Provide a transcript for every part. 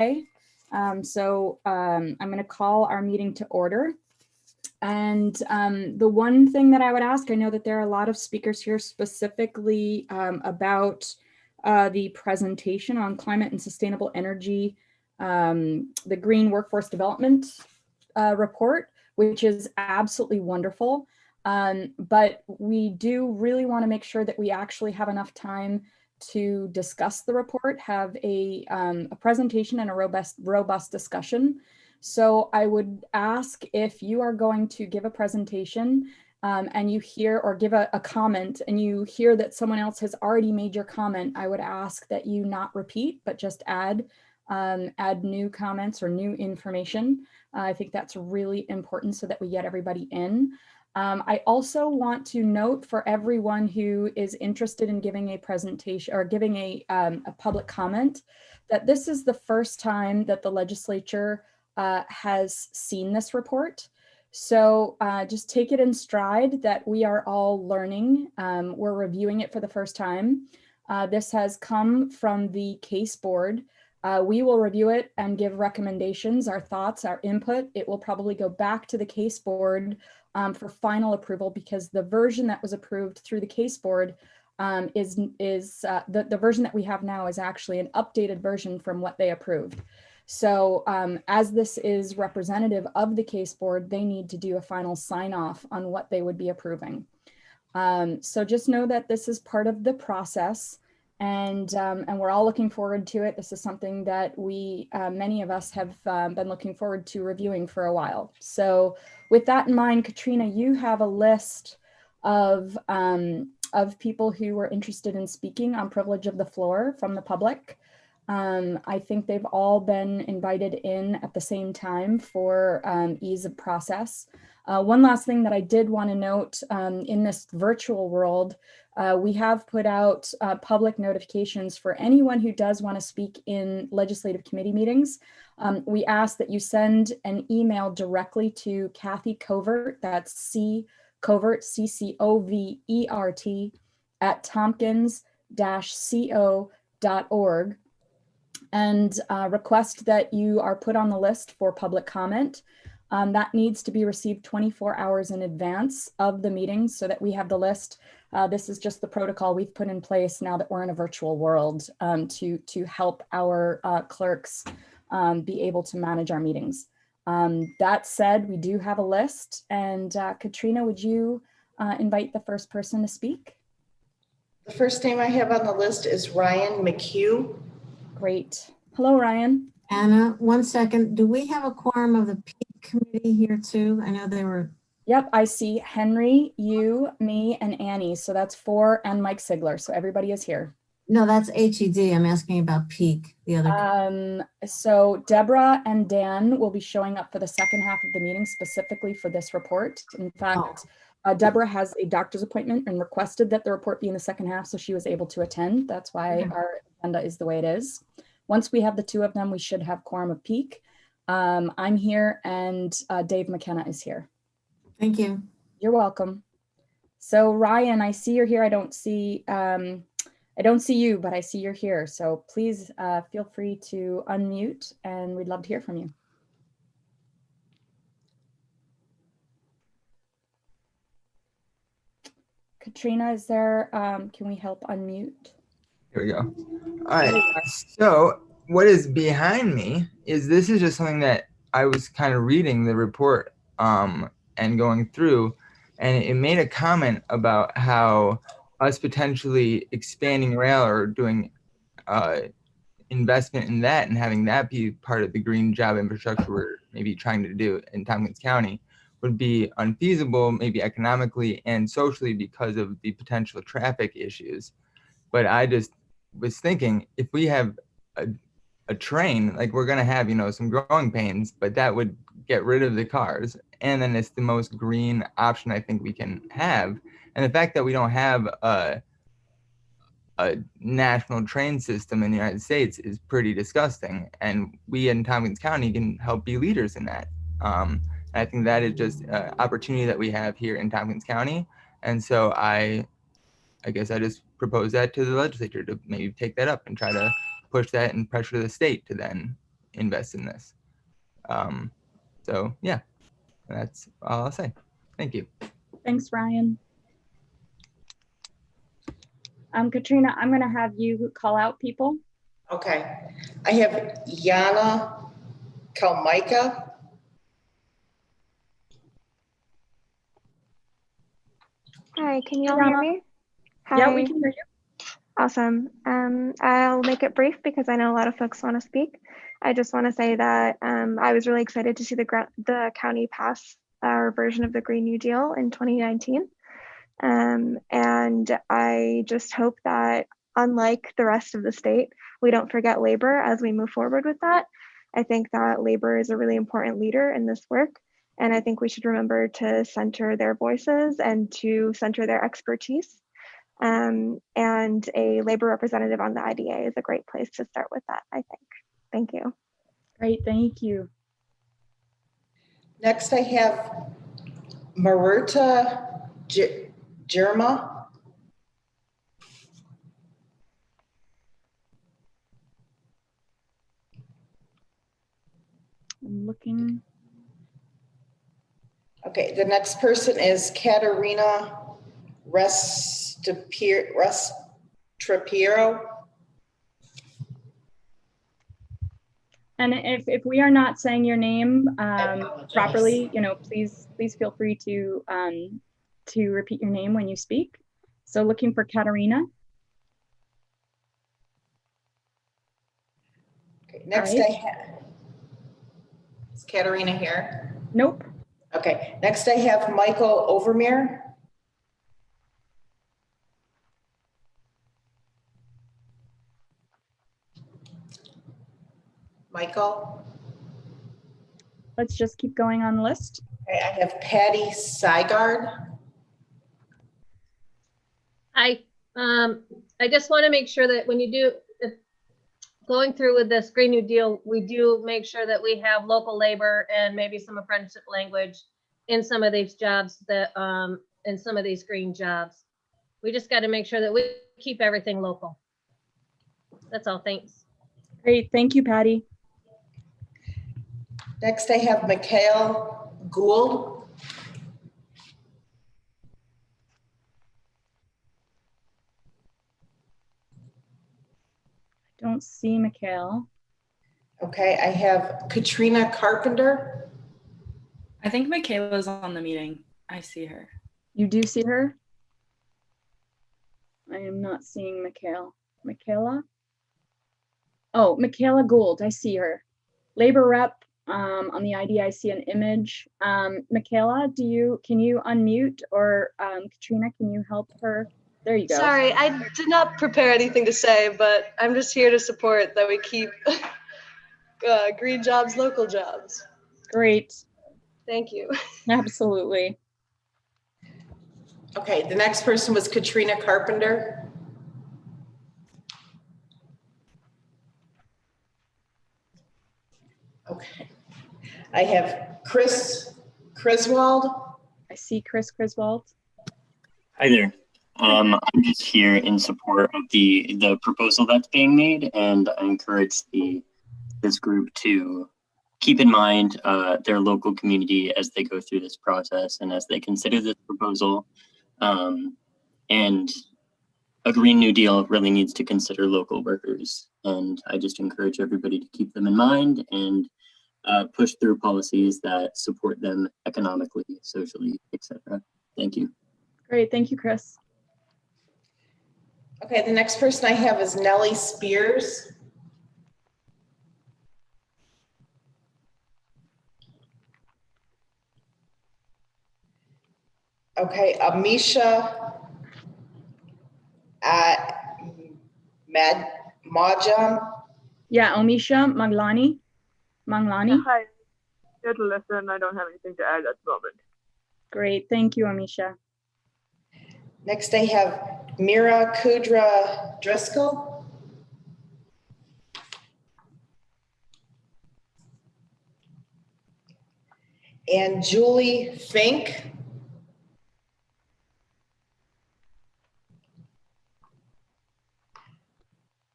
I'm going to call our meeting to order. And the one thing that I would ask, I know that there are a lot of speakers here specifically about the presentation on climate and sustainable energy, the Green Workforce Development report, which is absolutely wonderful. But we do really want to make sure that we actually have enough time to discuss the report, have a presentation and a robust discussion. So I would ask, if you are going to give a presentation and you hear, or give a comment and you hear that someone else has already made your comment, I would ask that you not repeat, but just add new comments or new information. I think that's really important so that we get everybody in. I also want to note for everyone who is interested in giving a presentation or giving a public comment, that this is the first time that the legislature has seen this report. So just take it in stride that we are all learning. We're reviewing it for the first time. This has come from the case board. We will review it and give recommendations, our thoughts, our input. It will probably go back to the case board for final approval, because the version that was approved through the case board is the version that we have now is actually an updated version from what they approved. So as this is representative of the case board, they need to do a final sign off on what they would be approving. So just know that this is part of the process, and we're all looking forward to it. This is something that we, many of us have been looking forward to reviewing for a while. So with that in mind, Katrina, you have a list of people who were interested in speaking on privilege of the floor from the public. I think they've all been invited in at the same time for ease of process. One last thing that I did want to note, in this virtual world, we have put out public notifications for anyone who does want to speak in legislative committee meetings. We ask that you send an email directly to Kathy Covert, that's C Covert, CCOVERT, at tompkins-co.org, and request that you are put on the list for public comment. That needs to be received 24 hours in advance of the meeting so that we have the list. This is just the protocol we've put in place now that we're in a virtual world to help our clerks be able to manage our meetings. That said, we do have a list, and Katrina, would you invite the first person to speak? The first name I have on the list is Ryan McHugh. Great. Hello, Ryan. Anna, 1 second. Do we have a quorum of the peak committee here too? I know they were. Yep, I see Henry, you, me, and Annie. So that's 4, and Mike Sigler. So everybody is here. No, that's HED. I'm asking about peak, the other. So Deborah and Dan will be showing up for the second half of the meeting specifically for this report. In fact, Deborah has a doctor's appointment and requested that the report be in the second half, so she was able to attend. That's why our agenda is the way it is. Once we have the two of them, we should have quorum of peak. I'm here, and Dave McKenna is here. Thank you. You're welcome. So Ryan, I see you're here. I don't see you, but I see you're here. So please feel free to unmute, and we'd love to hear from you. Katrina, is there, can we help unmute? Here we go. All right. So what is behind me is this is just something that I was kind of reading the report and going through, and it made a comment about how us potentially expanding rail or doing investment in that and having that be part of the green job infrastructure we're maybe trying to do in Tompkins County would be unfeasible, maybe economically and socially, because of the potential traffic issues. But I just was thinking, if we have a train, like we're gonna have, some growing pains, but that would get rid of the cars. And then it's the most green option I think we can have. And the fact that we don't have a national train system in the United States is pretty disgusting. And we in Tompkins County can help be leaders in that. I think that is just an opportunity that we have here in Tompkins County. And so I guess I just propose that to the legislature to maybe take that up and try to push that and pressure the state to then invest in this. So yeah, that's all I'll say. Thank you. Thanks, Ryan. Katrina, I'm going to have you call out people. Okay. I have Yana Kalmika. Hi, can you all hear me? Hi. Yeah, we can hear you. Awesome. I'll make it brief because I know a lot of folks want to speak. I just want to say that I was really excited to see the county pass our version of the Green New Deal in 2019. And I just hope that, unlike the rest of the state, we don't forget labor as we move forward with that. I think that labor is a really important leader in this work. And I think we should remember to center their voices and to center their expertise. And a labor representative on the IDA is a great place to start with that, I think. Thank you. Great, thank you. Next, I have Maruta Jerma. I'm looking. Okay, the next person is Katerina Restrepiero. And if we are not saying your name apologize. properly, please feel free to repeat your name when you speak. So looking for Katerina. Okay, next right. I have, is Katerina here? Nope. Okay, next I have Michael Overmere. Michael. Let's just keep going on the list. Okay, I have Patty Seigard. I just want to make sure that when you do, if going through with this Green New Deal, we do make sure that we have local labor and maybe some apprenticeship language in some of these jobs that, in some of these green jobs. We just got to make sure that we keep everything local. That's all, thanks. Great, thank you, Patty. Next I have Mikhail Gould. Don't see Mikhail. Okay, I have Katrina Carpenter. I think Michaela's on the meeting. I see her. You do see her? I am not seeing Mikhail. Michaela? Oh, Michaela Gould, I see her. Labor rep on the ID, I see an image. Michaela, can you unmute, or Katrina, can you help her? There you go. Sorry, I did not prepare anything to say, but I'm just here to support that we keep green jobs, local jobs. Great. Thank you. Absolutely. Okay, the next person was Katrina Carpenter. Okay, I have Chris Griswold. I see Chris Griswold. Hi there. I'm just here in support of the proposal that's being made, and I encourage this group to keep in mind their local community as they go through this process and as they consider this proposal. And a Green New Deal really needs to consider local workers, and I just encourage everybody to keep them in mind and push through policies that support them economically, socially, etc. Thank you. Great, thank you, Chris. Okay, the next person I have is Nellie Spears. Okay, Amisha Majam. Yeah, Omisha Manglani. Hi, here to listen. I don't have anything to add at the moment. Great, thank you, Amisha. Next I have Mira Kudra Driscoll. And Julie Fink.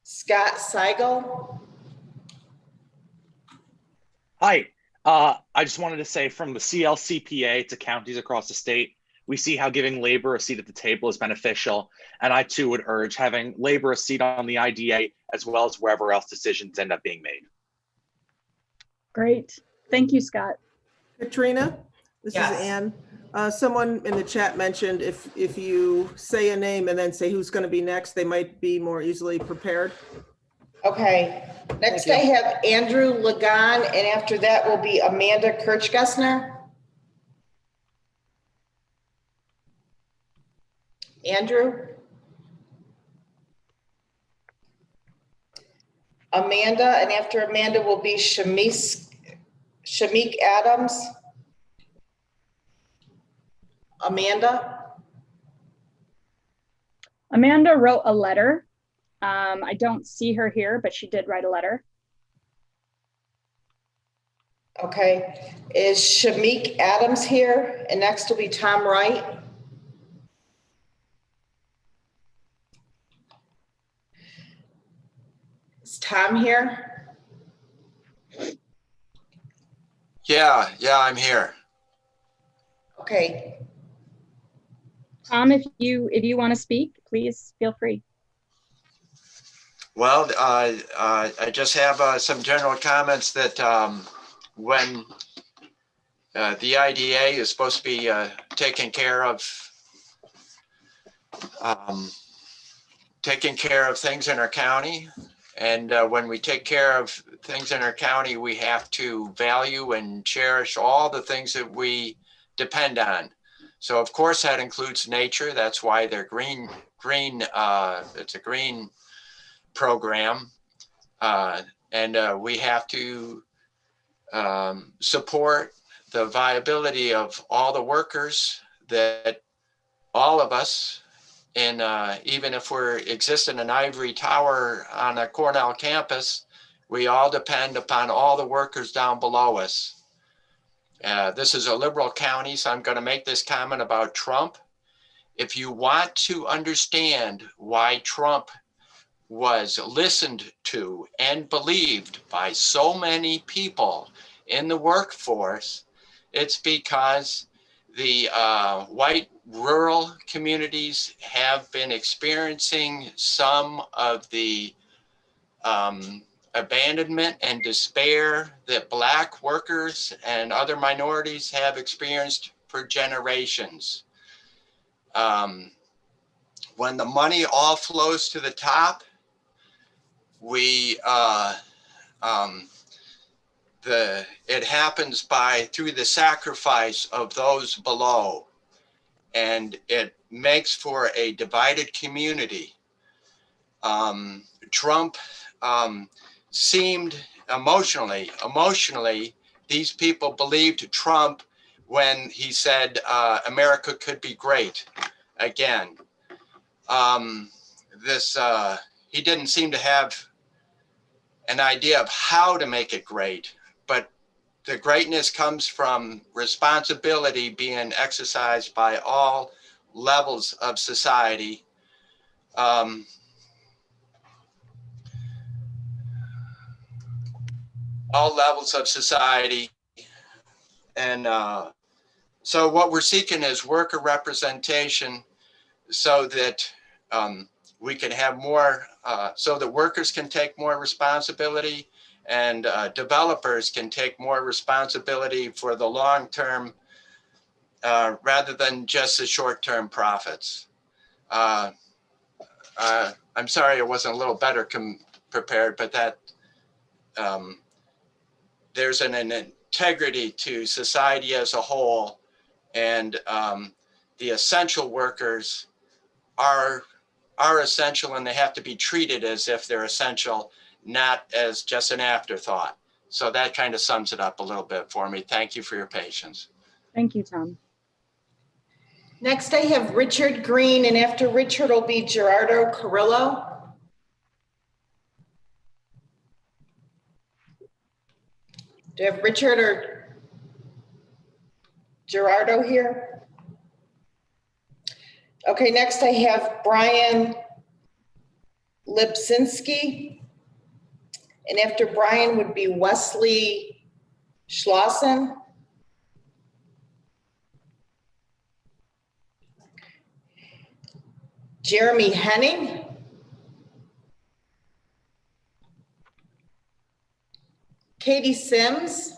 Scott Seigel. Hi. I just wanted to say from the CLCPA to counties across the state, we see how giving labor a seat at the table is beneficial. And I too would urge having labor a seat on the IDA as well as wherever else decisions end up being made. Great. Thank you, Scott. Katrina, this is Ann. Someone in the chat mentioned if you say a name and then say who's going to be next, they might be more easily prepared. Okay. Next I have Andrew Lagan, and after that will be Amanda Kirchgessner. Andrew? Amanda, and after Amanda will be Shamik Adams. Amanda? Amanda wrote a letter. I don't see her here, but she did write a letter. Okay. Is Shamik Adams here? And next will be Tom Wright. Is Tom here? Yeah, I'm here. Okay. Tom, if you want to speak, please feel free. Well, I just have some general comments that when the IDA is supposed to be taking care of things in our county, and when we take care of things in our county, we have to value and cherish all the things that we depend on. So of course that includes nature. That's why they're green. It's a green program, and we have to support the viability of all the workers that all of us, and even if we're exist in an ivory tower on a Cornell campus, we all depend upon all the workers down below us. This is a liberal county, so I'm going to make this comment about Trump. If you want to understand why Trump was listened to and believed by so many people in the workforce, it's because the white rural communities have been experiencing some of the abandonment and despair that Black workers and other minorities have experienced for generations. When the money all flows to the top, it happens through the sacrifice of those below, and it makes for a divided community. Trump seemed emotionally, these people believed Trump when he said America could be great again. He didn't seem to have an idea of how to make it great, but the greatness comes from responsibility being exercised by all levels of society. All levels of society. And so what we're seeking is worker representation so that we can have more, so that workers can take more responsibility and developers can take more responsibility for the long term rather than just the short term profits. I'm sorry I wasn't a little better prepared, but that there's an integrity to society as a whole, and the essential workers are essential, and they have to be treated as if they're essential, not as just an afterthought. So that kind of sums it up a little bit for me. Thank you for your patience. Thank you, Tom. Next I have Richard Green, and after Richard will be Gerardo Carrillo. Do you have Richard or Gerardo here? Okay, next I have Brian Lipsinski. And after Brian would be Wesley Schlosson, Jeremy Henning, Katie Sims,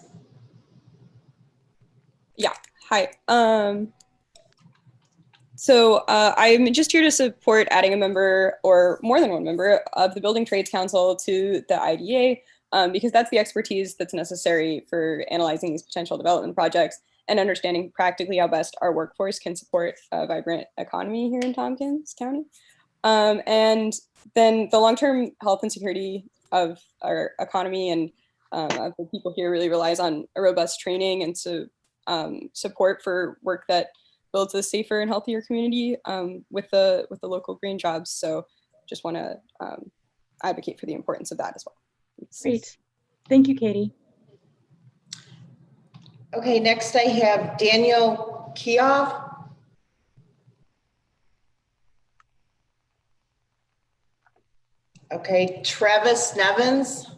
Yeah, hi. So I'm just here to support adding a member or more than one member of the Building Trades Council to the IDA because that's the expertise that's necessary for analyzing these potential development projects and understanding practically how best our workforce can support a vibrant economy here in Tompkins County. And then the long-term health and security of our economy and of the people here really relies on a robust training and support for work that builds a safer and healthier community with the local green jobs. So just want to advocate for the importance of that as well. Great. Thank you, Katie. okay, next I have Daniel Kioff, okay, Travis Nevins,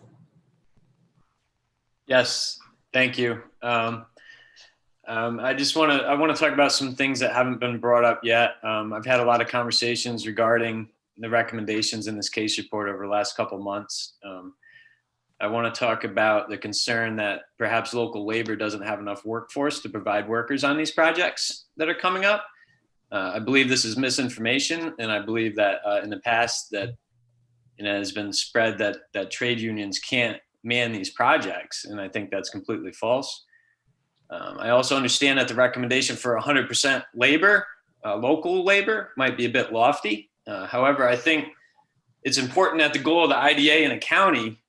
Yes, thank you. I just want to talk about some things that haven't been brought up yet. I've had a lot of conversations regarding the recommendations in this case report over the last couple months. I want to talk about the concern that perhaps local labor doesn't have enough workforce to provide workers on these projects that are coming up. I believe this is misinformation, and I believe that in the past that it has been spread that trade unions can't man these projects, and I think that's completely false. I also understand that the recommendation for 100% labor, local labor, might be a bit lofty. However, I think it's important that the goal of the IDA in a county,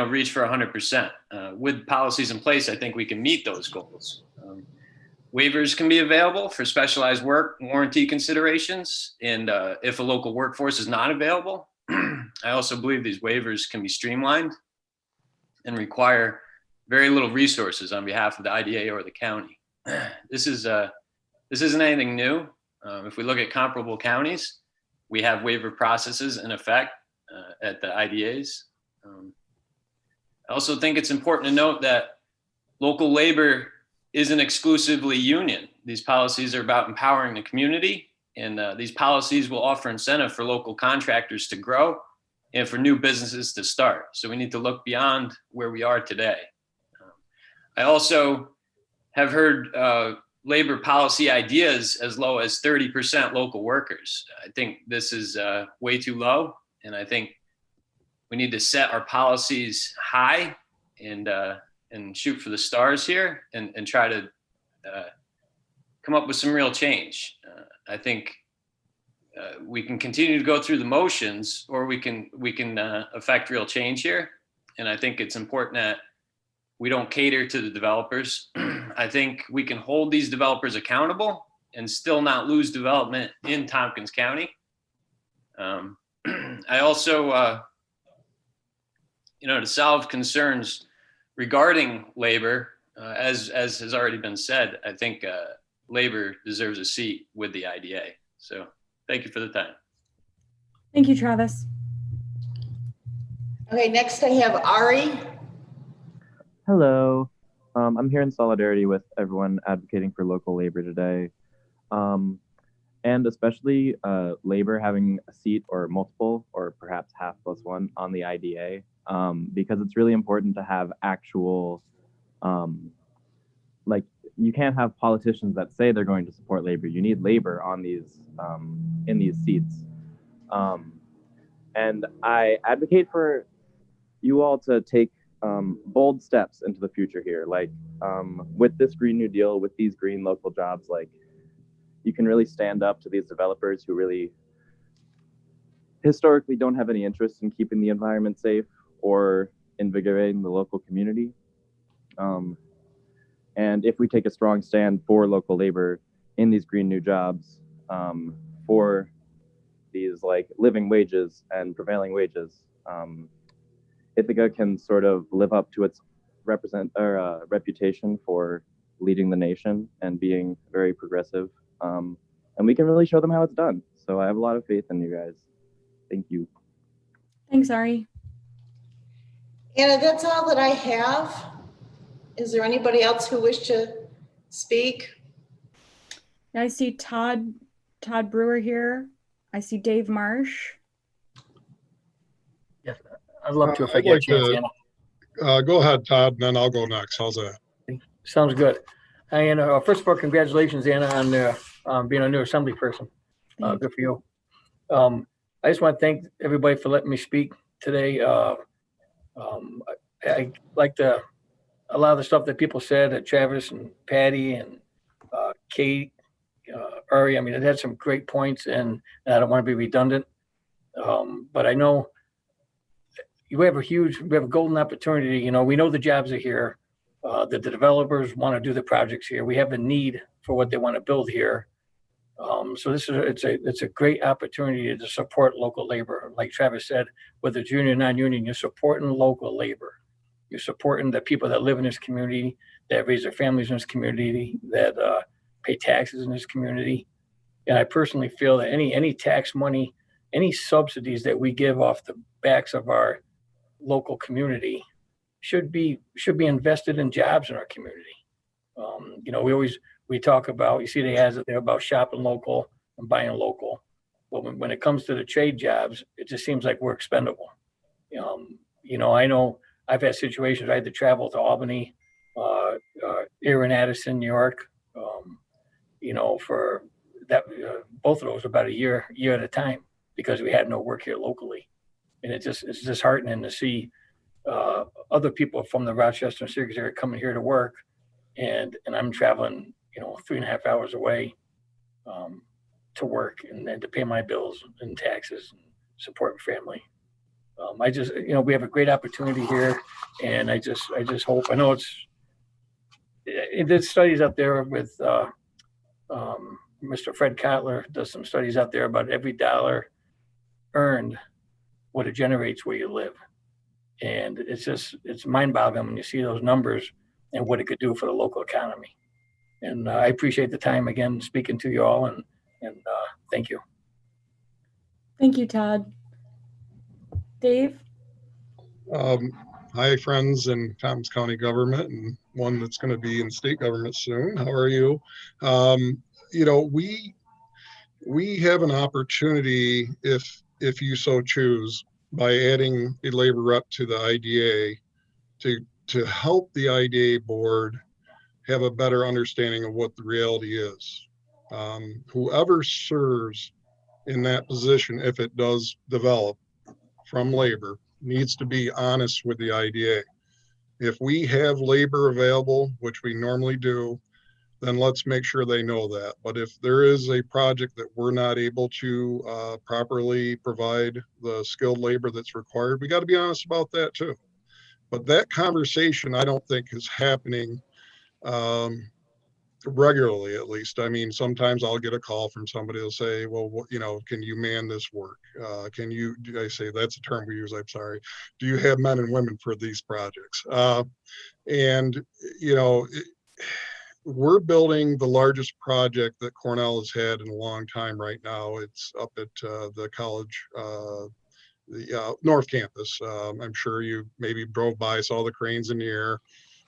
reach for 100%. With policies in place, I think we can meet those goals. Waivers can be available for specialized work warranty considerations, and if a local workforce is not available, I also believe these waivers can be streamlined and require very little resources on behalf of the IDA or the county. This isn't anything new. If we look at comparable counties, we have waiver processes in effect at the IDAs. I also think it's important to note that local labor isn't exclusively union. These policies are about empowering the community, and these policies will offer incentive for local contractors to grow and for new businesses to start. So we need to look beyond where we are today. I also have heard labor policy ideas as low as 30% local workers. I think this is way too low, and I think we need to set our policies high and shoot for the stars here and try to come up with some real change. I think we can continue to go through the motions, or we can affect real change here. And I think it's important that we don't cater to the developers. I think we can hold these developers accountable and still not lose development in Tompkins County. I also, to solve concerns regarding labor, as has already been said, I think labor deserves a seat with the IDA. So thank you for the time. Thank you, Travis. okay, next I have Ari, Hello. I'm here in solidarity with everyone advocating for local labor today. And especially labor having a seat or multiple, or perhaps half plus one on the IDA, because it's really important to have actual, you can't have politicians that say they're going to support labor. You need labor on these, in these seats. And I advocate for you all to take bold steps into the future here. With this Green New Deal, with these green local jobs, you can really stand up to these developers who really historically don't have any interest in keeping the environment safe or invigorating the local community. And if we take a strong stand for local labor in these green new jobs, for these living wages and prevailing wages, Ithaca can sort of live up to its reputation for leading the nation and being very progressive. And we can really show them how it's done. So I have a lot of faith in you guys. Thank you. Thanks, Ari. Anna, that's all that I have. Is there anybody else who wish to speak? I see Todd Brewer here. I see Dave Marsh. Yes, I'd love to if I I'd get a like chance, to, Anna. go ahead, Todd, and then I'll go next. How's that? Sounds good. And first of all, congratulations, Anna, on being a new assembly person. Good for you. I just want to thank everybody for letting me speak today. I like a lot of the stuff that people said, that Travis and Patty and Kate, Ari. I mean, it had some great points, and I don't want to be redundant. But I know we have a golden opportunity. You know, we know the jobs are here, that the developers want to do the projects here. We have a need for what they want to build here. So it's a great opportunity to support local labor. Like Travis said, whether it's union or non-union, you're supporting local labor. You're supporting the people that live in this community, that raise their families in this community, that pay taxes in this community. And I personally feel that any tax money, any subsidies that we give off the backs of our local community should be invested in jobs in our community. You know, we talk about, you see the ads there about shopping local and buying local. But when it comes to the trade jobs, it just seems like we're expendable. You know, I know I've had situations I had to travel to Albany, here in Addison, New York, you know, for that, both of those about a year at a time, because we had no work here locally. And it's disheartening to see other people from the Rochester and Syracuse area coming here to work, and I'm traveling, you know, 3.5 hours away to work, and then to pay my bills and taxes and support my family. I just, you know, we have a great opportunity here, and I just hope, I know it did studies out there with Mr. Fred Kotler does some studies out there about every dollar earned, what it generates where you live. And it's mind-boggling when you see those numbers and what it could do for the local economy. And I appreciate the time again speaking to you all, and thank you. Thank you, Todd. Dave? Hi, friends in Tompkins County government, and one that's going to be in state government soon. How are you? You know, we have an opportunity, if you so choose, by adding a labor rep to the IDA to help the IDA board have a better understanding of what the reality is. Whoever serves in that position, if it does develop from labor, needs to be honest with the IDA. If we have labor available, which we normally do, then let's make sure they know that. But if there is a project that we're not able to properly provide the skilled labor that's required, we got to be honest about that too. But that conversation, I don't think is happening regularly, at least. I mean, sometimes I'll get a call from somebody who'll say, well, you know, can you man this work? Can you, I say, that's a term we use, I'm sorry. Do you have men and women for these projects? And, you know, we're building the largest project that Cornell has had in a long time right now. It's up at the college, the North Campus. I'm sure you maybe drove by, saw the cranes in the air.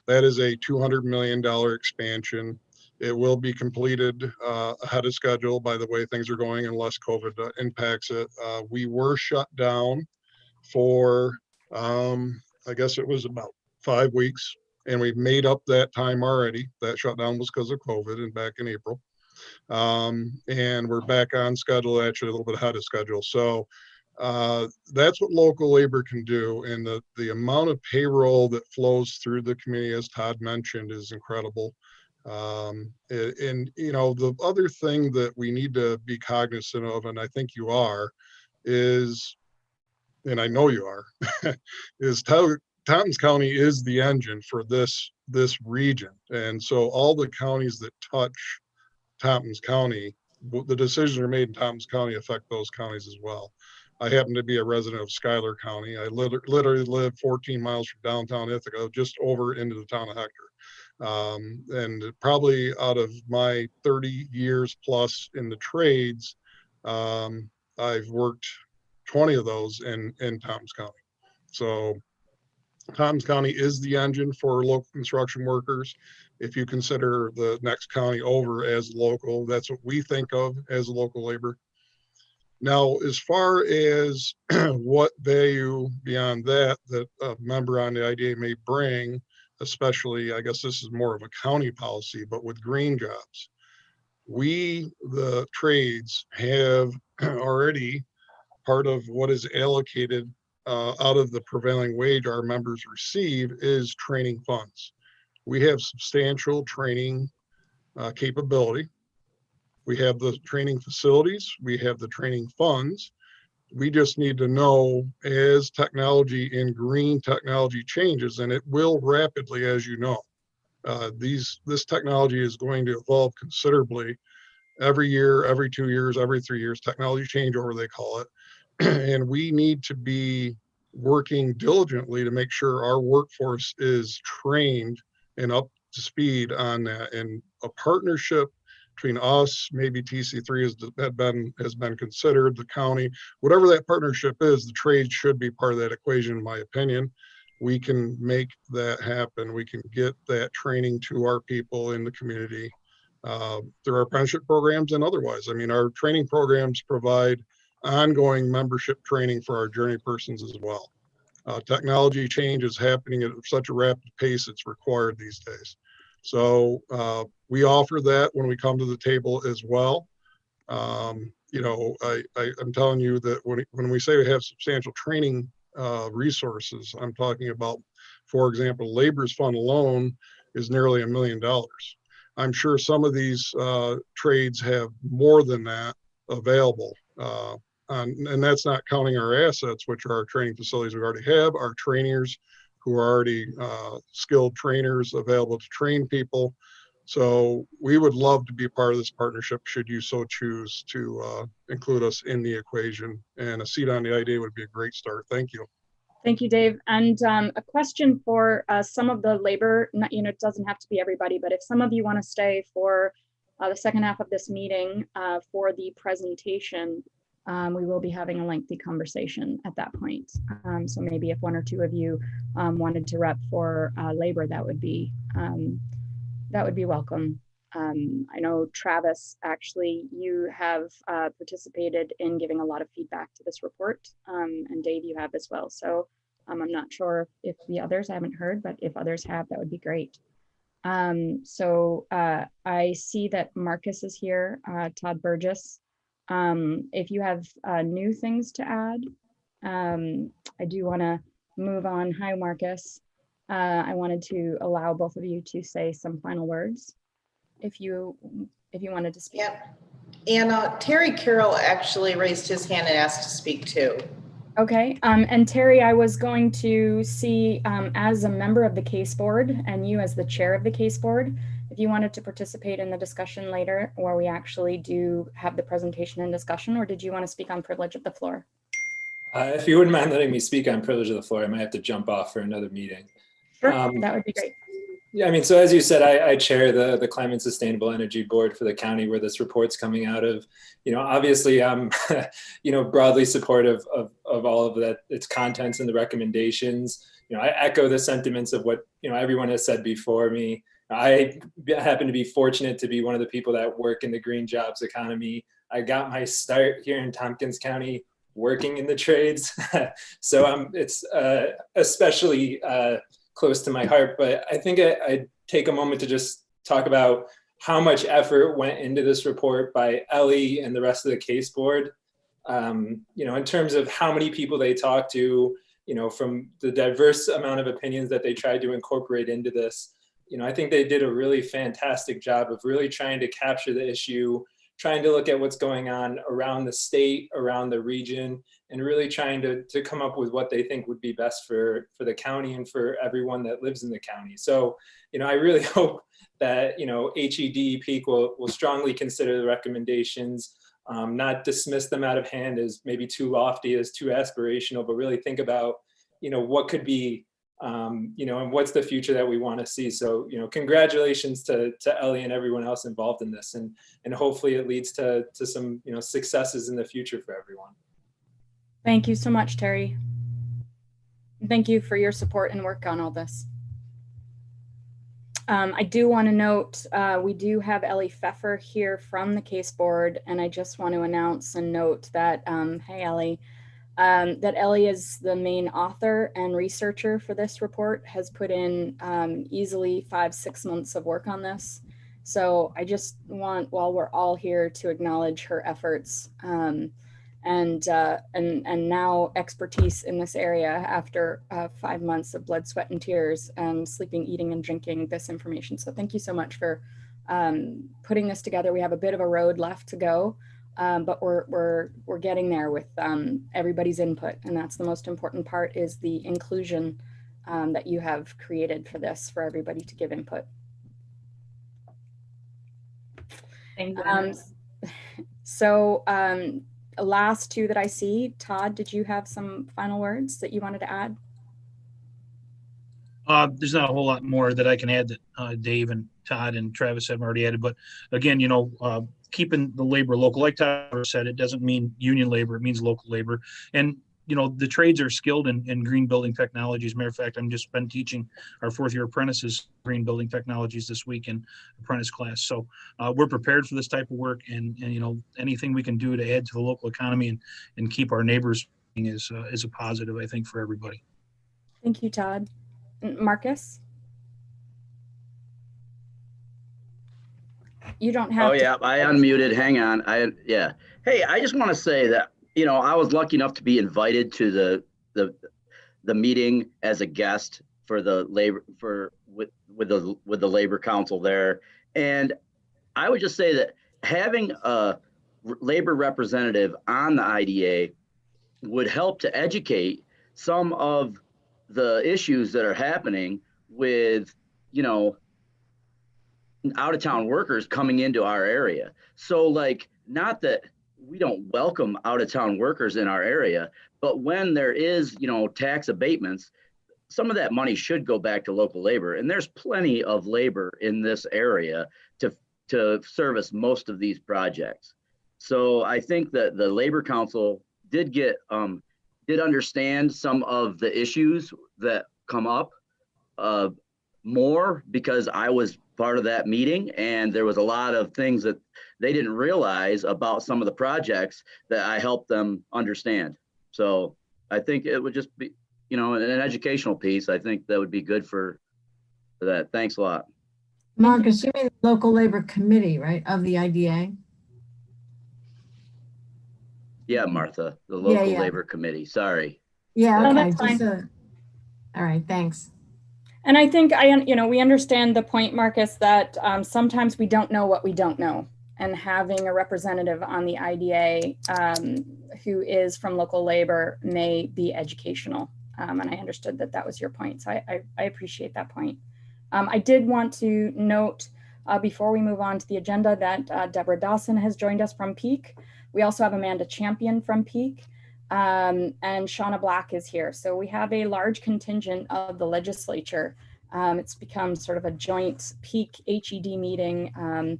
That is a $200 million expansion. It will be completed ahead of schedule by the way things are going, unless COVID impacts it. We were shut down for, I guess it was about 5 weeks, and we've made up that time already. That shutdown was because of COVID and back in April. And we're back on schedule, actually a little bit ahead of schedule. So that's what local labor can do. And the amount of payroll that flows through the community, as Todd mentioned, is incredible. And you know, the other thing that we need to be cognizant of, and I think you are, is, and I know you are, is Tompkins County is the engine for this region. And so all the counties that touch Tompkins County, the decisions are made in Tompkins County affect those counties as well. I happen to be a resident of Sigler County. I literally live 14 miles from downtown Ithaca, just over into the town of Hector. And probably out of my 30 years plus in the trades, I've worked 20 of those in Tompkins County. So Tompkins County is the engine for local construction workers. If you consider the next county over as local, that's what we think of as local labor. Now, as far as what value beyond that a member on the IDA may bring, especially, I guess this is more of a county policy, but with green jobs, we, the trades, have already part of what is allocated out of the prevailing wage our members receive is training funds. We have substantial training capability. We have the training facilities, we have the training funds. We just need to know as technology and green technology changes, and it will rapidly, as you know. This technology is going to evolve considerably every year, every 2 years, every 3 years, technology changeover, they call it. And we need to be working diligently to make sure our workforce is trained and up to speed on that. And a partnership between us, maybe TC3 has been considered, the county, whatever that partnership is, the trade should be part of that equation, in my opinion. We can make that happen. We can get that training to our people in the community through our apprenticeship programs and otherwise. I mean, our training programs provide ongoing membership training for our journey persons as well. Technology change is happening at such a rapid pace, it's required these days. So we offer that when we come to the table as well. You know, I'm telling you that when we say we have substantial training resources, I'm talking about, for example, labor's fund alone is nearly $1 million. I'm sure some of these trades have more than that available. And that's not counting our assets, which are our training facilities we already have, our trainers who are already skilled trainers available to train people. So we would love to be part of this partnership should you so choose to include us in the equation. And a seat on the IDA would be a great start. Thank you. Thank you, Dave. And a question for some of the labor, you know, it doesn't have to be everybody, but if some of you want to stay for the second half of this meeting for the presentation, we will be having a lengthy conversation at that point. So maybe if one or two of you wanted to rep for labor, that would be welcome. I know Travis, actually, you have participated in giving a lot of feedback to this report, and Dave, you have as well. So I'm not sure if the others, I haven't heard, but if others have, that would be great. So I see that Marcus is here, Todd Burgess. If you have new things to add, I do want to move on. Hi, Marcus. I wanted to allow both of you to say some final words if you wanted to speak. Yep. And Terry Carroll actually raised his hand and asked to speak too. Okay, and Terry, I was going to see as a member of the case board and you as the chair of the case board, if you wanted to participate in the discussion later, or we actually do have the presentation and discussion, or did you want to speak on privilege of the floor? If you wouldn't mind letting me speak on privilege of the floor, I might have to jump off for another meeting. Sure, that would be great. Yeah, I mean, so as you said, I chair the Climate and Sustainable Energy Board for the county where this report's coming out of. You know, obviously I'm, you know, broadly supportive of all of that, its contents and the recommendations. You know, I echo the sentiments of what, you know, everyone has said before me. I happen to be fortunate to be one of the people that work in the green jobs economy. I got my start here in Tompkins County working in the trades. So it's especially close to my heart, but I think I'd take a moment to just talk about how much effort went into this report by Ellie and the rest of the case board. You know, in terms of how many people they talked to, you know, from the diverse amount of opinions that they tried to incorporate into this. You know, I think they did a really fantastic job of really trying to capture the issue, trying to look at what's going on around the state, around the region, and really trying to come up with what they think would be best for the county and for everyone that lives in the county. So, you know, I really hope that, you know, HED Peak will strongly consider the recommendations, not dismiss them out of hand as maybe too lofty, as too aspirational, but really think about, you know, what could be, you know, and what's the future that we want to see. So, you know, congratulations to Ellie and everyone else involved in this, and hopefully it leads to some, you know, successes in the future for everyone. Thank you so much, Terry. Thank you for your support and work on all this. I do want to note, we do have Ellie Pfeffer here from the case board, and I just want to announce and note that, hey Ellie, that Ellie is the main author and researcher for this report, has put in easily 5-6 months of work on this. So I just want, while we're all here, to acknowledge her efforts and now expertise in this area after 5 months of blood, sweat, and tears, and sleeping, eating, and drinking this information. So thank you so much for putting this together. We have a bit of a road left to go, but we're getting there with everybody's input, and that's the most important part, is the inclusion that you have created for this, for everybody to give input. Thank you. Last two that I see, Todd, did you have some final words that you wanted to add? There's not a whole lot more that I can add that Dave and Todd and Travis have already added. But again, you know, keeping the labor local, like Todd said, it doesn't mean union labor, it means local labor. And, you know, the trades are skilled in green building technologies. Matter of fact, I'm just been teaching our 4th-year apprentices green building technologies this week in apprentice class. So we're prepared for this type of work, and you know, anything we can do to add to the local economy and keep our neighbors is a positive, I think, for everybody. Thank you, Todd. Marcus? You don't have to. Oh yeah, I unmuted. Hang on. Yeah. Hey, I just want to say that, you know, I was lucky enough to be invited to the meeting as a guest for the labor with the labor council there, and I would just say that having a labor representative on the IDA would help to educate some of the issues that are happening with, you know, out-of-town workers coming into our area. So like, not that we don't welcome out-of-town workers in our area, but when there is, you know, tax abatements, some of that money should go back to local labor. And there's plenty of labor in this area to service most of these projects. So I think that the Labor Council did understand some of the issues that come up more, because I was part of that meeting, and there was a lot of things that they didn't realize about some of the projects that I helped them understand. So I think it would just be, you know, an educational piece. I think that would be good for that. Thanks a lot. Marcus, you mean the local labor committee, right, of the IDA? Yeah, Martha, the local labor committee. Sorry. Yeah, No, okay. that's fine. All right, thanks. And I think we understand the point, Marcus, that sometimes we don't know what we don't know, and having a representative on the IDA who is from local labor may be educational. And I understood that was your point, so I appreciate that point. I did want to note before we move on to the agenda that Deborah Dawson has joined us from Peak. We also have Amanda Champion from Peak, and Shauna Black is here. So we have a large contingent of the legislature. It's become sort of a joint Peak HED meeting,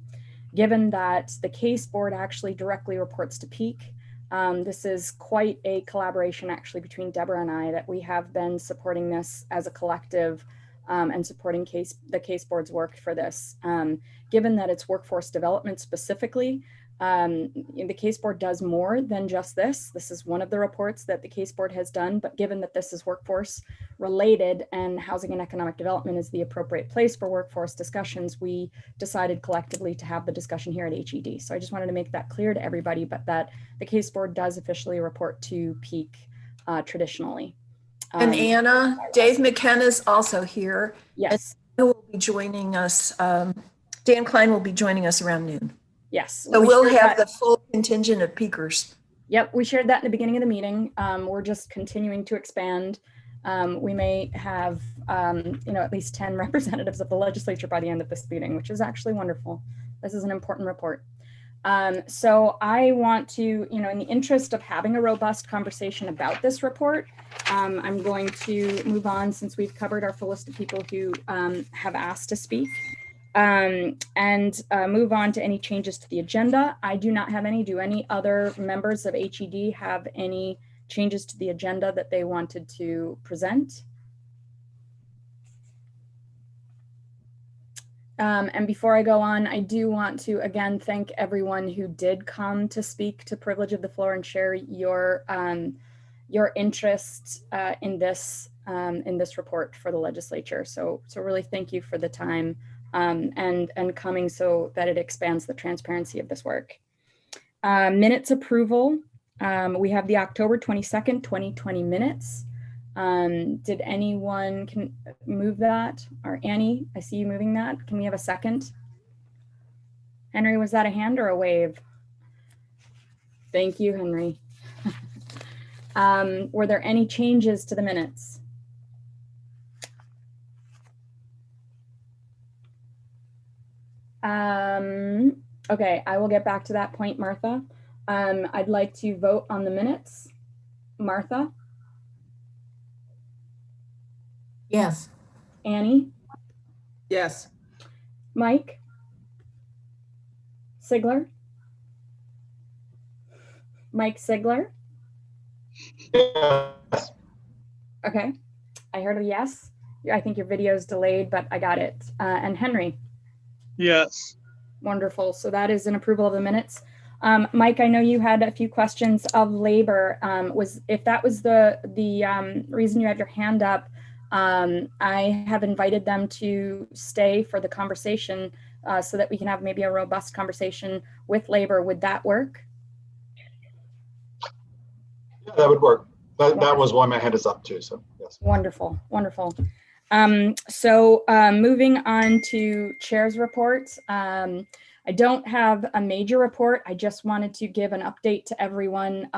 given that the case board actually directly reports to Peak. This is quite a collaboration actually between Deborah and I, that we have been supporting this as a collective and supporting the case board's work for this. Given that it's workforce development specifically, the case board does more than just this. This is one of the reports that the case board has done, but given that this is workforce related and housing and economic development is the appropriate place for workforce discussions, we decided collectively to have the discussion here at HED. So I just wanted to make that clear to everybody, but that the case board does officially report to Peak traditionally. And Anna, Dave McKenna's also here. Yes. And will be joining us. Dan Klein will be joining us around noon. Yes. So we'll have the full contingent of Peakers. Yep, we shared that in the beginning of the meeting. We're just continuing to expand. We may have, at least 10 representatives of the legislature by the end of this meeting, which is actually wonderful. This is an important report. So I want to, in the interest of having a robust conversation about this report, I'm going to move on, since we've covered our full list of people who have asked to speak, and move on to any changes to the agenda. I do not have any. Do any other members of HED have any changes to the agenda that they wanted to present. And before I go on, I do want to again thank everyone who did come to speak to Privilege of the Floor and share your interest in this report for the legislature. So really thank you for the time and coming so that it expands the transparency of this work. Minutes approval. We have the October 22nd, 2020 minutes. Did anyone can move that? Or Annie, I see you moving that. Can we have a second? Henry, was that a hand or a wave? Thank you, Henry. Were there any changes to the minutes? Okay, I will get back to that point, Martha. I'd like to vote on the minutes. Martha? Yes. Annie? Yes. Mike? Sigler? Mike Sigler? Yes. Okay, I heard a yes. I think your video is delayed, but I got it. And Henry? Yes. Wonderful. So that is an approval of the minutes. Mike, I know you had a few questions of labor. If that was the reason you had your hand up, I have invited them to stay for the conversation so that we can have maybe a robust conversation with labor. Would that work? Yeah, that would work. That was why my hand is up too, so yes. Wonderful, wonderful. Moving on to chair's report. I don't have a major report. I just wanted to give an update to everyone.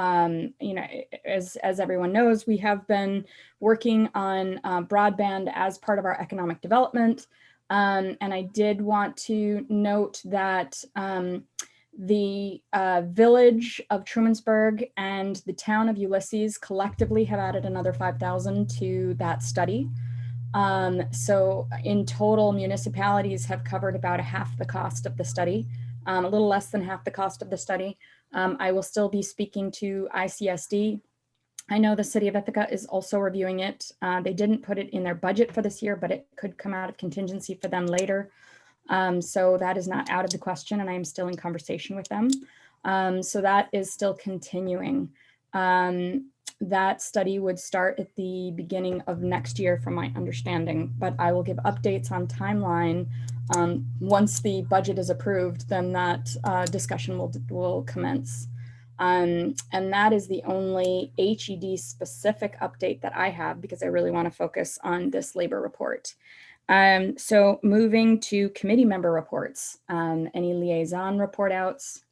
You know, as everyone knows, we have been working on broadband as part of our economic development. And I did want to note that the village of Trumansburg and the town of Ulysses collectively have added another $5,000 to that study. So in total, municipalities have covered about half the cost of the study, a little less than half the cost of the study. I will still be speaking to ICSD. I know the city of Ithaca is also reviewing it. They didn't put it in their budget for this year, but it could come out of contingency for them later. So that is not out of the question, and I am still in conversation with them. So that is still continuing. That study would start at the beginning of next year from my understanding, but I will give updates on timeline. Once the budget is approved, then that discussion will commence. And that is the only HED specific update that I have because I really want to focus on this labor report. So moving to committee member reports, any liaison report outs?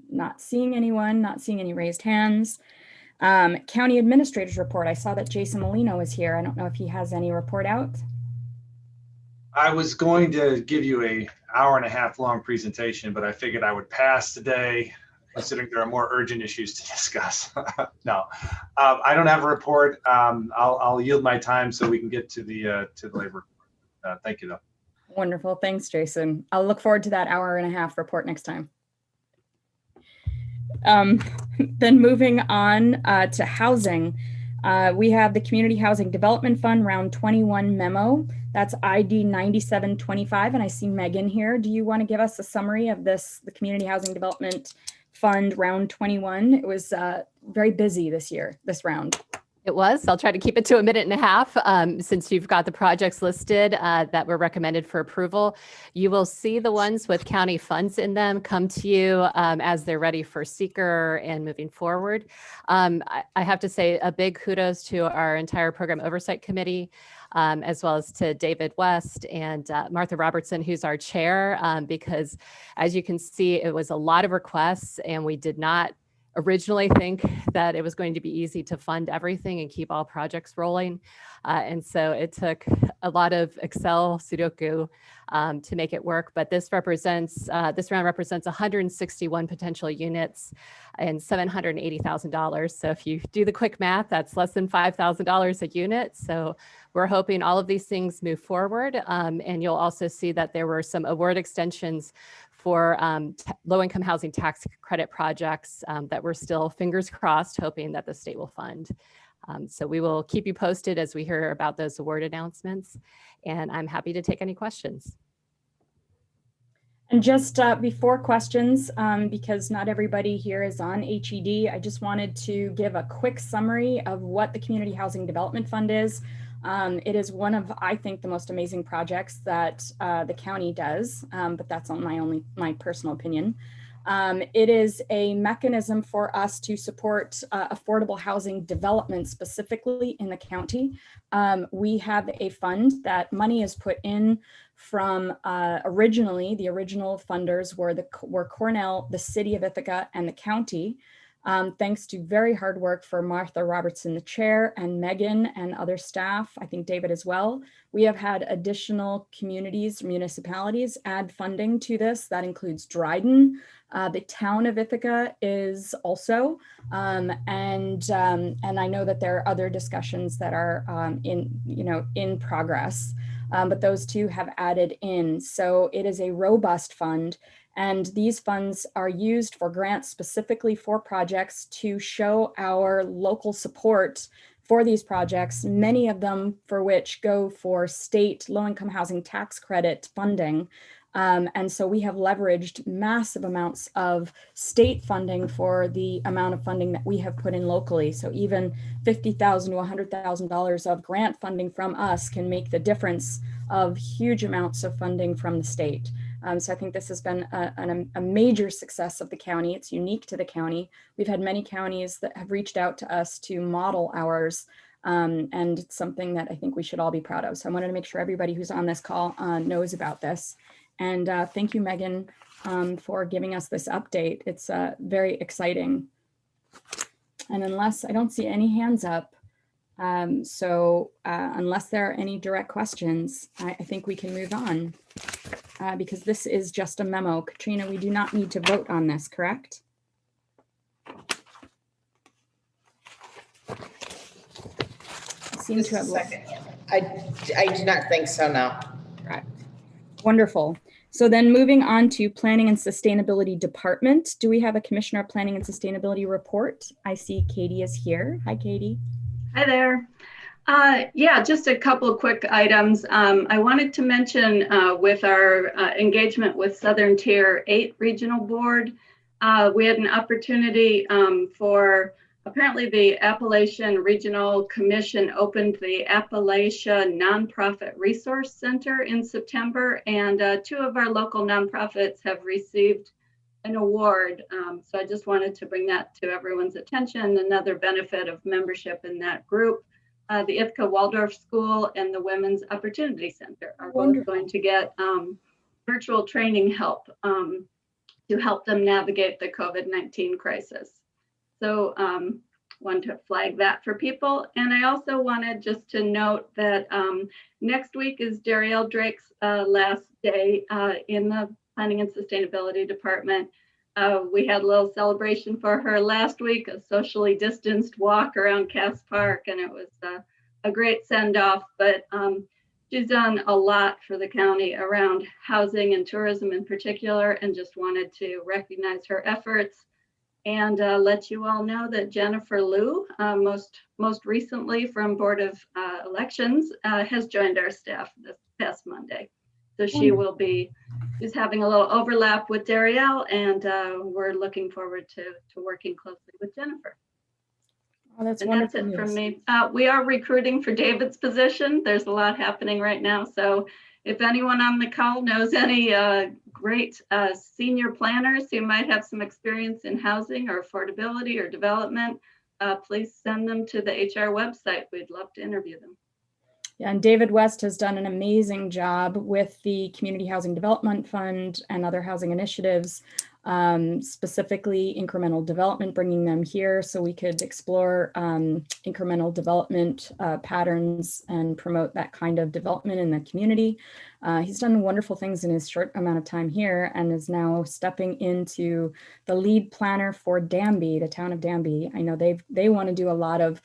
Not seeing anyone, not seeing any raised hands. County administrator's report. I saw that Jason Molino is here. I don't know if he has any report out. I was going to give you an hour-and-a-half long presentation, but I figured I would pass today, considering there are more urgent issues to discuss. No, I don't have a report. I'll yield my time so we can get to the labor. Thank you, though. Wonderful. Thanks, Jason. I'll look forward to that hour-and-a-half report next time. Then moving on to housing, we have the Community Housing Development Fund Round 21 memo. That's ID 9725, and I see Megan here. Do you want to give us a summary of this, the Community Housing Development Fund Round 21? It was very busy this year, this round. It was. I'll try to keep it to a minute and a half since you've got the projects listed that were recommended for approval. You will see the ones with county funds in them come to you as they're ready for seeker and moving forward. I have to say a big kudos to our entire program oversight committee, as well as to David West and Martha Robertson, who's our chair, because as you can see, it was a lot of requests and we did not originally think that it was going to be easy to fund everything and keep all projects rolling. And so it took a lot of Excel Sudoku to make it work. But this round represents 161 potential units and $780,000. So if you do the quick math, that's less than $5,000 a unit. So we're hoping all of these things move forward. And you'll also see that there were some award extensions for low-income housing tax credit projects that we're still, fingers crossed, hoping that the state will fund. So we will keep you posted as we hear about those award announcements, and I'm happy to take any questions. And just before questions, because not everybody here is on HED, I just wanted to give a quick summary of what the Community Housing Development Fund is. It is one of, I think, the most amazing projects that the county does, but that's on my personal opinion. It is a mechanism for us to support affordable housing development specifically in the county. We have a fund that money is put in from originally, the original funders were Cornell, the city of Ithaca, and the county. Thanks to very hard work for Martha Robertson, the chair, and Megan and other staff, I think David as well. We have had additional communities, municipalities add funding to this. That includes Dryden. The town of Ithaca is also, and I know that there are other discussions that are in progress, but those two have added in. So it is a robust fund. And these funds are used for grants specifically for projects to show our local support for these projects, many of them for which go for state low-income housing tax credit funding. And so we have leveraged massive amounts of state funding for the amount of funding that we have put in locally. So even $50,000 to $100,000 of grant funding from us can make the difference of huge amounts of funding from the state. So I think this has been a major success of the county. It's unique to the county. We've had many counties that have reached out to us to model ours, and it's something that I think we should all be proud of. So I wanted to make sure everybody who's on this call knows about this. And thank you, Megan, for giving us this update. It's very exciting. And unless I don't see any hands up, unless there are any direct questions, I think we can move on. Because this is just a memo. Katrina, we do not need to vote on this, correct? Just a second. I do not think so, no. Right. Wonderful. So then moving on to Planning and Sustainability Department. Do we have a Commissioner of Planning and Sustainability report? I see Katie is here. Hi, Katie. Hi there. Yeah, just a couple of quick items. I wanted to mention with our engagement with Southern Tier 8 Regional Board, we had an opportunity for, apparently the Appalachian Regional Commission opened the Appalachia Nonprofit Resource Center in September, and two of our local nonprofits have received an award. So I just wanted to bring that to everyone's attention, another benefit of membership in that group. The Ithaca Waldorf School and the Women's Opportunity Center are both going to get virtual training help to help them navigate the COVID-19 crisis. So wanted to flag that for people. And I also wanted just to note that next week is Darielle Drake's last day in the Planning and Sustainability Department. We had a little celebration for her last week, a socially distanced walk around Cass Park, and it was a great send-off. But she's done a lot for the county around housing and tourism in particular, and just wanted to recognize her efforts and let you all know that Jennifer Liu, most recently from Board of Elections, has joined our staff this past Monday. So she will be, she's having a little overlap with Darielle, and we're looking forward to working closely with Jennifer. Oh, that's and that's it from me. We are recruiting for David's position. There's a lot happening right now. So if anyone on the call knows any great senior planners who might have some experience in housing or affordability or development, please send them to the HR website. We'd love to interview them. Yeah, and David West has done an amazing job with the Community Housing Development Fund and other housing initiatives, specifically incremental development, bringing them here so we could explore incremental development patterns and promote that kind of development in the community. He's done wonderful things in his short amount of time here and is now stepping into the lead planner for Danby, the town of Danby. I know they want to do a lot of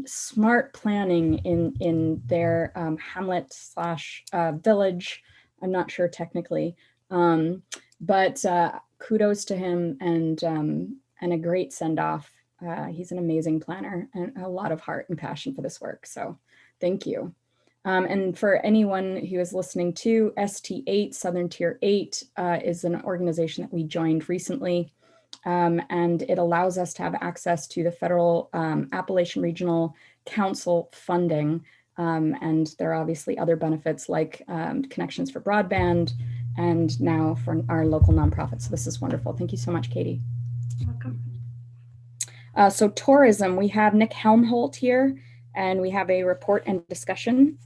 smart planning in their hamlet slash village. I'm not sure technically. but kudos to him and a great send off. He's an amazing planner and a lot of heart and passion for this work. So thank you. And for anyone who is listening to, ST8, Southern Tier 8, is an organization that we joined recently. And it allows us to have access to the federal Appalachian Regional Council funding. And there are obviously other benefits like connections for broadband and now for our local nonprofits. So this is wonderful. Thank you so much, Katie. Welcome. So tourism, we have Nick Helmholt here, and we have a report and discussion.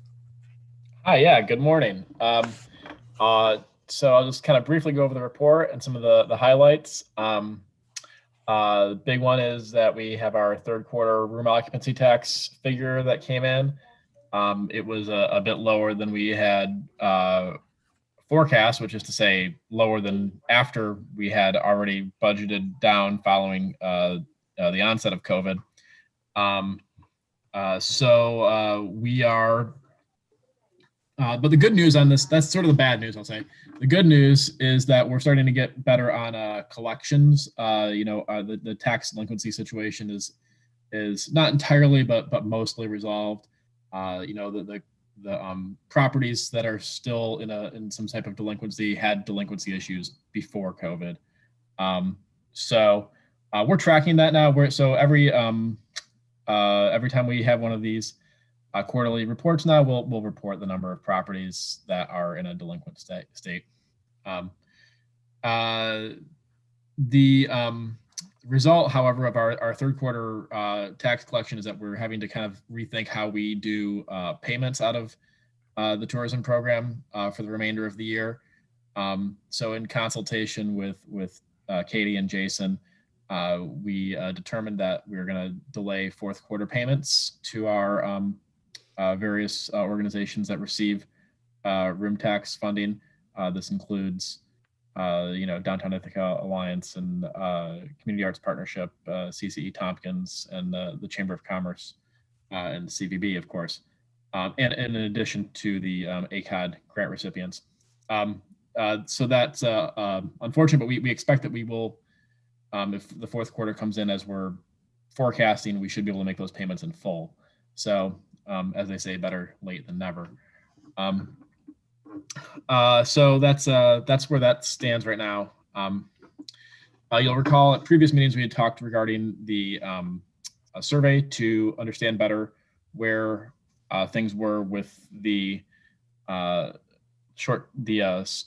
Hi, yeah, good morning. So I'll just kind of briefly go over the report and some of the highlights. The big one is that we have our third quarter room occupancy tax figure that came in. It was a bit lower than we had forecast, which is to say lower than after we had already budgeted down following the onset of COVID. We are, but the good news on this, that's sort of the bad news, I'll say. The good news is that we're starting to get better on collections. The tax delinquency situation is not entirely, but mostly resolved. The properties that are still in some type of delinquency had delinquency issues before COVID. We're tracking that now. So every time we have one of these quarterly reports now, we'll report the number of properties that are in a delinquent state. The result, however, of our third quarter tax collection is that we're having to kind of rethink how we do payments out of the tourism program for the remainder of the year. So in consultation with Katie and Jason, we determined that we were going to delay fourth quarter payments to our various organizations that receive room tax funding. This includes Downtown Ithaca Alliance and Community Arts Partnership, CCE Tompkins, and the Chamber of Commerce and the CVB, of course, and in addition to the ACOD grant recipients. So that's unfortunate, but we expect that we will, if the fourth quarter comes in as we're forecasting, we should be able to make those payments in full. So as they say, better late than never. So that's where that stands right now. You'll recall at previous meetings we had talked regarding the a survey to understand better where things were with the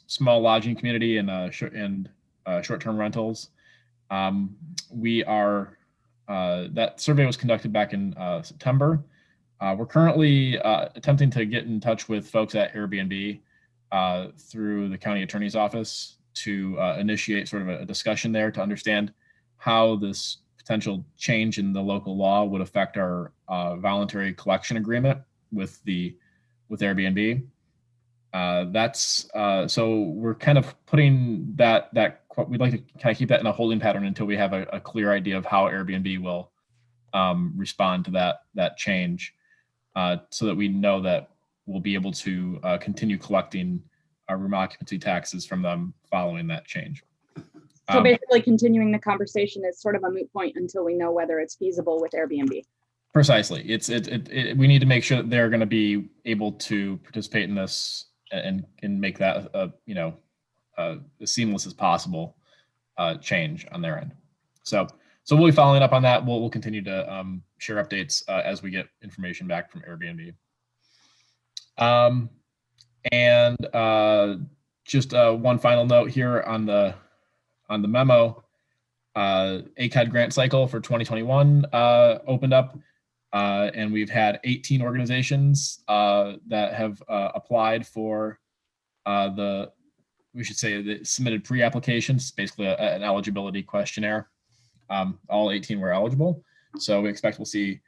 small lodging community and short-term rentals. That survey was conducted back in September. We're currently attempting to get in touch with folks at Airbnb through the county attorney's office to initiate sort of a discussion there to understand how this potential change in the local law would affect our voluntary collection agreement with Airbnb. So we're kind of putting that we'd like to kind of keep that in a holding pattern until we have a clear idea of how Airbnb will respond to that change, so that we know that we'll be able to continue collecting our room occupancy taxes from them following that change. So basically continuing the conversation is sort of a moot point until we know whether it's feasible with Airbnb. Precisely. We need to make sure that they're going to be able to participate in this and make that as seamless as possible change on their end. So we'll be following up on that. We'll continue to share updates as we get information back from Airbnb. Just one final note here on the memo. ACOD grant cycle for 2021 opened up, and we've had 18 organizations that have applied for the submitted pre-applications, basically an eligibility questionnaire. All 18 were eligible, so we expect we'll see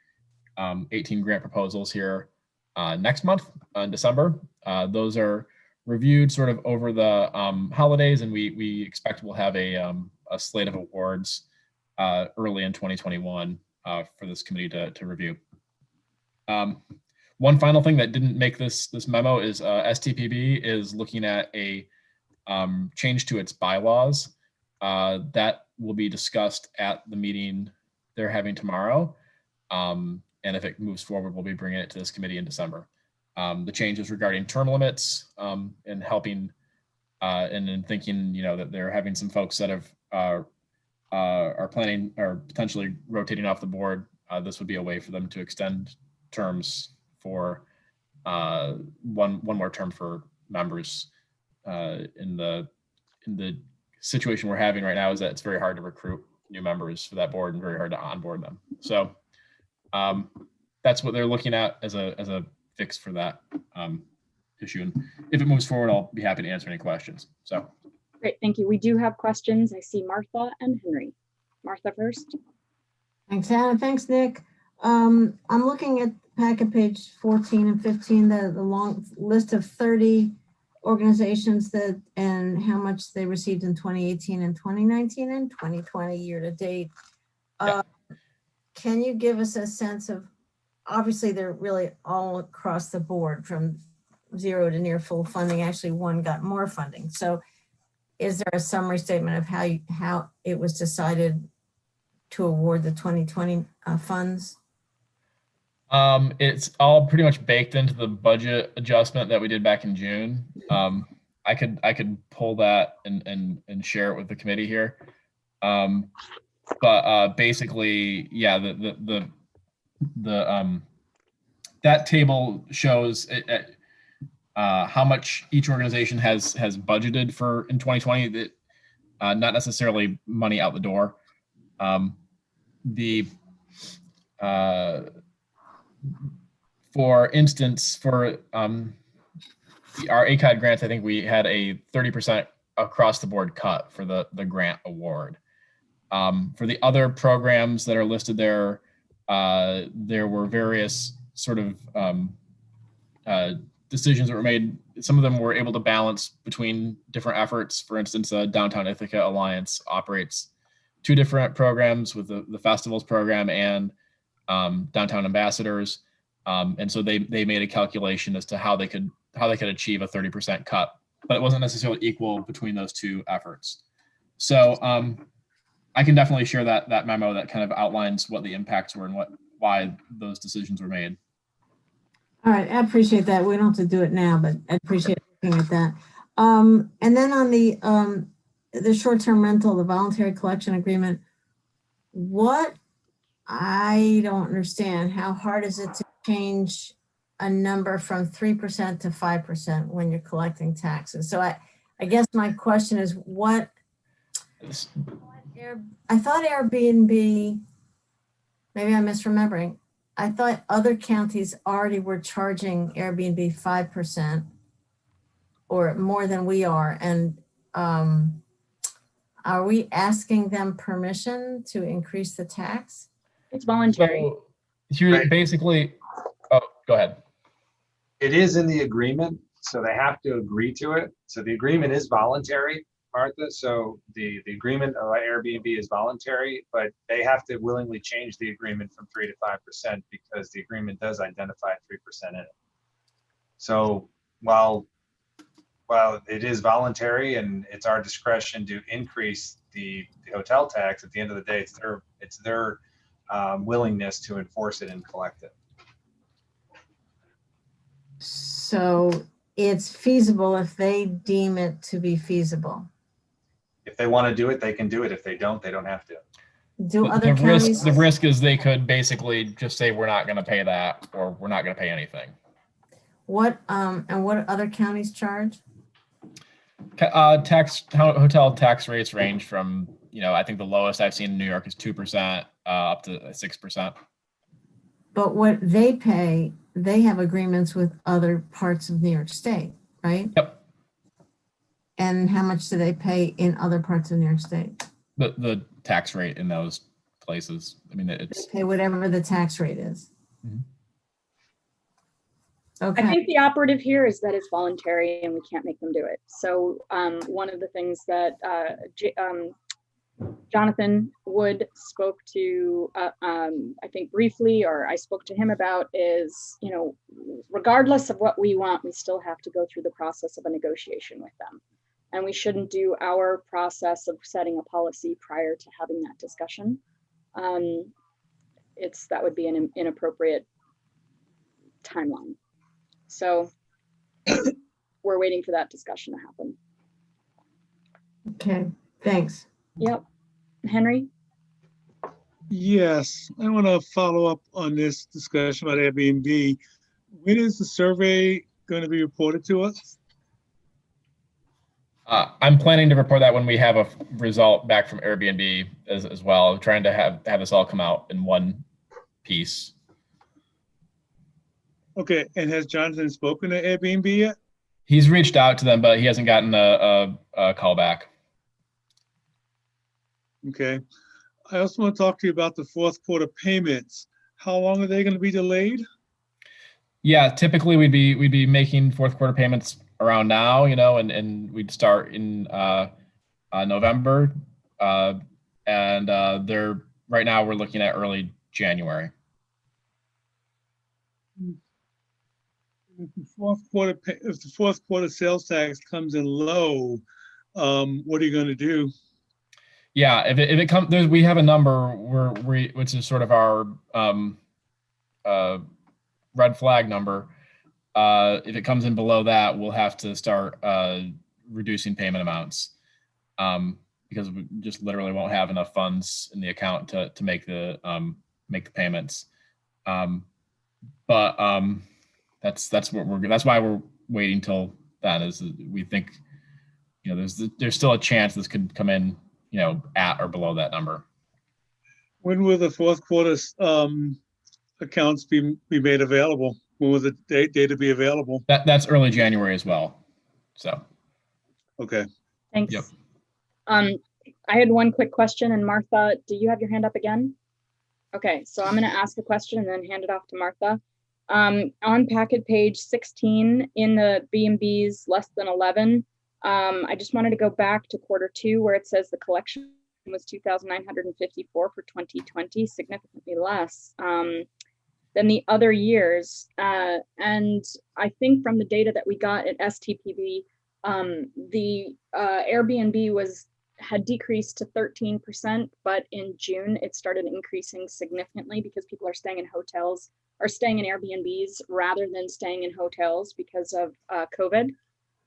18 grant proposals here next month in December. Those are reviewed sort of over the holidays, and we expect we'll have a slate of awards early in 2021 for this committee to review. One final thing that didn't make this memo is STPB is looking at a change to its bylaws. That will be discussed at the meeting they're having tomorrow. And if it moves forward, we'll be bringing it to this committee in December. The changes regarding term limits and helping and in thinking, that they're having some folks that are planning or potentially rotating off the board. This would be a way for them to extend terms for one more term for members. In the situation we're having right now is that it's very hard to recruit new members for that board and very hard to onboard them. So that's what they're looking at as a fix for that issue. And if it moves forward, I'll be happy to answer any questions. So Great, thank you. We do have questions. I see Martha and Henry. Martha first. Thanks, Hannah. Thanks, Nick. I'm looking at packet page 14 and 15, the long list of 30 organizations and how much they received in 2018 and 2019 and 2020 year to date. Can you give us a sense of, obviously they're really all across the board from zero to near full funding. Actually, one got more funding. So is there a summary statement of how it was decided to award the 2020 funds? It's all pretty much baked into the budget adjustment that we did back in June. I could pull that and share it with the committee here. But basically, yeah, that table shows how much each organization has budgeted for in 2020. That not necessarily money out the door. For instance, for our ACOD grants, I think we had a 30% across the board cut for the grant award. For the other programs that are listed there, there were various sort of decisions that were made. Some of them were able to balance between different efforts. For instance, Downtown Ithaca Alliance operates two different programs with the festivals program and Downtown Ambassadors. And so they made a calculation as to how they could achieve a 30% cut, but it wasn't necessarily equal between those two efforts. So I can definitely share that memo that kind of outlines what the impacts were and why those decisions were made. All right, I appreciate that. We don't have to do it now, but I appreciate looking at that. And then on the short-term rental, the voluntary collection agreement, what I don't understand, how hard is it to change a number from 3% to 5% when you're collecting taxes? So I guess my question is I thought Airbnb, maybe I'm misremembering. I thought other counties already were charging Airbnb 5% or more than we are. And are we asking them permission to increase the tax? It's voluntary. So basically, oh, go ahead. It is in the agreement, so they have to agree to it. So the agreement is voluntary, Martha. So the agreement of Airbnb is voluntary, but they have to willingly change the agreement from 3 to 5% because the agreement does identify 3% in it. So while it is voluntary and it's our discretion to increase the hotel tax, at the end of the day, it's their willingness to enforce it and collect it. So it's feasible if they deem it to be feasible. If they want to do it, they can do it. If they don't have to. Do other counties? The risk is they could basically just say, we're not going to pay that, or we're not going to pay anything. What and what other counties charge? Hotel tax rates range from, I think the lowest I've seen in New York is 2% up to 6%. But what they pay, they have agreements with other parts of New York State, right? Yep. And how much do they pay in other parts of New York State? The tax rate in those places. I mean, it's they pay whatever the tax rate is. Mm-hmm. Okay. I think the operative here is that it's voluntary and we can't make them do it. So one of the things that Jonathan Wood spoke to, I think briefly, or I spoke to him about is, regardless of what we want, we still have to go through the process of a negotiation with them. and we shouldn't do our process of setting a policy prior to having that discussion. That would be an inappropriate timeline. So we're waiting for that discussion to happen. Okay, thanks. Yep. Henry? Yes, I want to follow up on this discussion about Airbnb. When is the survey going to be reported to us? I'm planning to report that when we have a result back from Airbnb as well, trying to have this all come out in one piece. Okay, and has Jonathan spoken to Airbnb yet? He's reached out to them, but he hasn't gotten a call back. Okay. I also want to talk to you about the fourth quarter payments. How long are they going to be delayed? Yeah, typically we'd be making fourth quarter payments around now, and we'd start in November, and they're right now we're looking at early January. If the fourth quarter sales tax comes in low, what are you going to do? Yeah, if it comes, we have a number which is sort of our red flag number. If it comes in below that, we'll have to start reducing payment amounts because we just literally won't have enough funds in the account to make the payments. But that's why we're waiting till then. Is we think there's still a chance this could come in at or below that number. When will the fourth quarter accounts be made available? When will the data be available? That's early January as well. So. Okay. Thanks. Yep. I had one quick question, and Martha, do you have your hand up again? Okay, so I'm going to ask a question and then hand it off to Martha. On packet page 16 in the B&Bs less than 11, I just wanted to go back to Q2 where it says the collection was 2,954 for 2020, significantly less than the other years. And I think from the data that we got at STPB, the Airbnb had decreased to 13%, but in June it started increasing significantly because people are staying in hotels or staying in Airbnbs rather than staying in hotels because of COVID.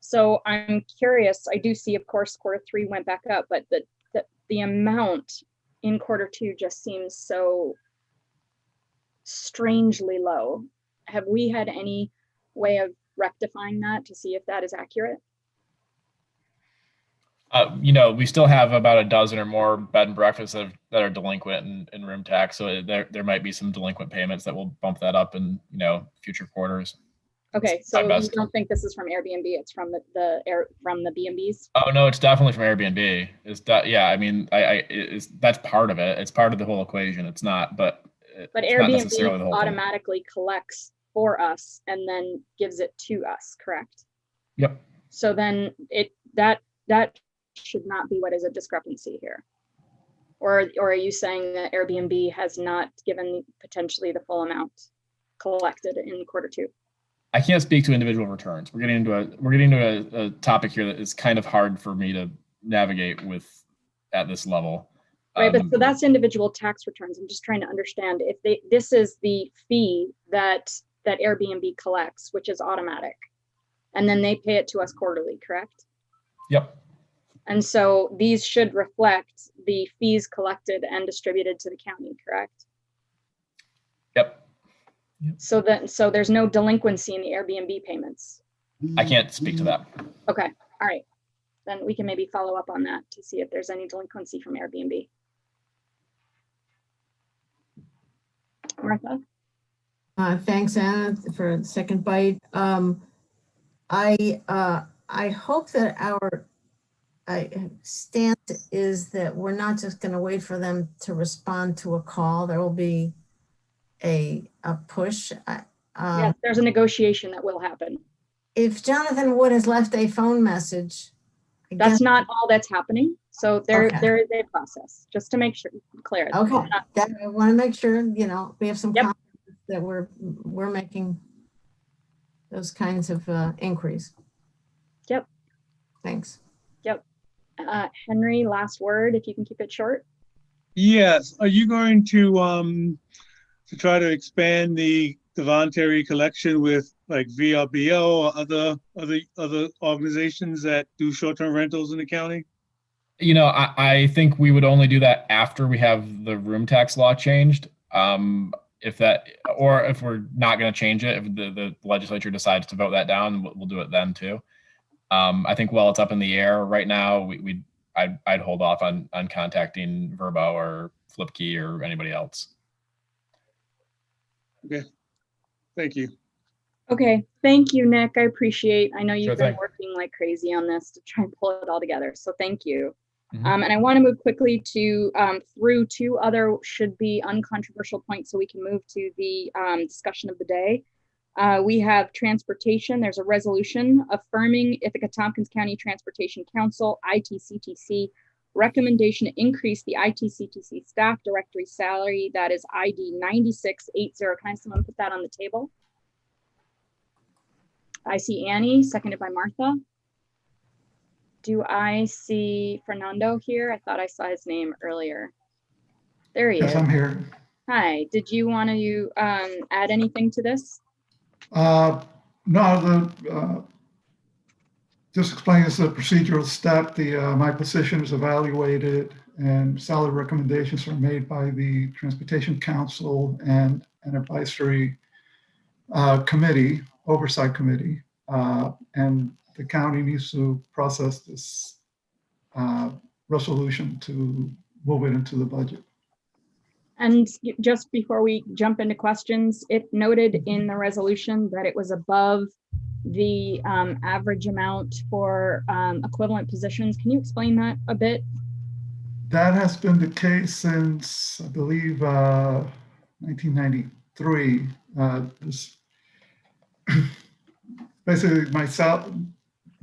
So I'm curious, I do see, of course, Q3 went back up, but the amount in Q2 just seems so strangely low. Have we had any way of rectifying that to see if that is accurate? We still have about a dozen or more bed and breakfasts that are delinquent in room tax. So there might be some delinquent payments that will bump that up in future quarters. Okay, so you don't think this is from Airbnb? It's from the B&Bs? Oh no, it's definitely from Airbnb. Yeah. I mean, that's part of it. It's part of the whole equation. It's not, but Airbnb automatically collects for us and then gives it to us, correct? Yep. So then that should not be what is a discrepancy here. Or are you saying that Airbnb has not given potentially the full amount collected in Q2? I can't speak to individual returns. We're getting into a topic here that is kind of hard for me to navigate with at this level. Right, but so that's individual tax returns. I'm just trying to understand if this is the fee that Airbnb collects, which is automatic, and then they pay it to us quarterly, correct? Yep. And so these should reflect the fees collected and distributed to the county, correct? Yep. So there's no delinquency in the Airbnb payments. I can't speak to that. Okay, all right. Then we can maybe follow up on that to see if there's any delinquency from Airbnb. Martha? Thanks, Anna, for the second bite. I hope that our stance is that we're not just going to wait for them to respond to a call. There will be a push. Yes, there's a negotiation that will happen. If Jonathan Wood has left a phone message, that's not all that's happening. So there is a process, just to make sure clear. Okay, I want to make sure we have some confidence that we're making those kinds of inquiries. Yep. Thanks. Henry, last word, if you can keep it short. Yes. Are you going to try to expand the voluntary collection with like VRBO or other organizations that do short-term rentals in the county? You know, I think we would only do that after we have the room tax law changed. If we're not going to change it, if the legislature decides to vote that down, we'll do it then too. I think while it's up in the air right now, I'd hold off on contacting Verbo or Flipkey or anybody else. Okay, thank you. Okay, thank you, Nick. I appreciate. I know you've Sure been thing. working like crazy on this to try and pull it all together. So thank you. And I want to move quickly to through two other should be uncontroversial points so we can move to the discussion of the day. We have transportation. There's a resolution affirming Ithaca Tompkins County Transportation Council, ITCTC, recommendation to increase the ITCTC staff directory salary. That is ID 9680. Can I have someone put that on the table? I see Annie, seconded by Martha. Do I see Fernando here? I thought I saw his name earlier. There he is. Yes, I'm here. Hi, did you want to add anything to this? No, just explain this as a procedural step. My position is evaluated and salary recommendations are made by the Transportation Council and an advisory committee, oversight committee, and the county needs to process this resolution to move it into the budget. And just before we jump into questions, it noted in the resolution that it was above the average amount for equivalent positions. Can you explain that a bit? That has been the case since, I believe, 1993. Basically,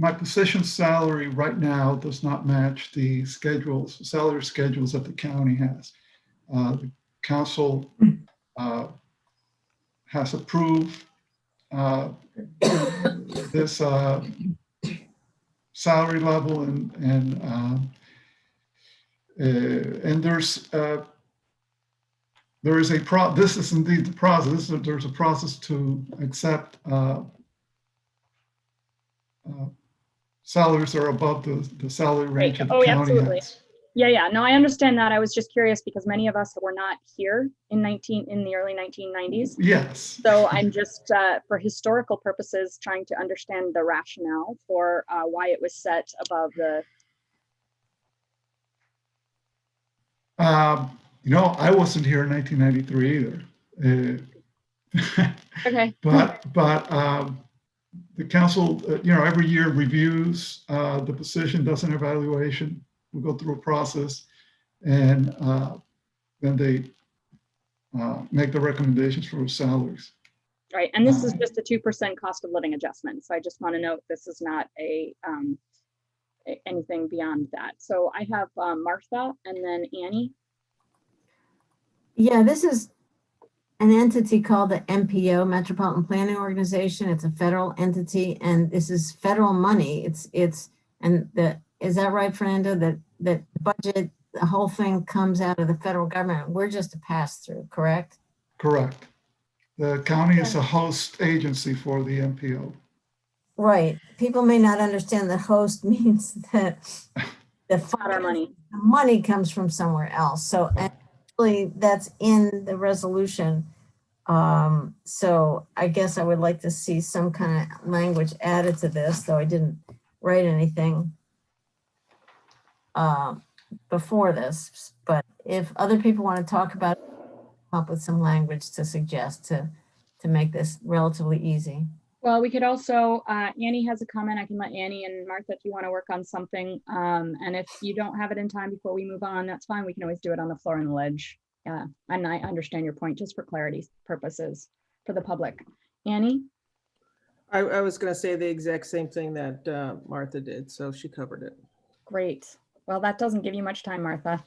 my position salary right now does not match the salary schedules that the county has. The council has approved this salary level, and there is a this is indeed the process. There's a process to accept salaries that are above the salary range that the county absolutely. has. Yeah. No, I understand that. I was just curious because many of us were not here in the early 1990s. Yes. So I'm just, for historical purposes, trying to understand the rationale for why it was set above the. I wasn't here in 1993 either. Okay. But the council, every year reviews the position, does an evaluation. We go through a process, and then they make the recommendations for salaries. Right, and this is just a 2% cost of living adjustment. So I just want to note this is not anything beyond that. So I have Martha and then Annie. Yeah, this is an entity called the MPO, Metropolitan Planning Organization. It's a federal entity, and this is federal money. Is that right, Fernando? That the budget, the whole thing comes out of the federal government. We're just a pass-through, correct? Correct. The county is a host agency for the MPO. Right. People may not understand that host means that the money comes from somewhere else. So actually, that's in the resolution. So I guess I would like to see some kind of language added to this, though I didn't write anything before this. But if other people want to talk about it, come up with some language to suggest to make this relatively easy. Well, we could also, Annie has a comment. I can let Annie and Martha, if you want to work on something. And if you don't have it in time before we move on, that's fine. We can always do it on the floor and the ledge. Yeah, and I understand your point, just for clarity purposes for the public. Annie? I was going to say the exact same thing that Martha did, so she covered it. Great. Well, that doesn't give you much time, Martha.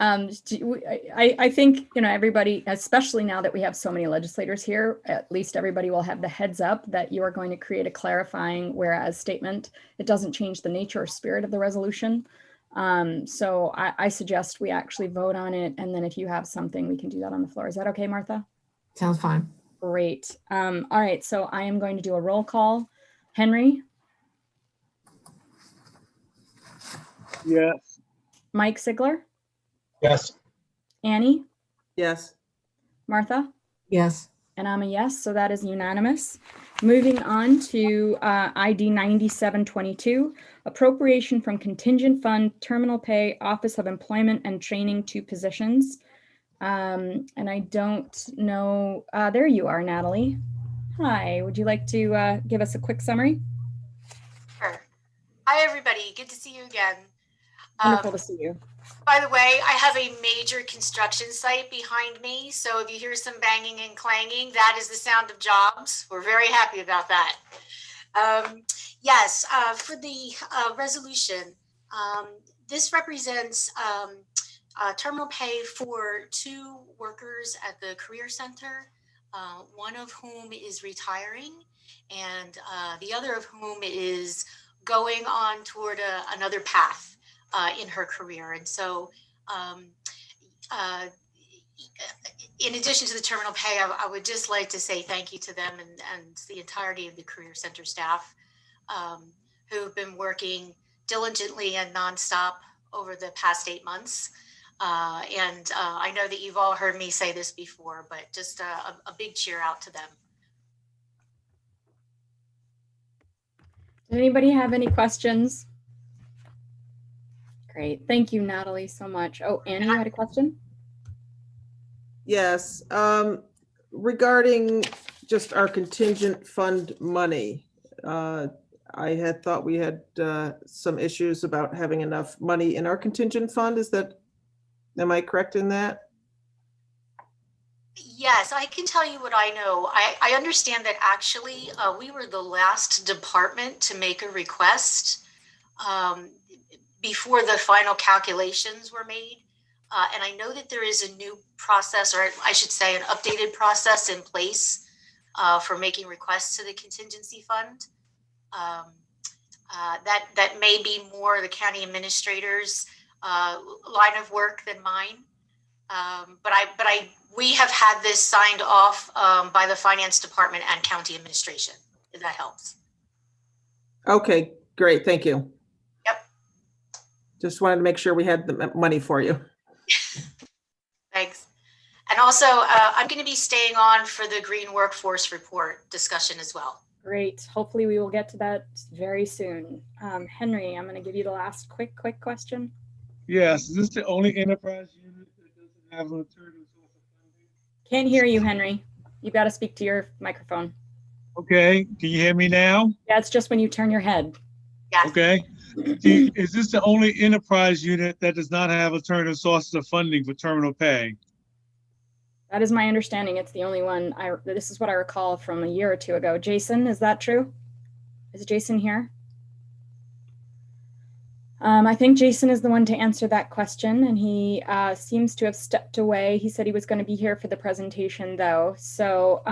I think, everybody, especially now that we have so many legislators here, at least everybody will have the heads up that you are going to create a clarifying whereas statement. It doesn't change the nature or spirit of the resolution. So I suggest we actually vote on it. And then if you have something, we can do that on the floor. Is that okay, Martha? Sounds fine. Great. All right. So I am going to do a roll call. Henry? Yes. Mike Sigler? Yes. Annie? Yes. Martha? Yes. And I'm a yes, so that is unanimous. Moving on to ID 9722, appropriation from contingent fund, terminal pay, Office of Employment and Training to positions. And I don't know, there you are, Natalie. Hi, would you like to give us a quick summary? Sure. Hi, everybody. Good to see you again. Wonderful to see you. By the way, I have a major construction site behind me, so if you hear some banging and clanging, that is the sound of jobs. We're very happy about that. Yes, for the resolution, this represents terminal pay for 2 workers at the Career Center, one of whom is retiring, and the other of whom is going on toward another path in her career. And so in addition to the terminal pay, I would just like to say thank you to them and the entirety of the Career Center staff who've been working diligently and nonstop over the past 8 months. And I know that you've all heard me say this before, but just a big cheer out to them. Does anybody have any questions? Great. Thank you, Natalie, so much. Oh, Annie, you had a question? Yes. Regarding just our contingent fund money, I had thought we had some issues about having enough money in our contingent fund. Am I correct in that? Yes, I can tell you what I know. I understand that actually we were the last department to make a request before the final calculations were made. And I know that there is a new process, or I should say an updated process in place for making requests to the contingency fund. That may be more the county administrator's line of work than mine. But we have had this signed off by the finance department and county administration, if that helps. Okay, great. Thank you. Yep. Just wanted to make sure we had the money for you. Thanks. And also, I'm going to be staying on for the Green Workforce Report discussion as well. Great. Hopefully we will get to that very soon. Henry, I'm going to give you the last quick question. Yes, is this the only enterprise unit that doesn't have an alternative source of funding? Can't hear you, Henry. You've got to speak to your microphone. Okay, can you hear me now? Yeah, it's just when you turn your head. Yeah. Okay. Is this the only enterprise unit that does not have alternative sources of funding for terminal pay? That is my understanding. It's the only one. This is what I recall from a year or two ago. Jason, is that true? Is Jason here? I think Jason is the one to answer that question, and he seems to have stepped away. He said he was going to be here for the presentation, though. So,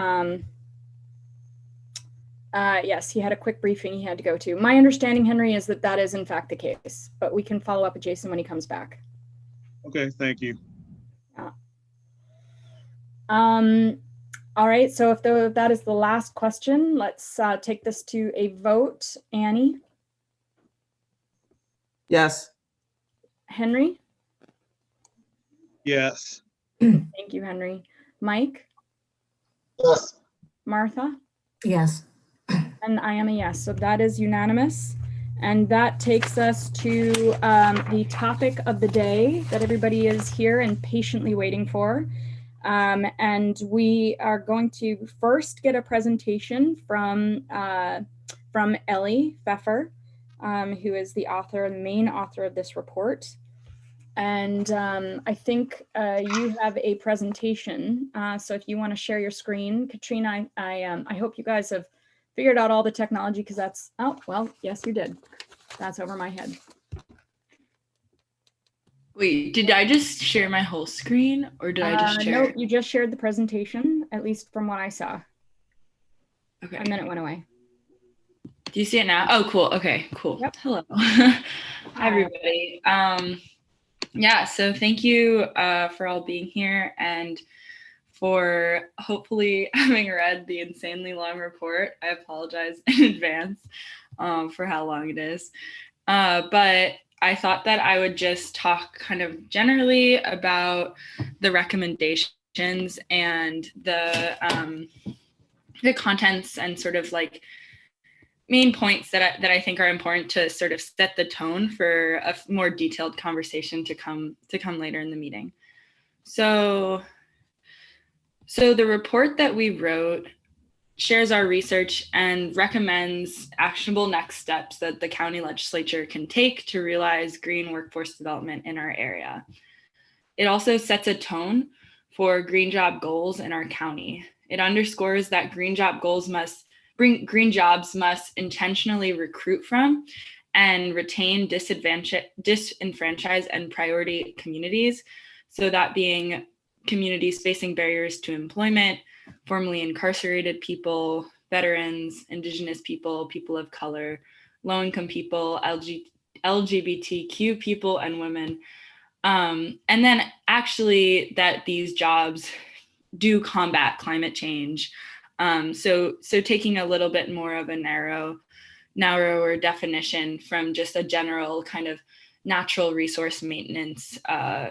yes, he had a quick briefing he had to go to. My understanding, Henry, is that that is in fact the case, but we can follow up with Jason when he comes back. Okay, thank you. All right, so if that is the last question, let's take this to a vote. Annie? Yes. Henry? Yes. Thank you, Henry. Mike? Yes. Martha? Yes. And I am a yes, so that is unanimous. And that takes us to the topic of the day that everybody is here and patiently waiting for. And we are going to first get a presentation from Ellie Pfeffer, who is the main author of this report. And I think you have a presentation. So if you want to share your screen, Katrina, I hope you guys have figured out all the technology, because that's, oh, well, yes, you did. That's over my head. Wait, did I just share my whole screen or did I just share? No, you just shared the presentation, at least from what I saw. Okay. And then it went away. Do you see it now? Oh, cool. Okay, cool. Yep. Hello. Hi, everybody. Yeah, so thank you for all being here and for hopefully having read the insanely long report. I apologize in advance for how long it is. But I thought that I would just talk kind of generally about the recommendations and the contents and sort of like main points that I think are important to sort of set the tone for a more detailed conversation to come later in the meeting. So the report that we wrote shares our research and recommends actionable next steps that the county legislature can take to realize green workforce development in our area. It also sets a tone for green job goals in our county. It underscores that green jobs must intentionally recruit from and retain disenfranchised and priority communities. So that being communities facing barriers to employment, formerly incarcerated people, veterans, Indigenous people, people of color, low-income people, LGBTQ people, and women. And then actually that these jobs do combat climate change. So taking a little bit more of a narrower definition from just a general kind of natural resource maintenance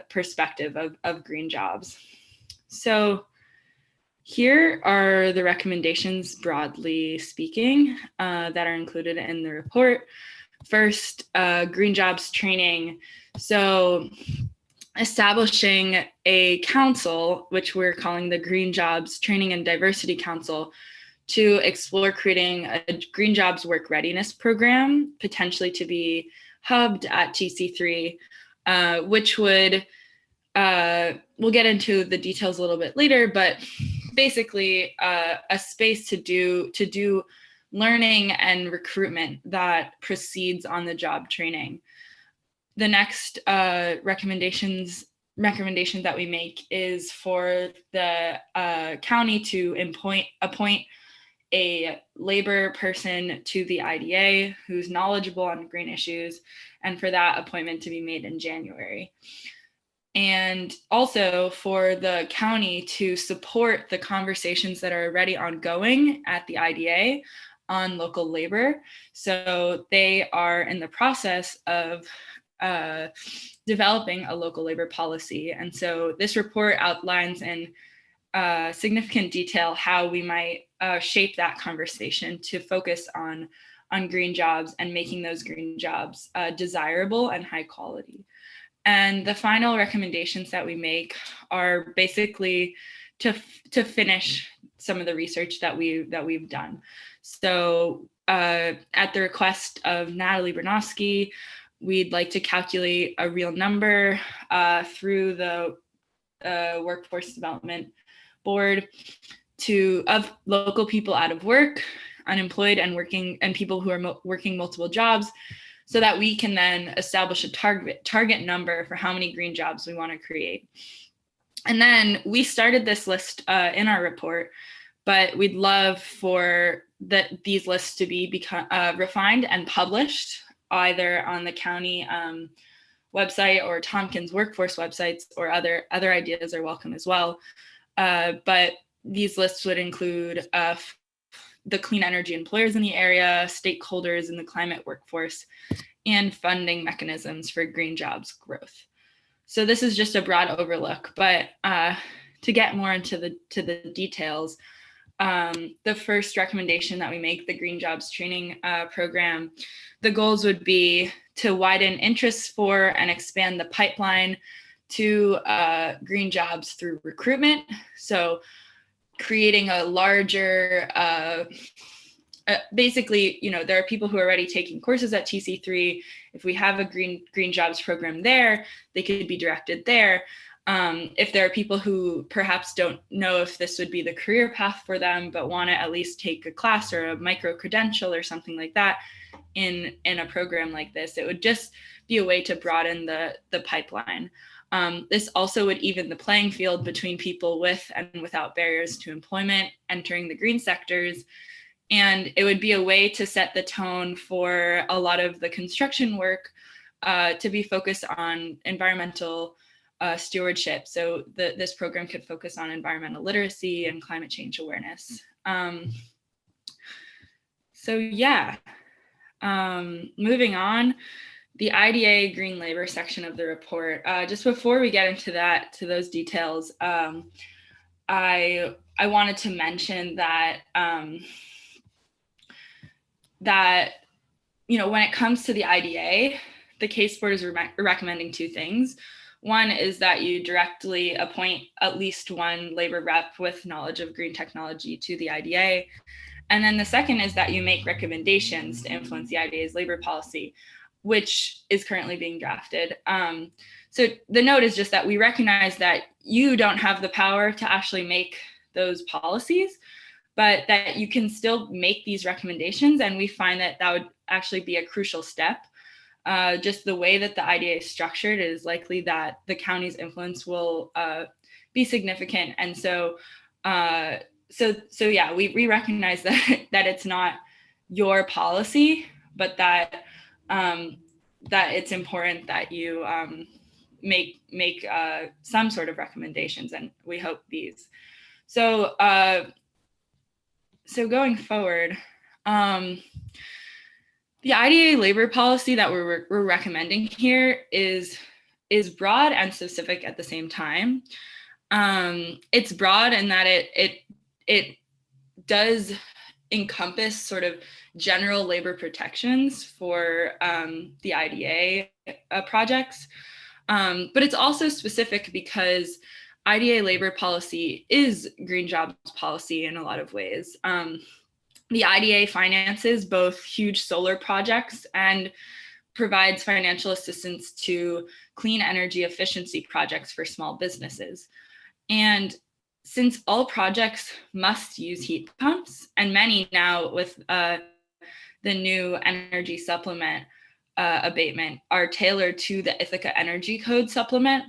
perspective of green jobs. So here are the recommendations, broadly speaking, that are included in the report. First, green jobs training. So establishing a council, which we're calling the Green Jobs Training and Diversity Council, to explore creating a green jobs work readiness program, potentially to be hubbed at TC3, which would, we'll get into the details a little bit later, but basically a space to do learning and recruitment that precedes on the job training. The next recommendation that we make is for the county to appoint a labor person to the IDA who's knowledgeable on green issues, and for that appointment to be made in January. And also for the county to support the conversations that are already ongoing at the IDA on local labor. So they are in the process of developing a local labor policy. And so this report outlines in significant detail how we might shape that conversation to focus on green jobs and making those green jobs desirable and high quality. And the final recommendations that we make are basically to finish some of the research that we've done. So at the request of Natalie Bernosky, we'd like to calculate a real number through the Workforce Development Board of local people out of work, unemployed, and working, and people who are working multiple jobs, so that we can then establish a target number for how many green jobs we want to create. And then we started this list in our report, but we'd love for these lists to be refined and published either on the county website or Tompkins workforce websites, or other ideas are welcome as well. But these lists would include the clean energy employers in the area, stakeholders in the climate workforce, and funding mechanisms for green jobs growth. So this is just a broad overlook, but to get more into the details, the first recommendation that we make, the Green Jobs Training Program, the goals would be to widen interest for and expand the pipeline to green jobs through recruitment. So creating a larger, basically, there are people who are already taking courses at TC3. If we have a green jobs program there, they could be directed there. If there are people who perhaps don't know if this would be the career path for them, but want to at least take a class or a micro credential or something like that in a program like this, it would just be a way to broaden the pipeline. This also would even the playing field between people with and without barriers to employment entering the green sectors. And it would be a way to set the tone for a lot of the construction work to be focused on environmental stewardship. So this program could focus on environmental literacy and climate change awareness. So yeah, moving on, the IDA green labor section of the report. Just before we get into those details, I wanted to mention that when it comes to the IDA, the case board is recommending two things. One is that you directly appoint at least one labor rep with knowledge of green technology to the IDA. And then the second is that you make recommendations to influence the IDA's labor policy, which is currently being drafted. So the note is just that we recognize that you don't have the power to actually make those policies, but that you can still make these recommendations. And we find that that would actually be a crucial step. Just the way that the IDA is structured is likely that the county's influence will be significant. And so yeah, we recognize that it's not your policy, but that it's important that you make some sort of recommendations, and we hope these. So going forward, the IDA labor policy that we're recommending here is broad and specific at the same time. It's broad in that it does encompass sort of general labor protections for the IDA projects, but it's also specific because IDA labor policy is green jobs policy in a lot of ways. The IDA finances both huge solar projects and provides financial assistance to clean energy efficiency projects for small businesses. And since all projects must use heat pumps, and many now with the new energy supplement abatement are tailored to the Ithaca Energy Code supplement,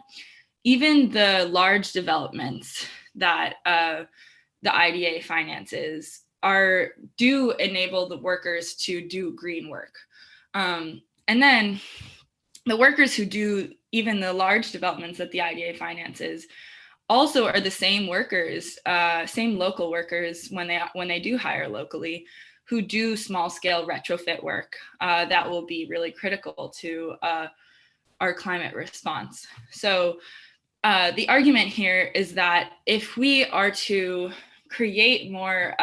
even the large developments that the IDA finances do enable the workers to do green work. And then the workers who do even the large developments that the IDA finances also are the same workers, same local workers when they do hire locally, who do small scale retrofit work that will be really critical to our climate response. So the argument here is that if we are to create more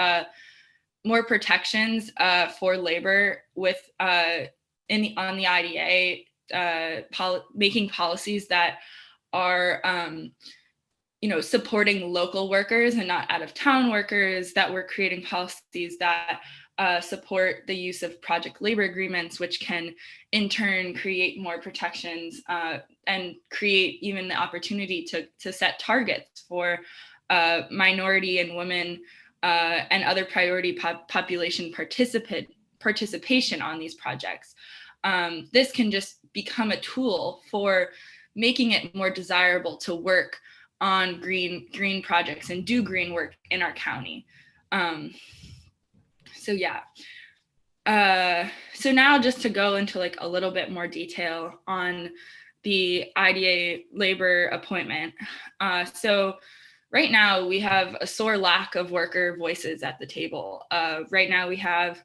protections for labor with on the IDA, making policies that are supporting local workers and not out of town workers, that we're creating policies that support the use of project labor agreements, which can in turn create more protections and create even the opportunity to set targets for minority and women and other priority population participation on these projects. This can just become a tool for making it more desirable to work on green projects and do green work in our county. So yeah. So now just to go into like a little bit more detail on the IDA labor appointment. So right now we have a sore lack of worker voices at the table. Right now we have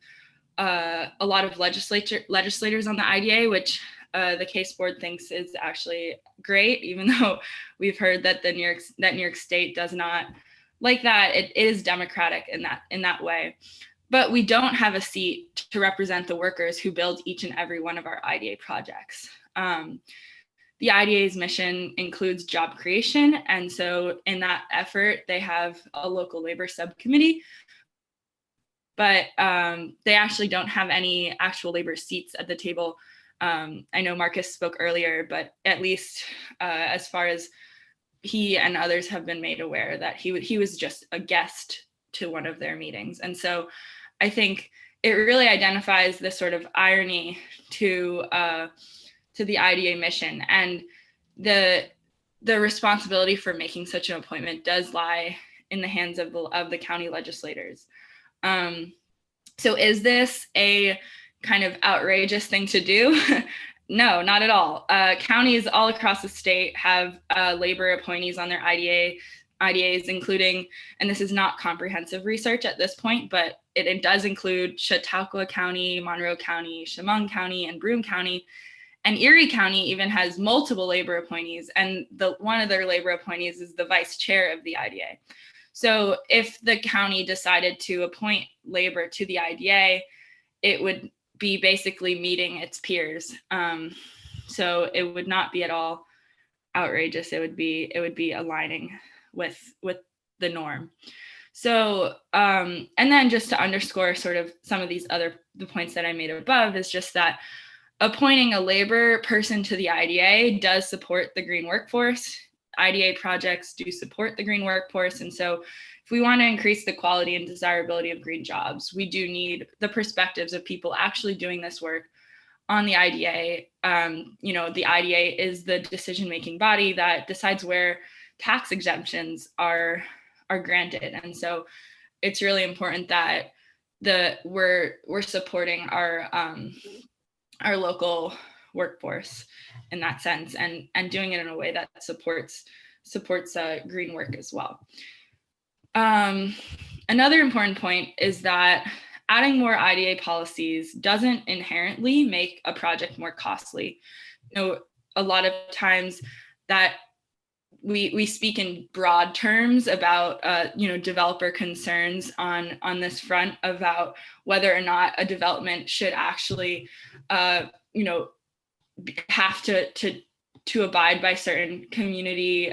a lot of legislators on the IDA, which the case board thinks is actually great, even though we've heard that New York State does not like that. It is democratic in that way. But we don't have a seat to represent the workers who build each and every one of our IDA projects. The IDA's mission includes job creation. And so in that effort, they have a local labor subcommittee, but they actually don't have any actual labor seats at the table. I know Marcus spoke earlier, but at least as far as he and others have been made aware, that he was just a guest to one of their meetings. And so I think it really identifies this sort of irony to the IDA mission, and the responsibility for making such an appointment does lie in the hands of the county legislators. So is this a kind of outrageous thing to do? No, not at all. Counties all across the state have labor appointees on their IDAs, including, and this is not comprehensive research at this point, but it does include Chautauqua County, Monroe County, Chemung County, and Broome County. And Erie County even has multiple labor appointees, and one of their labor appointees is the vice chair of the IDA. So if the county decided to appoint labor to the IDA, it would be basically meeting its peers. So it would not be at all outrageous. It would be aligning with the norm. So, and then just to underscore sort of some of the points that I made above, is just that appointing a labor person to the IDA does support the green workforce. IDA projects do support the green workforce. And so if we want to increase the quality and desirability of green jobs, we do need the perspectives of people actually doing this work on the IDA. The IDA is the decision-making body that decides where tax exemptions are granted. And so it's really important that we're supporting our local workforce in that sense, and doing it in a way that supports green work as well. Another important point is that adding more IDA policies doesn't inherently make a project more costly. A lot of times that we speak in broad terms about developer concerns on this front about whether or not a development should actually have to abide by certain community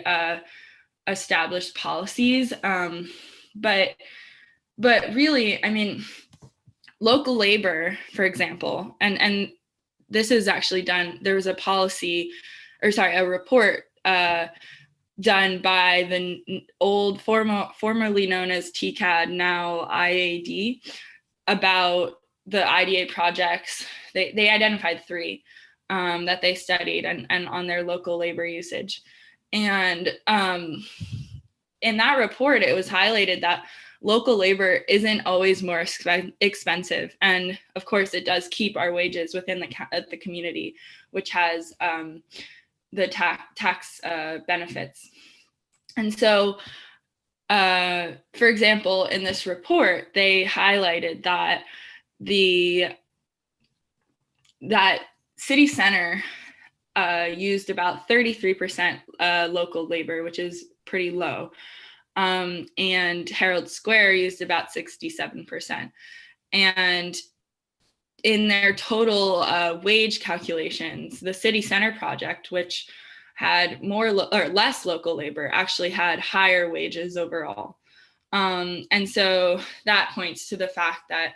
established policies, but really, I mean, local labor, for example, and this is actually done. There was a report done by the formerly known as TCAT, now IAD, about the IDA projects. They identified 3 that they studied and on their local labor usage. And in that report, it was highlighted that local labor isn't always more expensive. And of course, it does keep our wages within the community, which has the tax benefits. And so, for example, in this report, they highlighted that that city center used about 33% local labor, which is pretty low. And Herald Square used about 67%. And in their total wage calculations, the city center project, which had less local labor, actually had higher wages overall. And so that points to the fact that,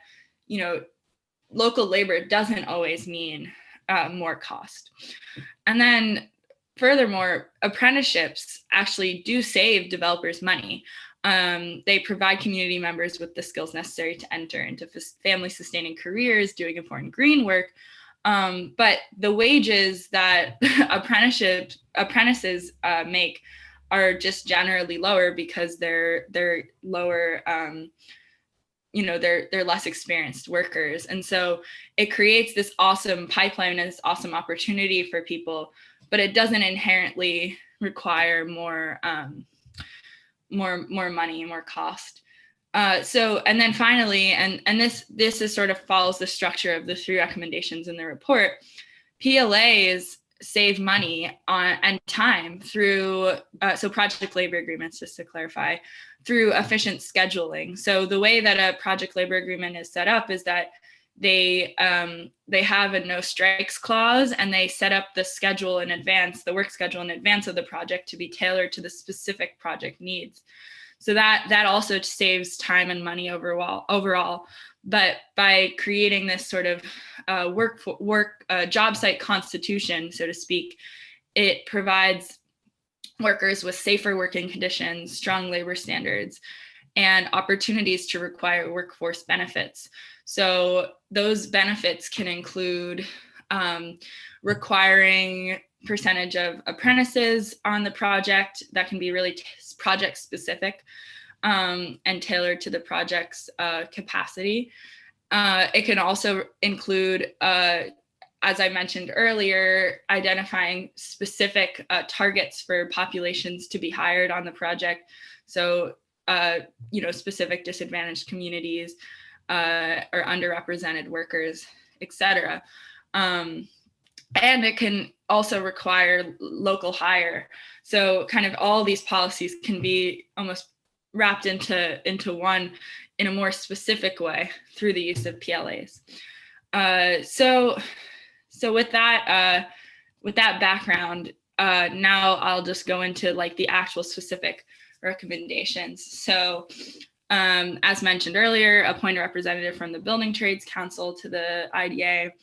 local labor doesn't always mean more cost. And then furthermore, apprenticeships actually do save developers money. They provide community members with the skills necessary to enter into family-sustaining careers, doing important green work. But the wages that apprentices make are just generally lower because they're lower. They're less experienced workers, and so it creates this awesome pipeline and this awesome opportunity for people. But it doesn't inherently require more money, more cost. And then finally, and this is sort of follows the structure of the 3 recommendations in the report, PLAs save money and time through, so project labor agreements, just to clarify, through efficient scheduling. So the way that a project labor agreement is set up is that they have a no strikes clause, and they set up the schedule in advance, the work schedule in advance of the project to be tailored to the specific project needs. So that also saves time and money overall. But by creating this sort of job site constitution, so to speak, it provides workers with safer working conditions, strong labor standards, and opportunities to require workforce benefits. So those benefits can include requiring percentage of apprentices on the project that can be really project specific and tailored to the project's capacity. It can also include, as I mentioned earlier, identifying specific targets for populations to be hired on the project. So, specific disadvantaged communities or underrepresented workers, et cetera. And it can also require local hire. So kind of all these policies can be almost wrapped into one in a more specific way through the use of PLAs. So with that background, now I'll just go into like the actual specific recommendations. So as mentioned earlier, appoint a representative from the Building Trades Council to the IDA.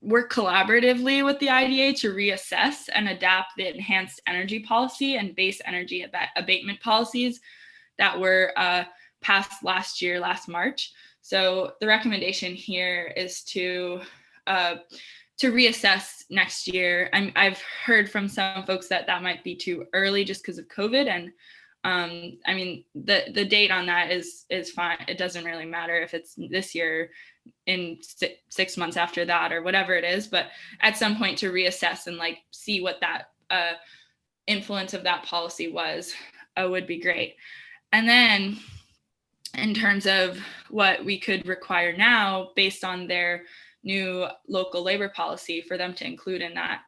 Work collaboratively with the IDA to reassess and adapt the enhanced energy policy and base energy abatement policies that were passed last March. So the recommendation here is to reassess next year. I've heard from some folks that might be too early just because of COVID, and I mean the date on that is fine. It doesn't really matter if it's this year, in 6 months after that, or whatever it is, but at some point to reassess and like see what that influence of that policy was would be great. And then in terms of what we could require now based on their new local labor policy for them to include in that.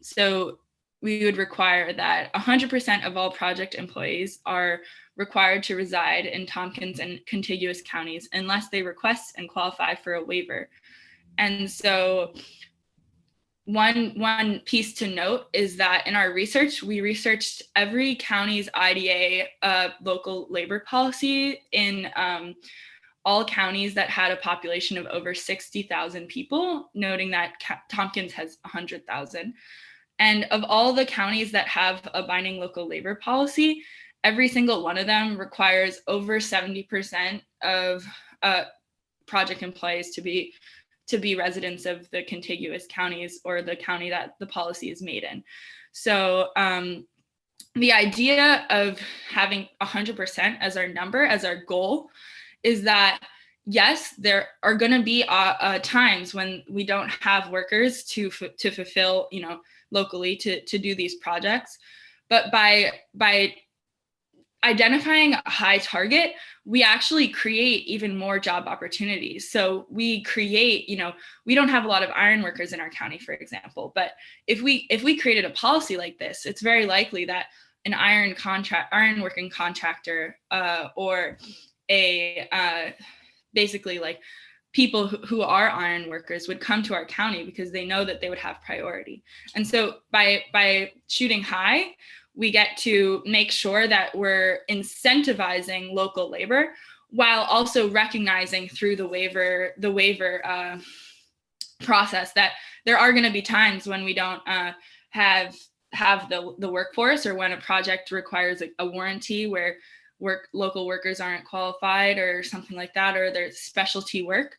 So we would require that 100% of all project employees are required to reside in Tompkins and contiguous counties unless they request and qualify for a waiver. And so one piece to note is that in our research, we researched every county's IDA local labor policy in all counties that had a population of over 60,000 people, noting that Tompkins has 100,000. And of all the counties that have a binding local labor policy, every single one of them requires over 70% of project employees to be residents of the contiguous counties or the county that the policy is made in. So the idea of having 100% as our number, as our goal, is that yes, there are going to be times when we don't have workers to fulfill, locally to do these projects, but by identifying a high target, we actually create even more job opportunities. So we create, we don't have a lot of iron workers in our county, for example, but if we created a policy like this, it's very likely that an iron working contractor or basically like people who are iron workers would come to our county because they know that they would have priority. And so by shooting high, we get to make sure that we're incentivizing local labor while also recognizing through the waiver process that there are going to be times when we don't have the workforce, or when a project requires a warranty where local workers aren't qualified or something like that, or there's specialty work.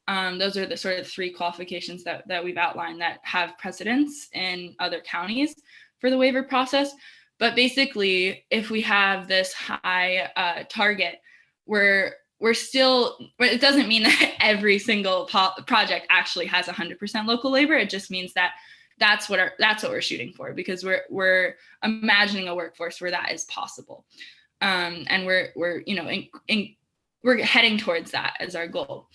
Those are the sort of three qualifications that we've outlined that have precedence in other counties for the waiver process. But basically, if we have this high target, we're still, it doesn't mean that every single project actually has 100% local labor. It just means that that's what we're shooting for, because we're imagining a workforce where that is possible. And we're heading towards that as our goal.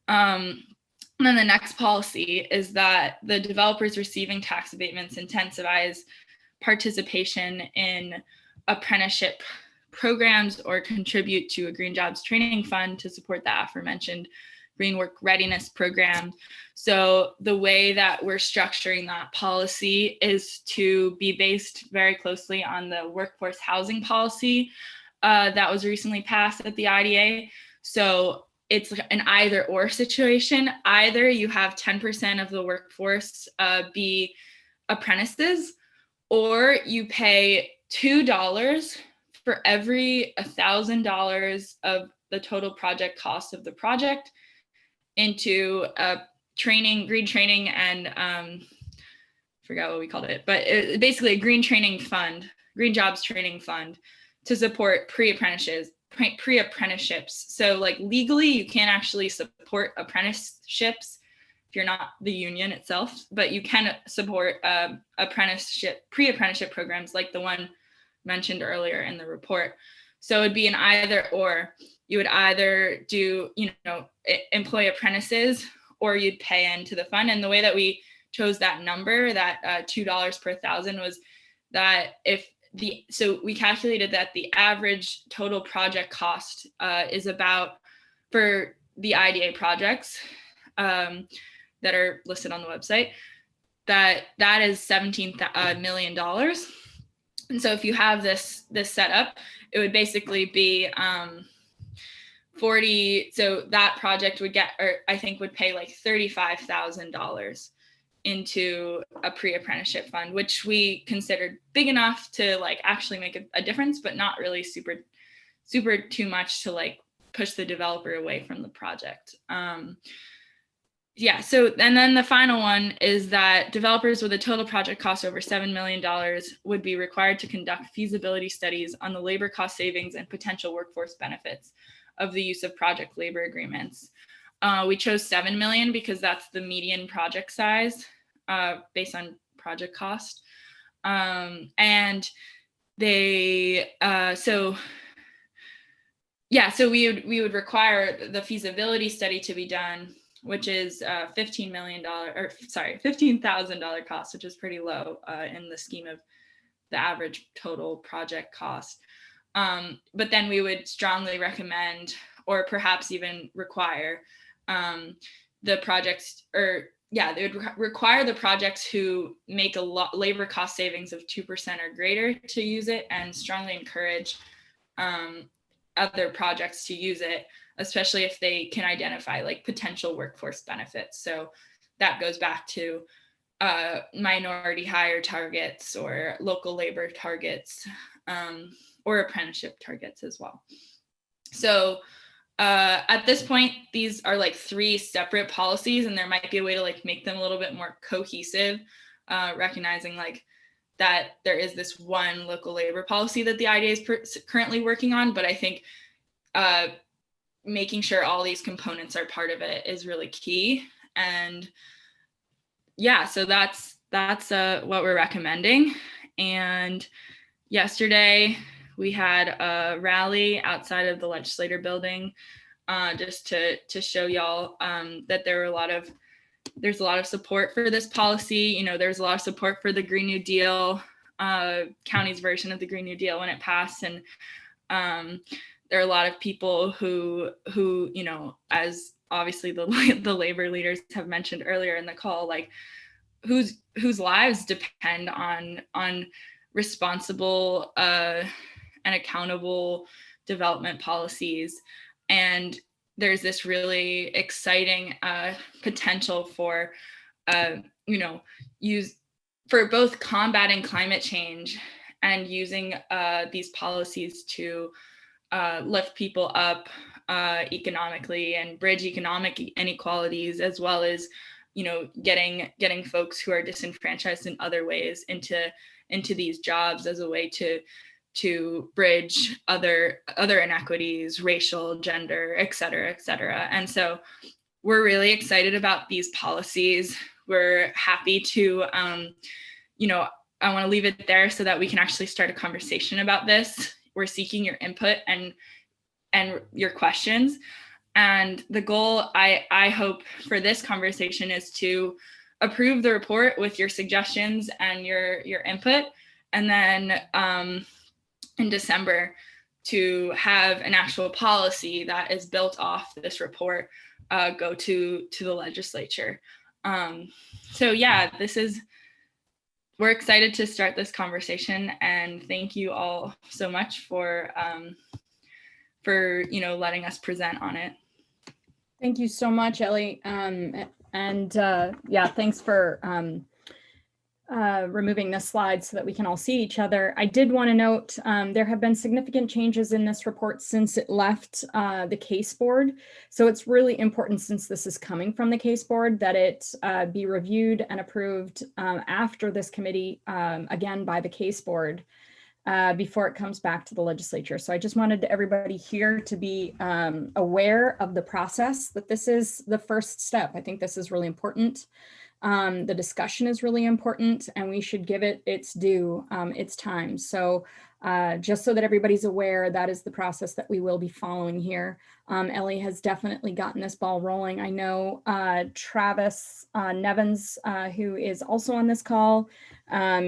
And then the next policy is that the developers receiving tax abatements incentivize participation in apprenticeship programs or contribute to a Green Jobs Training Fund to support the aforementioned Green Work Readiness Program. So the way that we're structuring that policy is to be based very closely on the workforce housing policy that was recently passed at the IDA. So it's an either or situation. Either you have 10% of the workforce be apprentices, or you pay $2 for every $1,000 of the total project cost of the project into green training, and forgot what we called it, but basically a green jobs training fund to support pre-apprenticeships. So like legally, you can't actually support apprenticeships if you're not the union itself, but you can support pre-apprenticeship programs like the one mentioned earlier in the report. So it'd be an either or. You would either do, employ apprentices, or you'd pay into the fund. And the way that we chose that number, that $2 per thousand, was that so we calculated that the average total project cost is about, for the IDA projects that are listed on the website, that is $17 million. And so if you have this set up, it would basically be 40. So that project would get, or I think would pay like $35,000 into a pre-apprenticeship fund, which we considered big enough to like actually make a difference, but not really super too much to like push the developer away from the project. So, and then the final one is that developers with a total project cost over $7 million would be required to conduct feasibility studies on the labor cost savings and potential workforce benefits of the use of project labor agreements. We chose 7 million because that's the median project size based on project cost. And they, so we would require the feasibility study to be done, which is $15,000 cost, which is pretty low in the scheme of the average total project cost. But then we would strongly recommend, or perhaps even require, the projects, they would require the projects who make labor cost savings of 2% or greater to use it, and strongly encourage other projects to use it, especially if they can identify like potential workforce benefits. So that goes back to minority hire targets or local labor targets, or apprenticeship targets as well. So at this point, these are like 3 separate policies, and there might be a way to like make them a little bit more cohesive, recognizing like that there is this one local labor policy that the IDA is currently working on, but I think making sure all these components are part of it is really key. And so that's what we're recommending. And yesterday we had a rally outside of the legislature building, just to show y'all that there's a lot of support for this policy. There's a lot of support for the Green New Deal, county's version of the Green New Deal when it passed. And there are a lot of people who as obviously the labor leaders have mentioned earlier in the call, like whose lives depend on responsible and accountable development policies. And there's this really exciting potential for for both combating climate change and using these policies to lift people up economically and bridge economic inequalities, as well as getting folks who are disenfranchised in other ways into these jobs as a way to bridge other inequities, racial, gender, et cetera, et cetera. And so we're really excited about these policies. We're happy to, I want to leave it there so that we can actually start a conversation about this. We're seeking your input and your questions. And the goal, I hope, for this conversation is to approve the report with your suggestions and your input. And then in December, to have an actual policy that is built off this report go to the legislature. We're excited to start this conversation, and thank you all so much for letting us present on it. Thank you so much, Ellie. Thanks for removing this slide so that we can all see each other. I did want to note there have been significant changes in this report since it left the case board. So it's really important, since this is coming from the case board, that it be reviewed and approved after this committee, again by the case board, before it comes back to the legislature. So I just wanted everybody here to be aware of the process, that this is the first step. I think this is really important. The discussion is really important, and we should give it its due, its time. So just so that everybody's aware, that is the process that we will be following here. Ellie has definitely gotten this ball rolling. I know Travis Nevins, who is also on this call,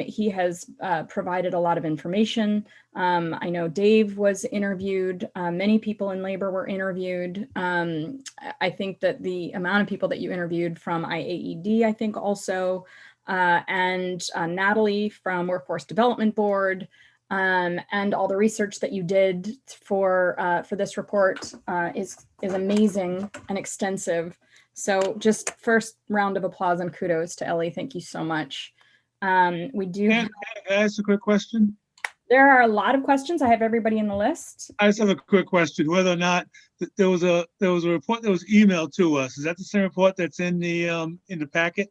he has provided a lot of information. I know Dave was interviewed. Many people in labor were interviewed. I think that the amount of people that you interviewed from IAED, I think also, and Natalie from Workforce Development Board, and all the research that you did for this report is amazing and extensive. So just first round of applause and kudos to Ellie. Thank you so much. We do. Can I ask a quick question? There are a lot of questions. I have everybody in the list. I just have a quick question, whether or not there was a report that was emailed to us. Is that the same report that's in the packet?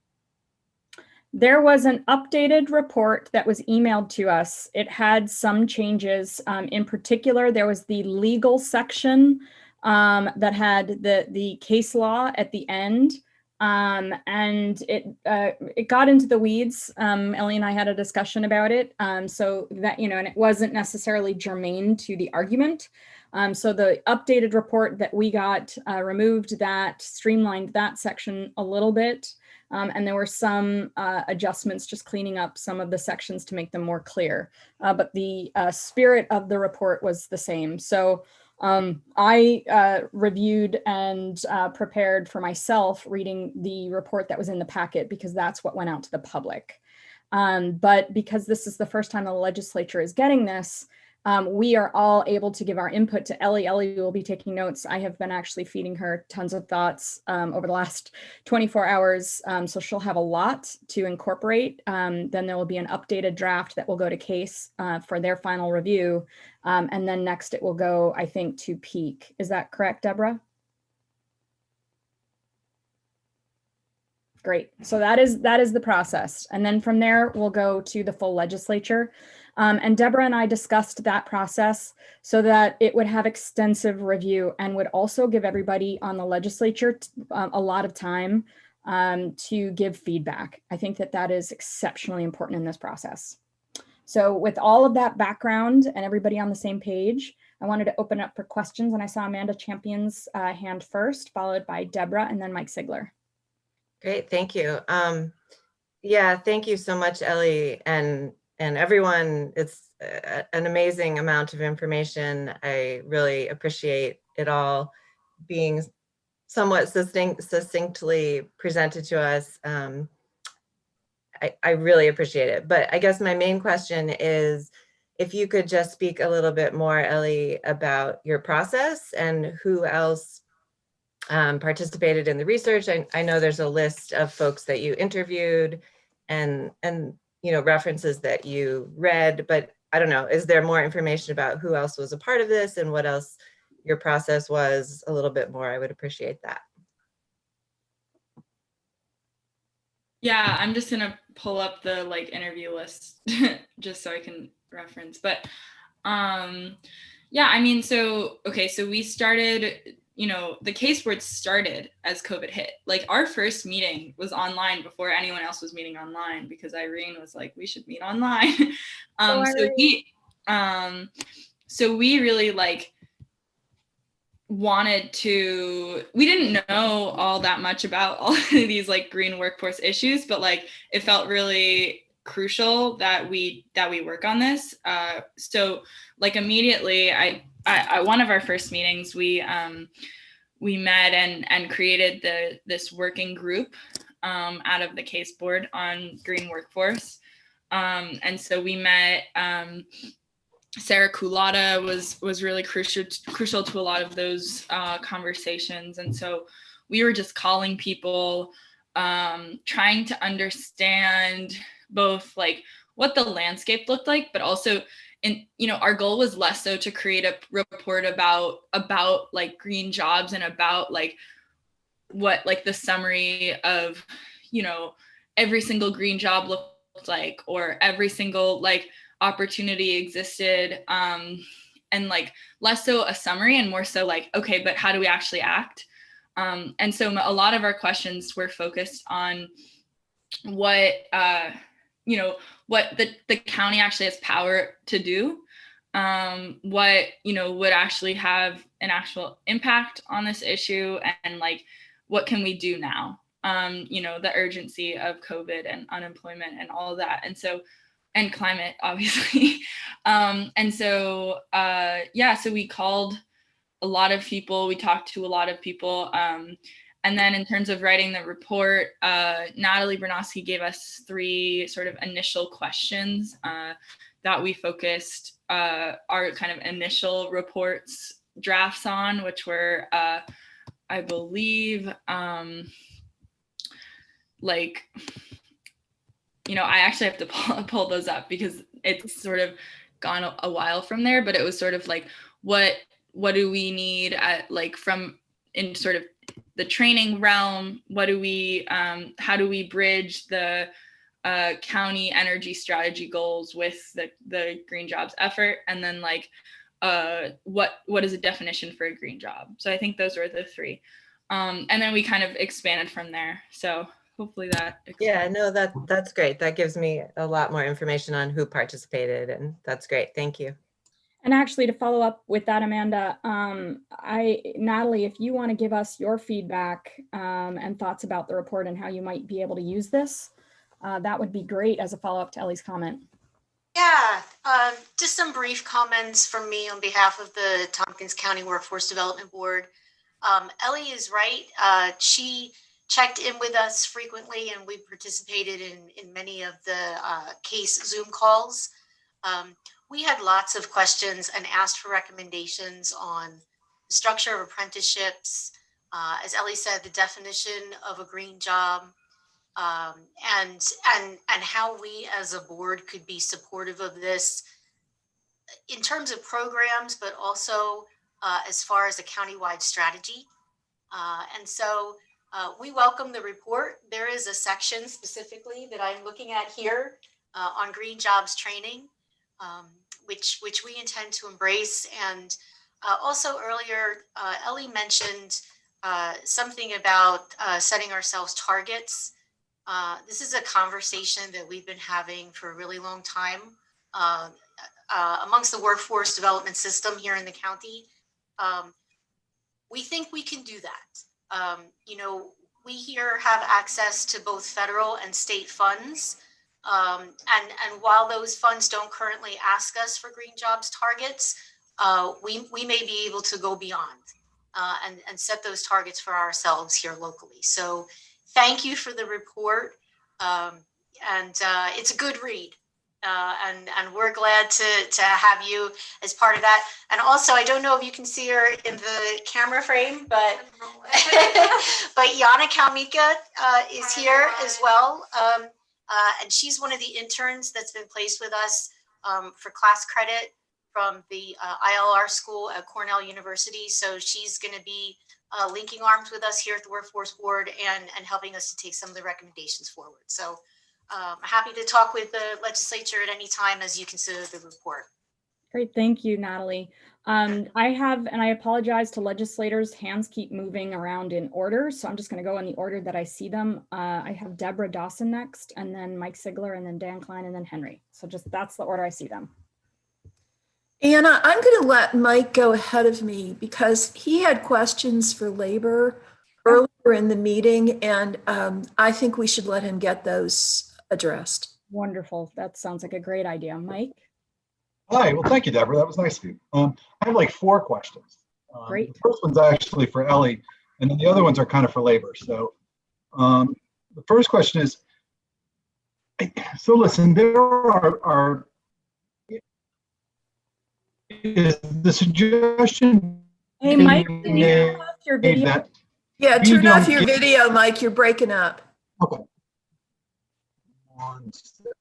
There was an updated report that was emailed to us. It had some changes. In particular, there was the legal section that had the case law at the end. And it got into the weeds. Ellie and I had a discussion about it. So that, and it wasn't necessarily germane to the argument. So the updated report that we got removed that, streamlined that section a little bit. And there were some adjustments, just cleaning up some of the sections to make them more clear. But the spirit of the report was the same. So I reviewed and prepared for myself reading the report that was in the packet, because that's what went out to the public. But because this is the first time the legislature is getting this, we are all able to give our input to Ellie. Ellie will be taking notes. I have been actually feeding her tons of thoughts over the last 24 hours. So she'll have a lot to incorporate. Then there will be an updated draft that will go to CASE for their final review. And then next it will go, I think, to Peak. Is that correct, Deborah? Great. So that is the process. And then from there, we'll go to the full legislature. And Deborah and I discussed that process so that it would have extensive review and would also give everybody on the legislature a lot of time to give feedback. I think that is exceptionally important in this process. So with all of that background and everybody on the same page, I wanted to open up for questions, and I saw Amanda Champion's hand first, followed by Deborah and then Mike Sigler. Great, thank you. Yeah, thank you so much, Ellie, and everyone. It's an amazing amount of information. I really appreciate it all being somewhat succinctly presented to us. I really appreciate it. But I guess my main question is, if you could just speak a little bit more, Ellie, about your process and who else participated in the research. I know there's a list of folks that you interviewed and references that you read, but I don't know, is there more information about who else was a part of this and what else your process was? A little bit more, I would appreciate that. Yeah, I'm just gonna pull up the interview list just so I can reference. But yeah, I mean, so we started, the case board started as COVID hit. Our first meeting was online before anyone else was meeting online, because Irene was like, we should meet online. So we really wanted to, we didn't know all that much about all of these green workforce issues, but it felt really crucial that we work on this. So immediately I one of our first meetings, we met and created this working group out of the case board on green workforce. And so we met, Sarah Culotta was really crucial to a lot of those conversations. And so we were just calling people, trying to understand both like what the landscape looked like, but also our goal was less so to create a report about like green jobs and about like what like the summary of, every single green job looked like, or every single like opportunity existed, and like less so a summary and more so like, okay, but how do we actually act? And so a lot of our questions were focused on what the county actually has power to do, what would actually have an actual impact on this issue, and like what can we do now? The urgency of COVID and unemployment and all of that, and climate, obviously. So we called a lot of people, we talked to a lot of people. And then in terms of writing the report, Natalie Bernosky gave us 3 sort of initial questions that we focused our kind of initial reports drafts on, which were, I believe, I actually have to pull those up because it's sort of gone a while from there, but it was sort of like, what do we need at like from in sort of the training realm? What do we, how do we bridge the county energy strategy goals with the green jobs effort? And then like, what is a definition for a green job? So I think those were the 3. And then we kind of expanded from there. So hopefully that. Yeah, no, that's great. That gives me a lot more information on who participated, and that's great. Thank you. And actually, to follow up with that, Amanda, Natalie, if you want to give us your feedback and thoughts about the report and how you might be able to use this, that would be great as a follow-up to Ellie's comment. Yeah, just some brief comments from me on behalf of the Tompkins County Workforce Development Board. Ellie is right. She checked in with us frequently, and we participated in many of the case Zoom calls. We had lots of questions and asked for recommendations on the structure of apprenticeships, as Ellie said, the definition of a green job, and how we as a board could be supportive of this in terms of programs, but also as far as a countywide strategy. We welcome the report. There is a section specifically that I'm looking at here on green jobs training, which we intend to embrace. And also earlier, Ellie mentioned something about setting ourselves targets. This is a conversation that we've been having for a really long time amongst the workforce development system here in the county. We think we can do that. We here have access to both federal and state funds. And while those funds don't currently ask us for green jobs targets, we may be able to go beyond and set those targets for ourselves here locally. So thank you for the report. It's a good read. And we're glad to have you as part of that. And also, I don't know if you can see her in the camera frame, but Yana Kalmika is here as well. And she's one of the interns that's been placed with us for class credit from the ILR school at Cornell University. So she's going to be linking arms with us here at the Workforce Board and helping us to take some of the recommendations forward. So I'm happy to talk with the legislature at any time as you consider the report. Great, thank you, Natalie. I apologize to legislators, hands keep moving around in order, so I'm just going to go in the order that I see them. I have Deborah Dawson next, and then Mike Sigler, and then Dan Klein, and then Henry. So that's the order I see them. Anna, I'm going to let Mike go ahead of me because he had questions for labor earlier in the meeting, and I think we should let him get those addressed. Wonderful. That sounds like a great idea. Mike? Hi. Well, thank you, Deborah. That was nice of you. I have like 4 questions. Great. The first one's actually for Ellie, and then the other ones are kind of for labor. So the first question is, so listen, there are is the suggestion. Hey, Mike, can you turn off your video? Yeah, turn off your video, Mike. You're breaking up. Okay. 1 second.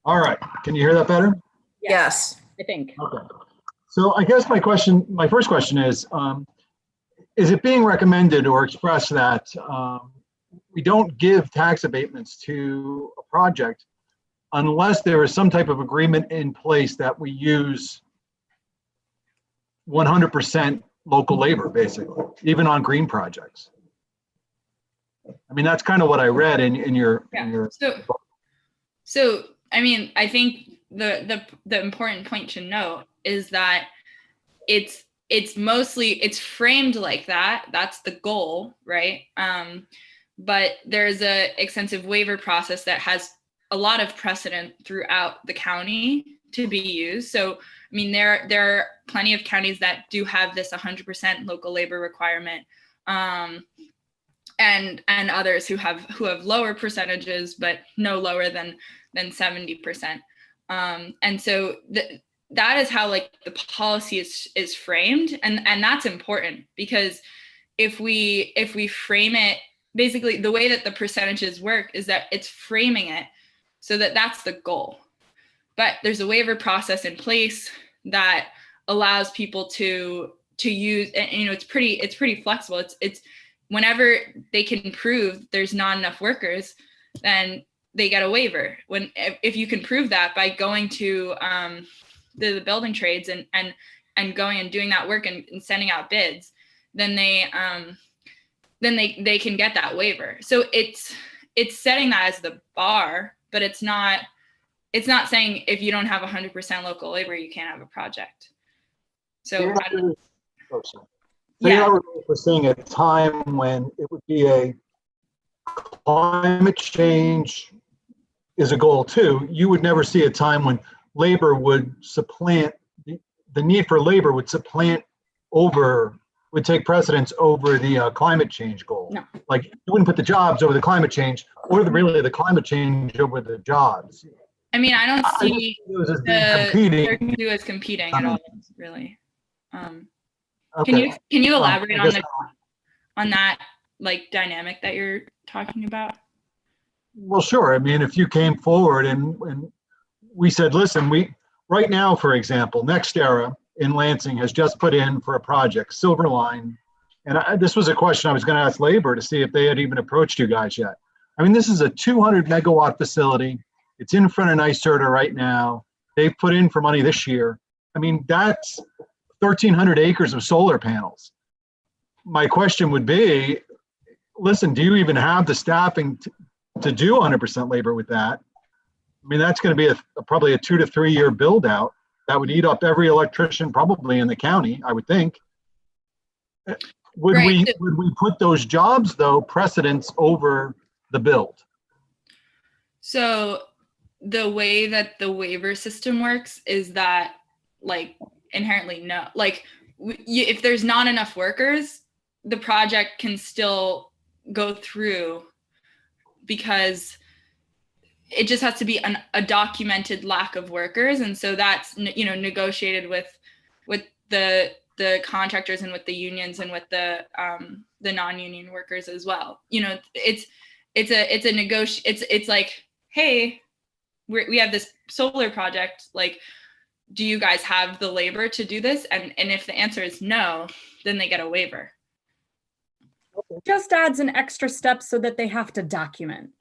All right. Can you hear that better? Yes. I think. Okay. So I guess my first question is it being recommended or expressed that we don't give tax abatements to a project unless there is some type of agreement in place that we use 100% local labor, basically, even on green projects? I mean, that's kind of what I read in your. So I mean, I think the important point to note is that it's framed like that. That's the goal, right? But there's a extensive waiver process that has a lot of precedent throughout the county to be used. So, I mean, there are plenty of counties that do have this 100% local labor requirement, and others who have lower percentages, but no lower than 70%. And so that is how like the policy is framed, and that's important, because if we frame it, basically the way that the percentages work is that it's framing it so that that's the goal. But there's a waiver process in place that allows people to use, and you know, it's pretty flexible. It's whenever they can prove there's not enough workers, then they get a waiver. If you can prove that by going to the building trades and going and doing that work and sending out bids, then they can get that waiver. So it's setting that as the bar, but it's not saying if you don't have 100% local labor, you can't have a project. So you're not really foreseeing a time when it would be a climate change is a goal too. You would never see a time when labor would supplant, the need for labor would take precedence over the climate change goal. No. Like you wouldn't put the jobs over the climate change, or really the climate change over the jobs. I mean, I don't see those as the two as competing at all, really. Okay. Can you elaborate on that like dynamic that you're talking about? Well, sure. I mean, if you came forward and we said, listen, right now, for example, NextEra in Lansing has just put in for a project, Silver Line. And this was a question I was going to ask labor to see if they had even approached you guys yet. I mean, this is a 200 megawatt facility. It's in front of NYSERDA right now. They've put in for money this year. I mean, that's 1,300 acres of solar panels. My question would be, listen, do you even have the staffing to do 100% labor with that? I mean, that's going to be probably a 2 to 3 year build out that would eat up every electrician probably in the county, I would think. Would we put those jobs though precedence over the build? So the way that the waiver system works is that like inherently no, like if there's not enough workers, the project can still go through because it just has to be a documented lack of workers. And so that's, you know, negotiated with the contractors and with the unions and with the non-union workers as well. You know, it's like, hey, we have this solar project, like, do you guys have the labor to do this? And if the answer is no, then they get a waiver. Just adds an extra step so that they have to document.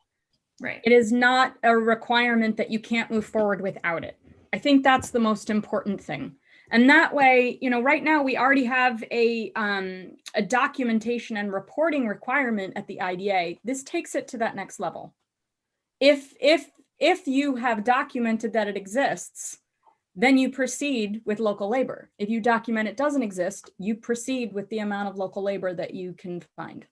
Right. It is not a requirement that you can't move forward without it. I think that's the most important thing. And that way, you know, right now we already have a documentation and reporting requirement at the IDA. This takes it to that next level. If you have documented that it exists, then you proceed with local labor. If you document it doesn't exist, you proceed with the amount of local labor that you can find.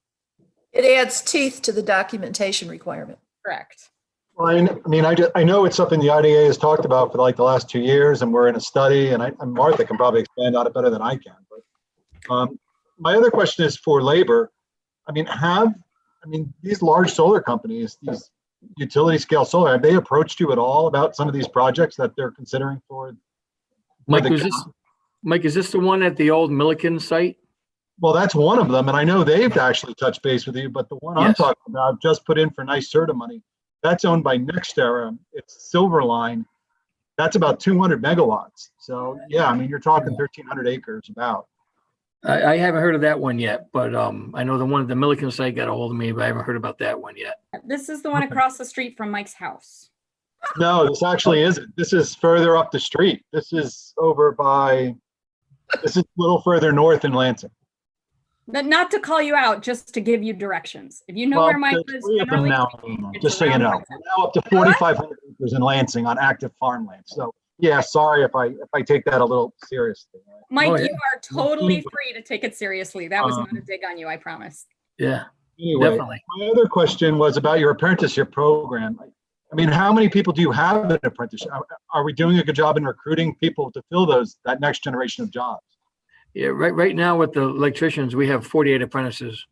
It adds teeth to the documentation requirement. Correct. Well, I mean, I know it's something the IDA has talked about for like the last 2 years, and we're in a study, and Martha can probably expand on it better than I can. But my other question is for labor. I mean, these large solar companies, these utility scale solar, have they approached you at all about some of these projects that they're considering for? Mike, is this the one at the old Milliken site? Well, that's one of them, and I know they've actually touched base with you, but the one I'm talking about just put in for NYSERDA money. That's owned by NextEra. It's Silverline. That's about 200 megawatts. So yeah, I mean, you're talking 1,300 acres about. I haven't heard of that one yet, but I know the one at the Milliken site got a hold of me, but I haven't heard about that one yet. This is the one across the street from Mike's house. No, this actually isn't. This is further up the street. This is over by, this is a little further north in Lansing. Not to call you out, just to give you directions. If you know where Mike lives, generally now, speaking, just so you around know, Mike's we're house. now up to 4,500 acres in Lansing on active farmland. So yeah, sorry if I take that a little seriously. Mike, Oh, yeah. you are totally free to take it seriously. That was not a dig on you, I promise. Yeah, Anyway, definitely. my other question was about your apprenticeship program. I mean, how many people do you have in apprenticeship? Are we doing a good job in recruiting people to fill that next generation of jobs? Yeah, right now with the electricians, we have 48 apprentices.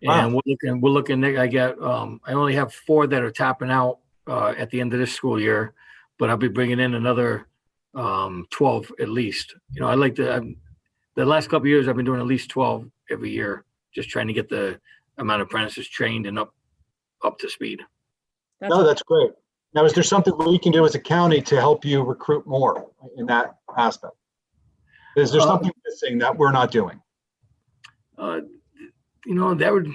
And Wow. we're looking, I only have 4 that are topping out at the end of this school year, but I'll be bringing in another 12 at least. You know, I like the last couple of years, I've been doing at least 12 every year, just trying to get the amount of apprentices trained and up to speed. That's great. Now, is there something we can do as a county to help you recruit more in that aspect? Is there something missing that we're not doing? You know, that would,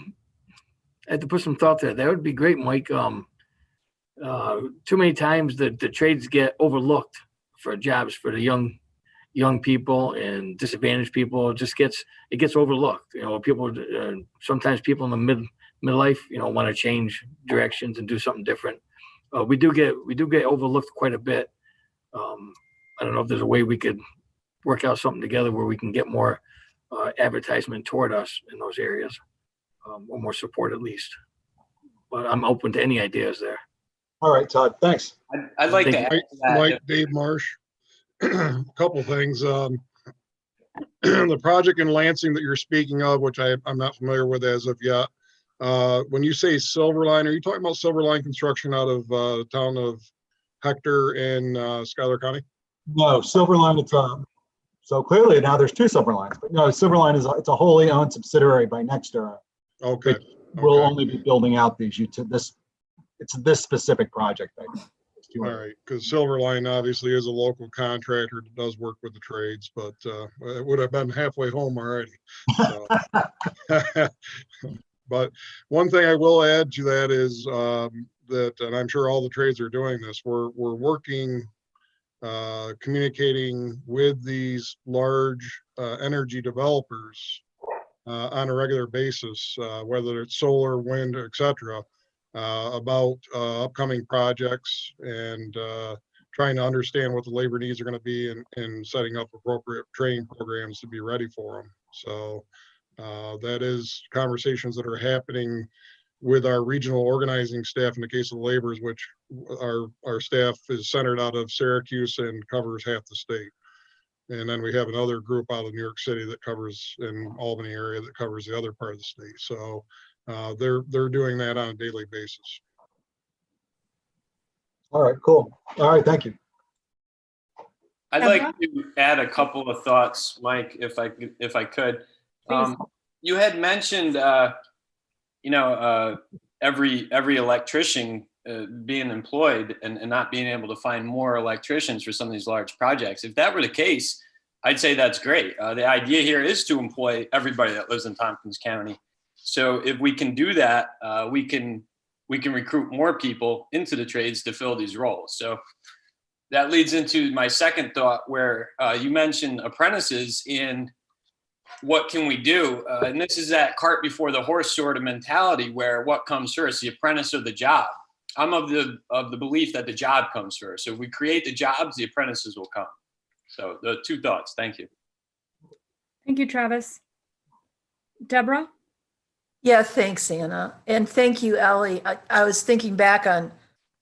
I have to put some thought there. That would be great, Mike. Too many times the trades get overlooked for jobs for the young people and disadvantaged people. It gets overlooked. You know, people, sometimes people in the midlife, you know, want to change directions and do something different. We do get overlooked quite a bit. I don't know if there's a way we could work out something together where we can get more advertisement toward us in those areas, or more support at least. But I'm open to any ideas there. All right, Todd, thanks. I'd like to add to that. Mike, Dave Marsh, a couple things. The project in Lansing that you're speaking of, which I'm not familiar with as of yet. When you say Silverline, are you talking about Silverline construction out of the town of Hector in Schuyler County? No, Silverline, so clearly now there's 2 Silverlines, but no, Silverline it's a wholly owned subsidiary by NextEra. Okay. We'll only be building out these it's this specific project. All right, because Silverline obviously is a local contractor that does work with the trades, but it would have been halfway home already. So. But one thing I will add to that is that, and I'm sure all the trades are doing this, we're working, communicating with these large energy developers on a regular basis, whether it's solar, wind, etc., about upcoming projects and trying to understand what the labor needs are going to be and setting up appropriate training programs to be ready for them. So that is conversations that are happening with our regional organizing staff in the case of the laborers, which our staff is centered out of Syracuse and covers half the state. And then we have another group out of New York City that covers in Albany area that covers the other part of the state. So they're doing that on a daily basis. All right, cool. All right, thank you. I'd like to add a couple of thoughts, Mike, if I could. You had mentioned, every electrician being employed and not being able to find more electricians for some of these large projects. If that were the case, I'd say that's great. The idea here is to employ everybody that lives in Tompkins County. So if we can do that, we can recruit more people into the trades to fill these roles. So that leads into my second thought, where you mentioned apprentices and what can we do? And this is that cart before the horse sort of mentality, where what comes first, the apprentice or the job? I'm of the belief that the job comes first. So if we create the jobs, the apprentices will come. So the 2 thoughts. Thank you. Thank you, Travis. Deborah? Yeah, thanks, Anna. And thank you, Ellie. I was thinking back on,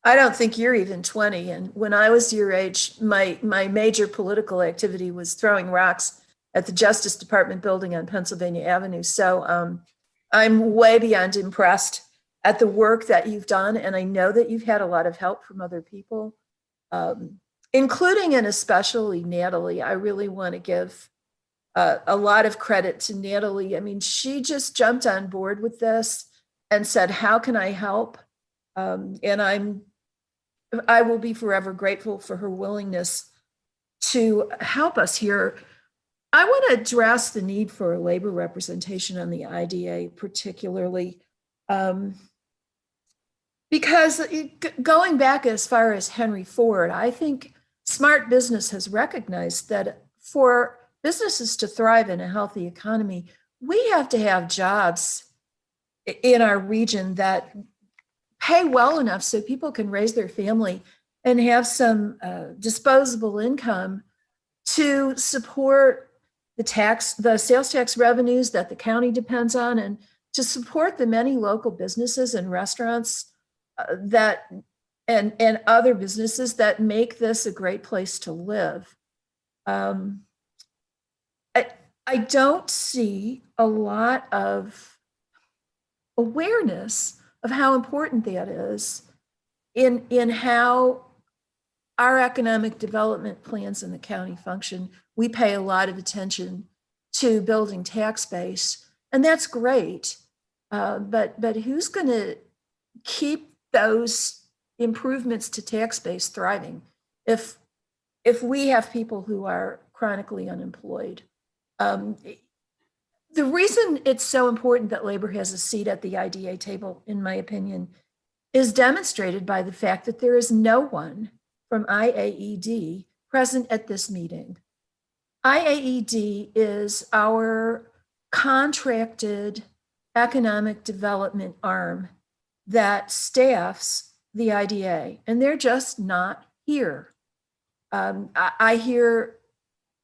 I don't think you're even 20. And when I was your age, my major political activity was throwing rocks at the Justice Department building on Pennsylvania Avenue. So I'm way beyond impressed at the work that you've done. And I know that you've had a lot of help from other people, including and especially Natalie. I really want to give a lot of credit to Natalie. I mean, she just jumped on board with this and said, how can I help? And I will be forever grateful for her willingness to help us here. I want to address the need for labor representation on the IDA, particularly because going back as far as Henry Ford, I think smart business has recognized that for businesses to thrive in a healthy economy, we have to have jobs in our region that pay well enough so people can raise their family and have some disposable income to support the sales tax revenues that the county depends on, and to support the many local businesses and restaurants and other businesses that make this a great place to live. I don't see a lot of awareness of how important that is in how our economic development plans in the county function. We pay a lot of attention to building tax base, and that's great. But who's going to keep those improvements to tax base thriving if we have people who are chronically unemployed? The reason it's so important that labor has a seat at the IDA table, in my opinion, is demonstrated by the fact that there is no one from IAED present at this meeting. IAED is our contracted economic development arm that staffs the IDA, and they're just not here. I hear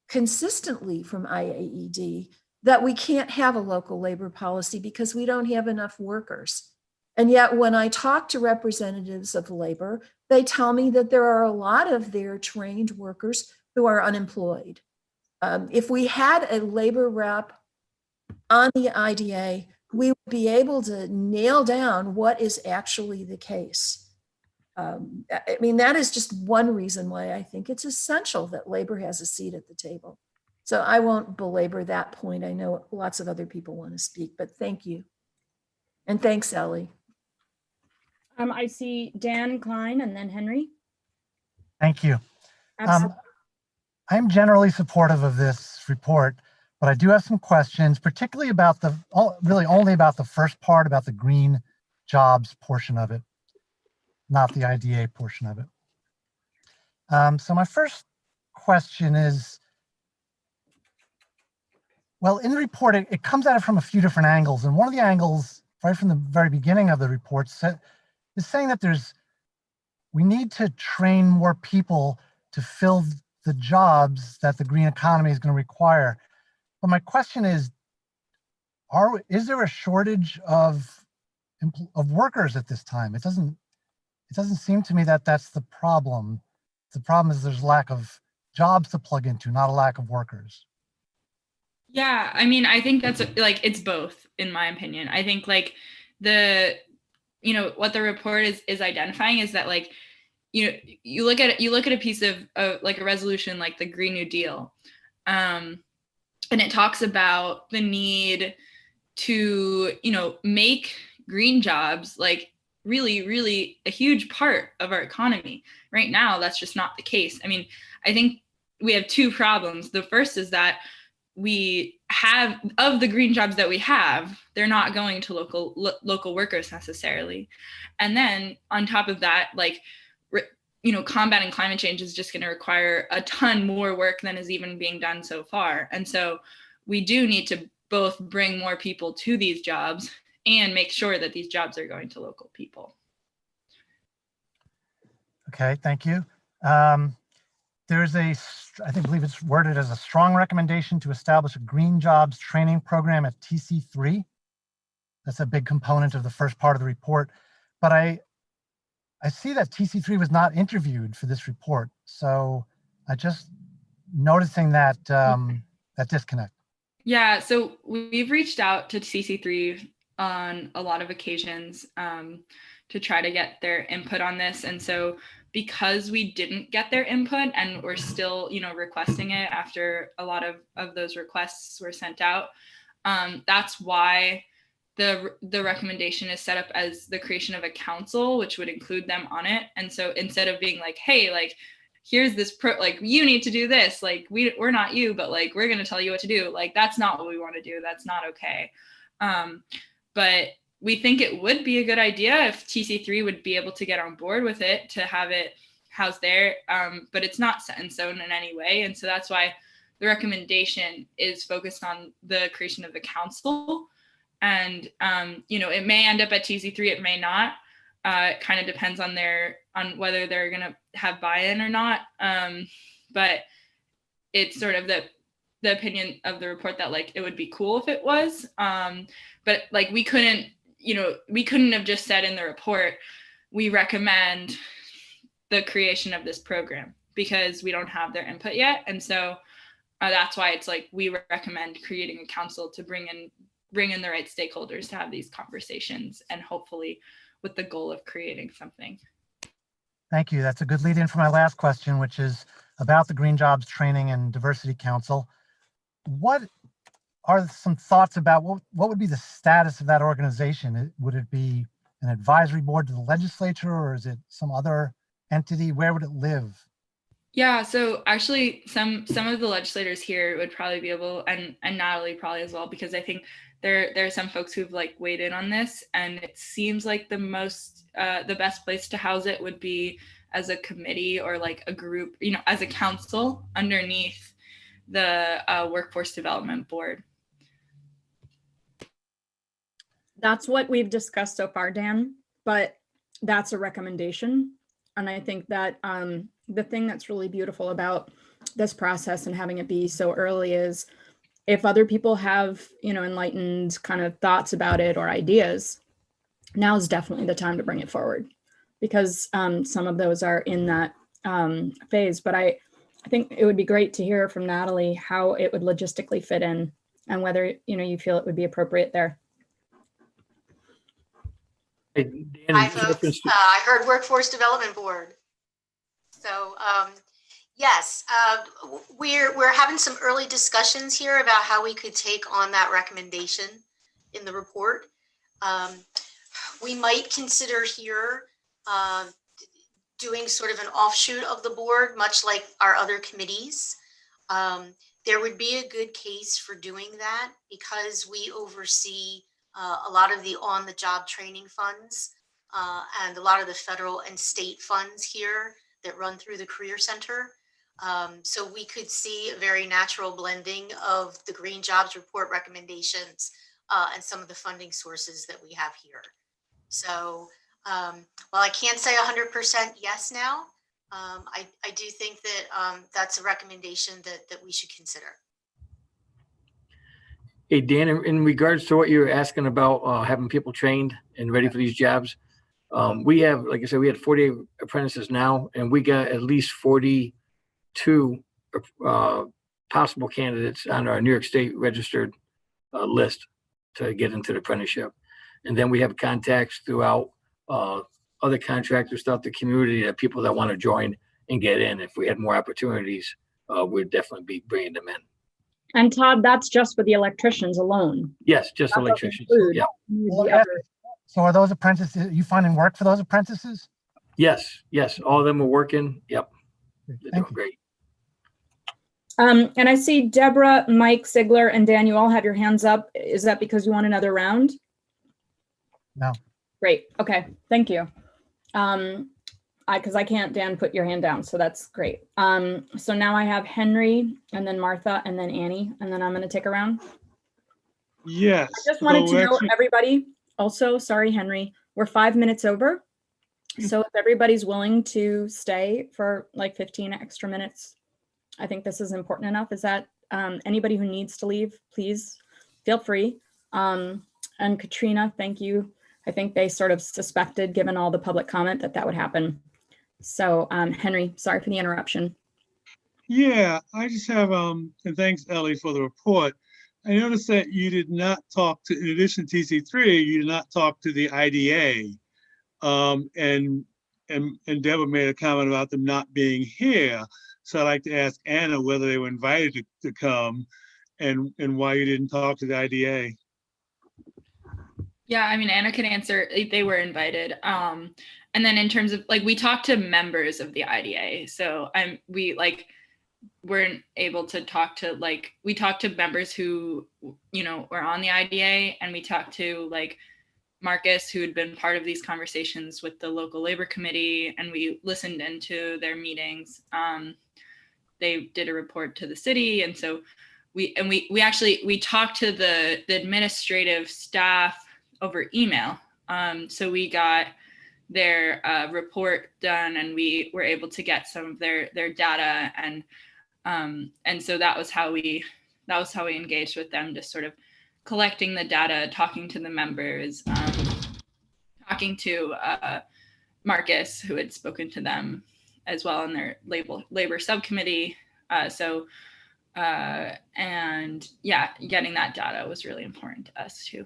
consistently from IAED that we can't have a local labor policy because we don't have enough workers. And yet when I talk to representatives of labor, they tell me that there are a lot of their trained workers who are unemployed. If we had a labor rep on the IDA, we would be able to nail down what is actually the case. I mean, that is just one reason why I think it's essential that labor has a seat at the table. So I won't belabor that point. I know lots of other people want to speak, but thank you. And thanks, Ellie. I see Dan Klein and then Henry. Thank you. Absolutely. I'm generally supportive of this report, but I do have some questions, particularly about really only about the first part, about the green jobs portion of it, not the IDA portion of it. So my first question is, well, in the report, it comes at it from a few different angles. And one of the angles, right from the very beginning of the report, is saying that we need to train more people to fill the jobs that the green economy is going to require. But my question is there a shortage of workers at this time? It doesn't seem to me that that's the problem. The problem is there's lack of jobs to plug into, not a lack of workers. Yeah, I mean, I think that's it's both, in my opinion. I think what the report is identifying is that you look at a piece of like a resolution like the Green New Deal, and it talks about the need to make green jobs really, really a huge part of our economy. Right now, that's just not the case. I mean, I think we have two problems. The first is that we have, of the green jobs that we have, they're not going to local workers necessarily. And then on top of that, combating climate change is just going to require a ton more work than is even being done so far. And so we do need to both bring more people to these jobs and make sure that these jobs are going to local people. Okay, thank you. There's I believe it's worded as a strong recommendation to establish a green jobs training program at TC3. That's a big component of the first part of the report. But I see that TC3 was not interviewed for this report. So I just noticing that that disconnect. Yeah, so we've reached out to TC3 on a lot of occasions to try to get their input on this. And so because we didn't get their input and we're still, requesting it after a lot of those requests were sent out, that's why the recommendation is set up as the creation of a council, which would include them on it. And so instead of being like, hey, like, here's this like, you need to do this, like, we're not you, but like, we're going to tell you what to do. Like, that's not what we want to do. That's not okay. But we think it would be a good idea if TC3 would be able to get on board with it, to have it housed there. But it's not set in stone in any way. And so that's why the recommendation is focused on the creation of the council. And, you know, it may end up at TC3, it may not. It kind of depends on whether they're going to have buy-in or not. But it's sort of the opinion of the report that like, it would be cool if it was. But like, we couldn't have just said in the report, we recommend the creation of this program, because we don't have their input yet. And so that's why it's like, we recommend creating a council to bring in the right stakeholders to have these conversations, and hopefully with the goal of creating something. Thank you. That's a good lead in for my last question, which is about the Green Jobs Training and Diversity Council. What are some thoughts about what would be the status of that organization? Would it be an advisory board to the legislature, or is it some other entity? Where would it live? Yeah, so actually some of the legislators here would probably be able, and Natalie probably as well, because I think there are some folks who've like weighed in on this, and it seems like the best place to house it would be as a committee or like a group, you know, as a council underneath the Workforce Development Board. That's what we've discussed so far, Dan, but that's a recommendation. And I think that the thing that's really beautiful about this process and having it be so early is, if other people have, you know, enlightened kind of thoughts about it or ideas, now is definitely the time to bring it forward, because some of those are in that phase. But I think it would be great to hear from Natalie how it would logistically fit in, and whether, you know, you feel it would be appropriate there. Hi, folks. I heard Workforce Development Board. So yes, we're having some early discussions here about how we could take on that recommendation in the report. We might consider here doing sort of an offshoot of the board, much like our other committees. There would be a good case for doing that, because we oversee a lot of the on-the-job training funds and a lot of the federal and state funds here that run through the Career Center. So we could see a very natural blending of the Green Jobs Report recommendations and some of the funding sources that we have here. So while I can't say 100% yes now, I do think that that's a recommendation that we should consider. Hey, Dan, in regards to what you were asking about having people trained and ready for these jobs, we have, like I said, we had 48 apprentices now, and we got at least 42 possible candidates on our New York State registered list to get into the apprenticeship. And then we have contacts throughout other contractors throughout the community, that people that want to join and get in. If we had more opportunities, we'd definitely be bringing them in. And Todd, that's just for the electricians alone. Yes, just electricians. Yeah. So are those apprentices, you finding work for those apprentices? Yes, all of them are working. Yep. They're doing great. And I see Deborah, Mike, Sigler, and Dan, you all have your hands up. Is that because you want another round? No. Great. Okay. Thank you. Because I can't, Dan, put your hand down. So that's great. So now I have Henry, and then Martha, and then Annie, and then I'm going to take a round. Yes. I just wanted to know, everybody, also, sorry, Henry, we're 5 minutes over. So if everybody's willing to stay for like 15 extra minutes, I think this is important enough. Is that anybody who needs to leave, please feel free. And Katrina, thank you. I think they sort of suspected, given all the public comment, that would happen. So Henry, sorry for the interruption. Yeah, I just have, and thanks Ellie for the report. I noticed that you did not talk to, in addition to TC3, you did not talk to the IDA. And Deborah made a comment about them not being here. So I'd like to ask Anna whether they were invited to come, and why you didn't talk to the IDA. Yeah, I mean, Anna can answer. They were invited. And then in terms of like, we talked to members of the IDA. So we weren't able to talk to we talked to members who, were on the IDA, and we talked to Marcus, who had been part of these conversations with the local labor committee, and we listened into their meetings. They did a report to the city. And so we talked to the administrative staff over email. So we got their report done, and we were able to get some of their data, and so that was how we engaged with them, just sort of collecting the data, talking to the members, talking to Marcus, who had spoken to them as well in their labor subcommittee. And yeah, getting that data was really important to us too.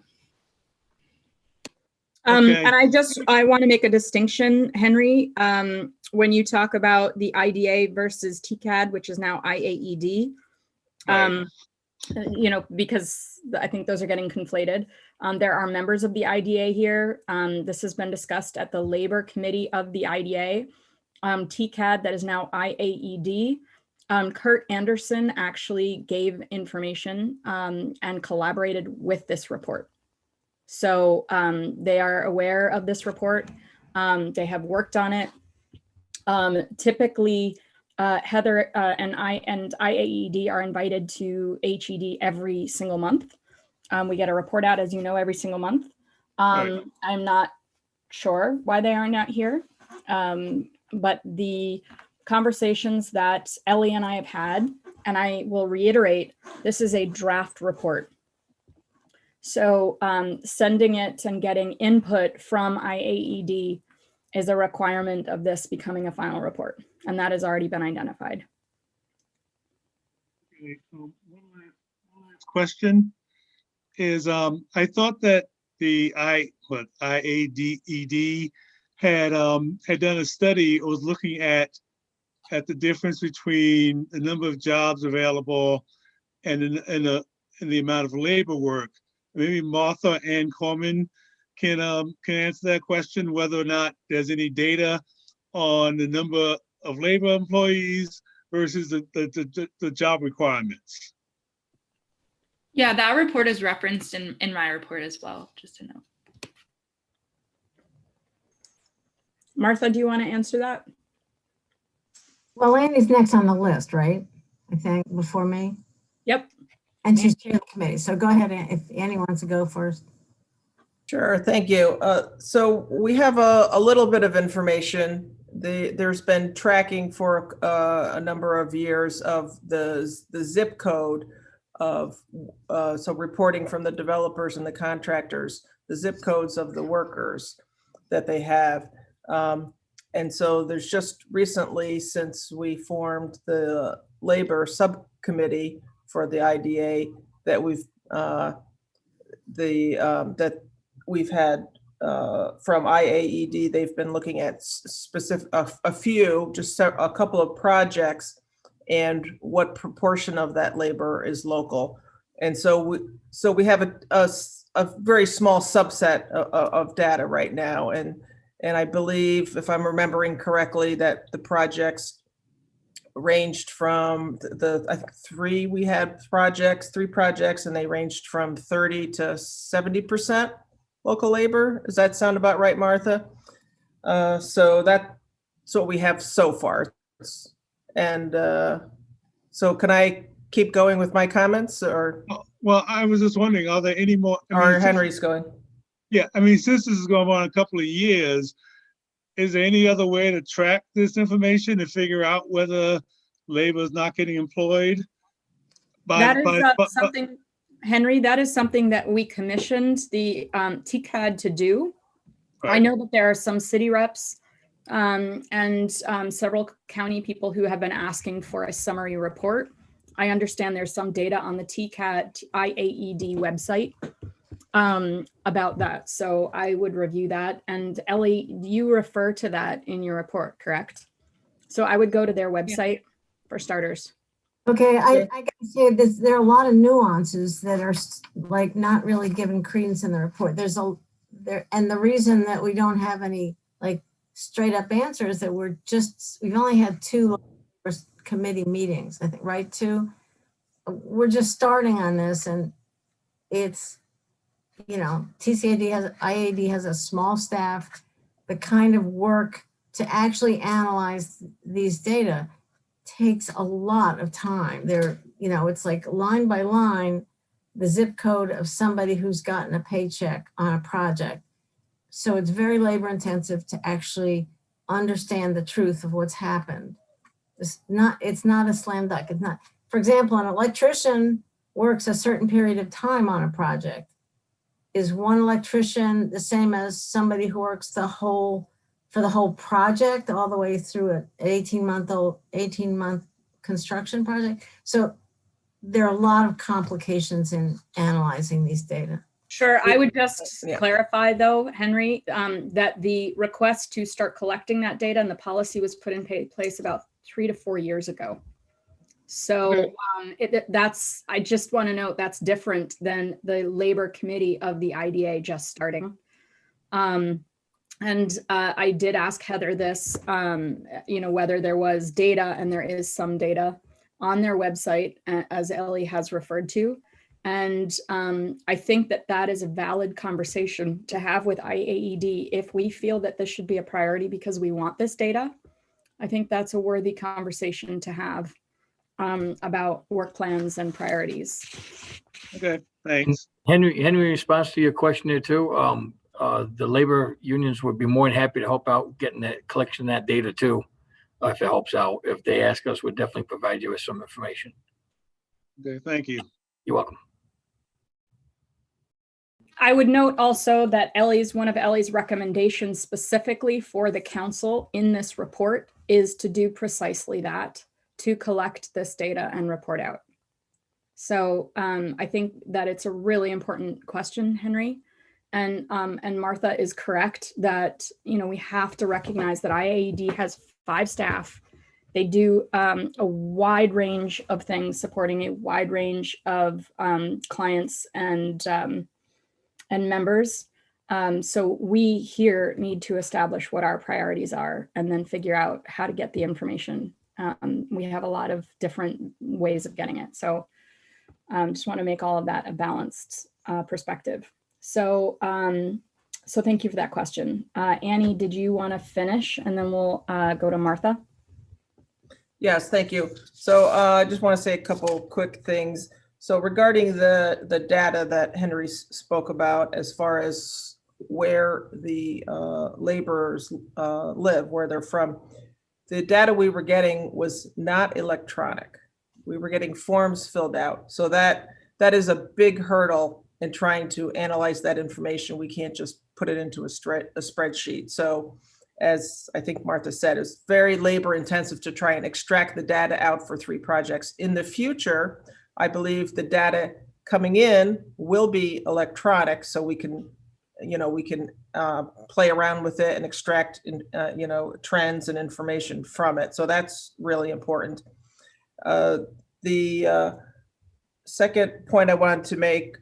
And I want to make a distinction, Henry, when you talk about the IDA versus TCAT, which is now IAED, because I think those are getting conflated. There are members of the IDA here. This has been discussed at the Labor Committee of the IDA. TCAT, that is now IAED. Kurt Anderson actually gave information and collaborated with this report. So they are aware of this report. They have worked on it. Typically, Heather and IAED are invited to HED every single month. We get a report out, as you know, every single month. I'm not sure why they are not here, but the conversations that Ellie and I have had, and I will reiterate, this is a draft report. So sending it and getting input from IAED is a requirement of this becoming a final report, and that has already been identified. Okay, one last question is, I thought that the IAED had done a study. It was looking at the difference between the number of jobs available and the amount of labor work. Maybe Martha and Koreman can answer that question, whether or not there's any data on the number of labor employees versus the job requirements. Yeah, that report is referenced in my report as well, just to know. Martha, do you want to answer that? Well, Annie's next on the list, right? I think before me. Yep. And she's chair of the committee. So go ahead, if Annie wants to go first. Sure, thank you. So we have a little bit of information. There's been tracking for a number of years of the zip code of, so reporting from the developers and the contractors, the zip codes of the workers that they have. And so there's just recently, since we formed the labor subcommittee for the IDA, that we've had from IAED, they've been looking at specific a couple of projects and what proportion of that labor is local. And so we have a very small subset of data right now. And I believe, if I'm remembering correctly, that the projects ranged from I think three projects, and they ranged from 30 to 70% local labor. Does that sound about right, Martha? So that's what we have so far. And so can I keep going with my comments, or? Well, I was just wondering, are there any more? Or Henry's going. Yeah, I mean, since this is going on a couple of years, is there any other way to track this information and figure out whether labor is not getting employed? Something, Henry, that is something that we commissioned the TCAT to do. Right. I know that there are some city reps and several county people who have been asking for a summary report. I understand there's some data on the TCAT IAED website about that. So I would review that. And Ellie, you refer to that in your report, correct? So I would go to their website for starters. Okay, I gotta say this, there are a lot of nuances that are like not really given credence in the report. There's and the reason that we don't have any like straight up answers that we've only had 2 committee meetings, I think, right? 2. We're just starting on this, and it's, IAD has a small staff. The kind of work to actually analyze these data takes a lot of time. It's like line by line, the zip code of somebody who's gotten a paycheck on a project. So it's very labor intensive to actually understand the truth of what's happened. It's not a slam dunk. It's not, for example, an electrician works a certain period of time on a project. Is one electrician the same as somebody who works for the whole project all the way through an 18-month construction project? So there are a lot of complications in analyzing these data. Sure. I would just clarify, though, Henry, that the request to start collecting that data and the policy was put in place about 3 to 4 years ago. So I just want to note that's different than the labor committee of the IDA just starting. And I did ask Heather this, whether there was data, and there is some data on their website, as Ellie has referred to. And I think that is a valid conversation to have with IAED if we feel that this should be a priority because we want this data. I think that's a worthy conversation to have about work plans and priorities. Okay, thanks. Henry, in response to your question there too, the labor unions would be more than happy to help out getting that collection of that data too. If it helps out, if they ask us, we'll definitely provide you with some information. Okay, thank you. You're welcome. I would note also that one of Ellie's recommendations specifically for the council in this report is to do precisely that, to collect this data and report out. So I think that it's a really important question, Henry. And Martha is correct that, we have to recognize that IAED has 5 staff. They do a wide range of things, supporting a wide range of clients and members. So we here need to establish what our priorities are and then figure out how to get the information. We have a lot of different ways of getting it. So just want to make all of that a balanced perspective. So thank you for that question. Annie, did you want to finish and then we'll go to Martha? Yes, thank you. So I just want to say a couple quick things. So regarding the data that Henry spoke about, as far as where the laborers live, where they're from, the data we were getting was not electronic. We were getting forms filled out. So that is a big hurdle in trying to analyze that information. We can't just put it into a spreadsheet. So as I think Martha said, it's very labor intensive to try and extract the data out for 3 projects. In the future, I believe the data coming in will be electronic, so we can play around with it and extract, trends and information from it. So that's really important. The second point I wanted to make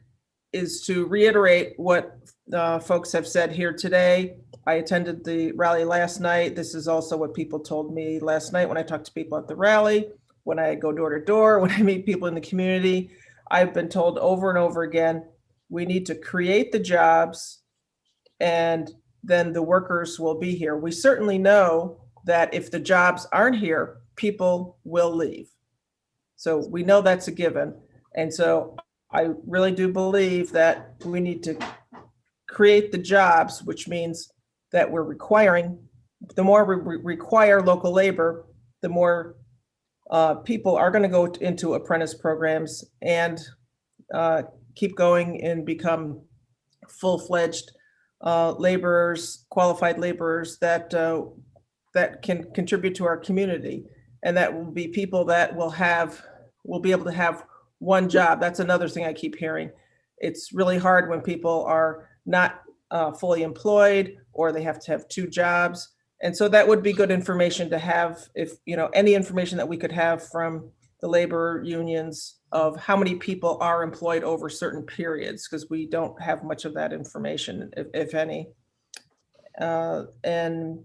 is to reiterate what folks have said here today. I attended the rally last night. This is also what people told me last night when I talked to people at the rally, when I go door to door, when I meet people in the community. I've been told over and over again, we need to create the jobs and then the workers will be here. We certainly know that if the jobs aren't here, people will leave. So we know that's a given. And so I really do believe that we need to create the jobs, which means that we're requiring, the more we require local labor, the more people are going to go into apprentice programs and keep going and become full-fledged laborers, qualified laborers that can contribute to our community. And that will be people that will be able to have one job. That's another thing I keep hearing. It's really hard when people are not fully employed or they have to have 2 jobs. And so that would be good information to have if, any information that we could have from the labor unions of how many people are employed over certain periods, because we don't have much of that information, if any. And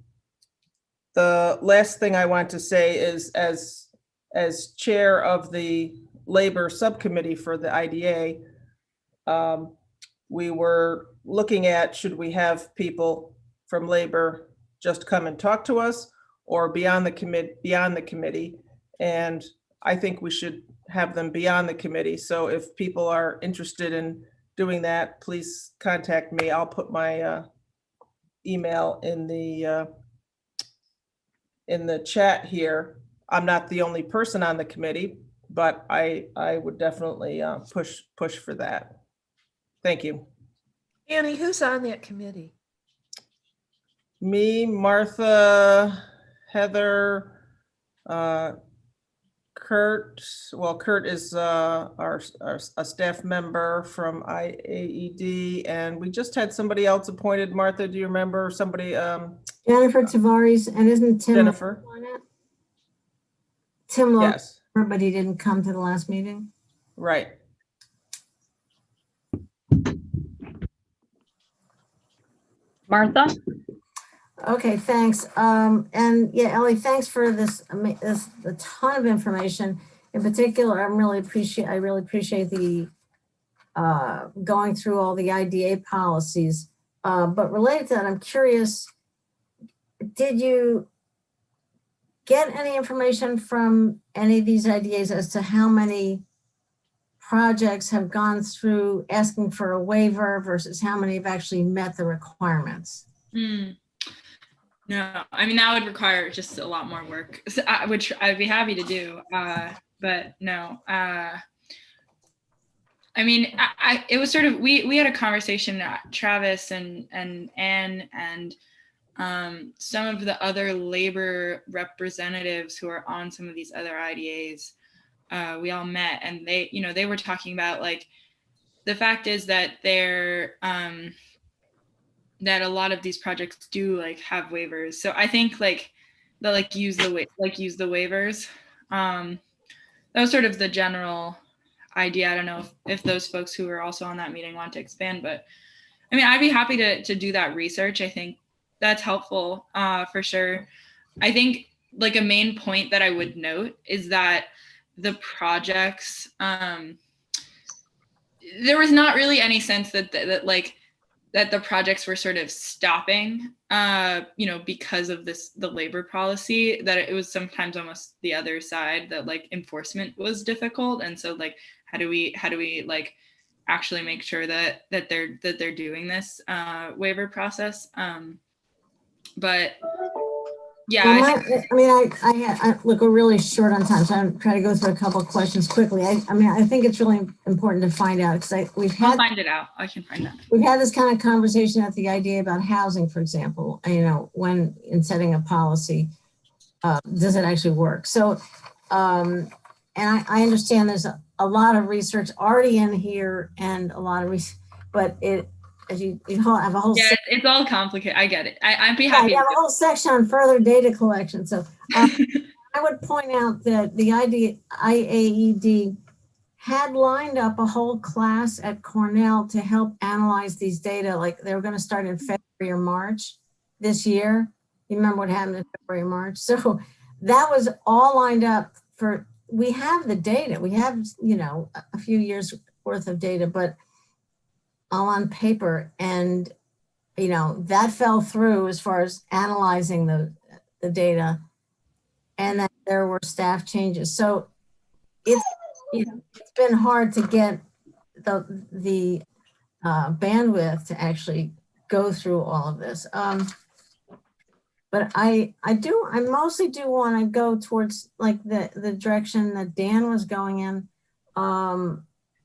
the last thing I want to say is, as chair of the labor subcommittee for the IDA, we were looking at, should we have people from labor just come and talk to us, or beyond the committee? And I think we should have them beyond the committee. So if people are interested in doing that, please contact me. I'll put my email in the chat here. I'm not the only person on the committee, but I would definitely push for that. Thank you. Annie, who's on that committee? Me, Martha, Heather, Kurt. Well, Kurt is a staff member from IAED, and we just had somebody else appointed. Martha, do you remember somebody? Jennifer Tavares, and isn't Tim Jennifer on it? Tim, yes, but he didn't come to the last meeting. Right. Martha? Okay, thanks. And yeah, Ellie, thanks for this a ton of information. In particular, I really appreciate the going through all the IDA policies. But related to that, I'm curious, did you get any information from any of these IDAs as to how many projects have gone through asking for a waiver versus how many have actually met the requirements? No, I mean, that would require just a lot more work, which I'd be happy to do. But no, I mean, it was sort of, we had a conversation, Travis and Anne and some of the other labor representatives who are on some of these other IDAs. We all met, and they were talking about, like, the fact is that that a lot of these projects do like have waivers. So I think like they'll use the waivers. That was sort of the general idea. I don't know if those folks who were also on that meeting want to expand, but I mean, I'd be happy to do that research. I think that's helpful for sure. I think like a main point that I would note is that the projects, there was not really any sense that the projects were sort of stopping, because of the labor policy, that it was sometimes almost the other side, that like enforcement was difficult. And so like, how do we like actually make sure that they're doing this waiver process? But yeah, I look, we're really short on time, so I'm trying to go through a couple of questions quickly. I think it's really important to find out, because I'll find it out. I can find out. We've had this kind of conversation at the idea about housing, for example, when in setting a policy, does it actually work? So, and I understand there's a lot of research already in here and a lot of but as you have a whole it's all complicated. I get it. I'd be happy. You have a whole section on further data collection. So I would point out that the IAED had lined up a whole class at Cornell to help analyze these data. Like they were going to start in February or March this year. You remember what happened in February, March? So that was all lined up for, we have the data. We have, a few years worth of data, but all on paper, and that fell through as far as analyzing the data, and then there were staff changes. So it's been hard to get the bandwidth to actually go through all of this. But I mostly do want to go towards like the direction that Dan was going in.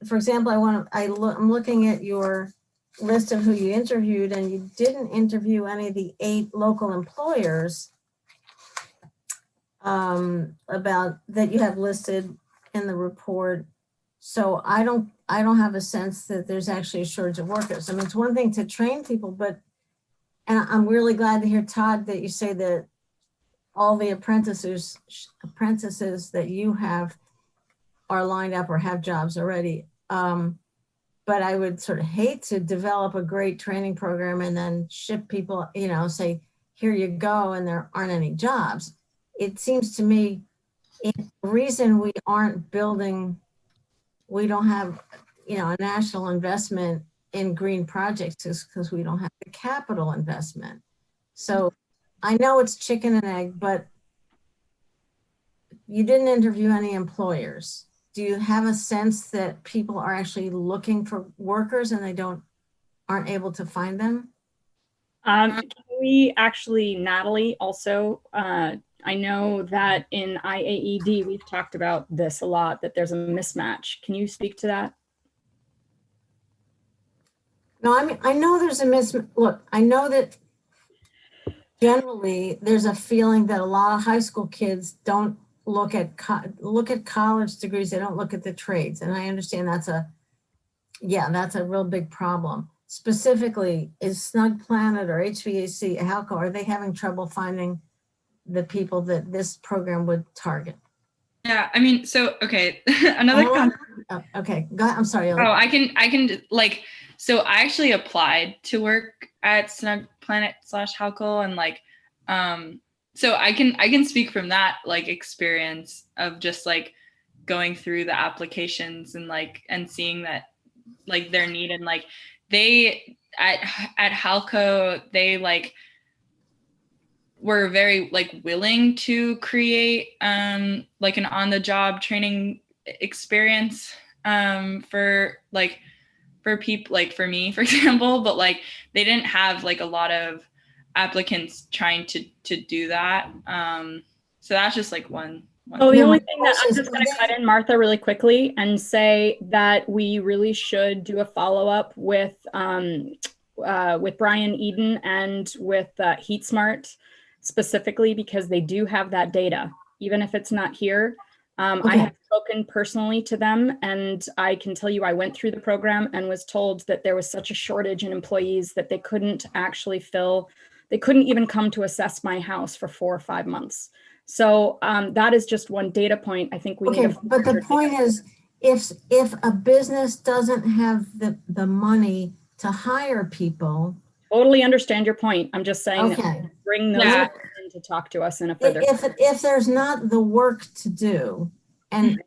For example, I'm looking at your list of who you interviewed, and you didn't interview any of the 8 local employers about that you have listed in the report. So I don't have a sense that there's actually a shortage of workers. I mean, it's one thing to train people, and I'm really glad to hear, Todd, that you say that all the apprentices that you have are lined up or have jobs already. But I would sort of hate to develop a great training program and then ship people, you know, say, here you go, and there aren't any jobs. It seems to me the reason we aren't building, we don't have, you know, a national investment in green projects is because we don't have the capital investment. So I know it's chicken and egg, but you didn't interview any employers. Do you have a sense that people are actually looking for workers and they aren't able to find them? We actually, Natalie, also, I know that in IAED, we've talked about this a lot, that there's a mismatch. Can you speak to that? No, I mean, I know there's a mismatch. Look, I know that generally there's a feeling that a lot of high school kids don't look at college degrees. They don't look at the trades. And I understand that's a real big problem. Specifically, is Snug Planet or HVAC, Halco, are they having trouble finding the people that this program would target? Yeah, I mean, so, okay, another okay, go ahead. I'm sorry. Oh, I can like, so I actually applied to work at Snug Planet / Halco, and like, so I can speak from that like experience of just like going through the applications and like, and seeing that like their need, and like they at Halco, they like were very like willing to create like an on-the-job training experience for people, like for me, for example, but like they didn't have like a lot of applicants trying to do that. So that's just like one. Oh, the only thing that I'm just going to cut in, Martha, really quickly and say that we really should do a follow-up with Brian Eden and with HeatSmart specifically, because they do have that data, even if it's not here. Okay. I have spoken personally to them, and I can tell you I went through the program and was told that there was such a shortage in employees that they couldn't actually they couldn't even come to assess my house for 4 or 5 months. So that is just one data point. I think we need to. But the point is, if a business doesn't have the money to hire people. Totally understand your point. I'm just saying Okay. that bring those in to talk to us in a further. If there's not the work to do, and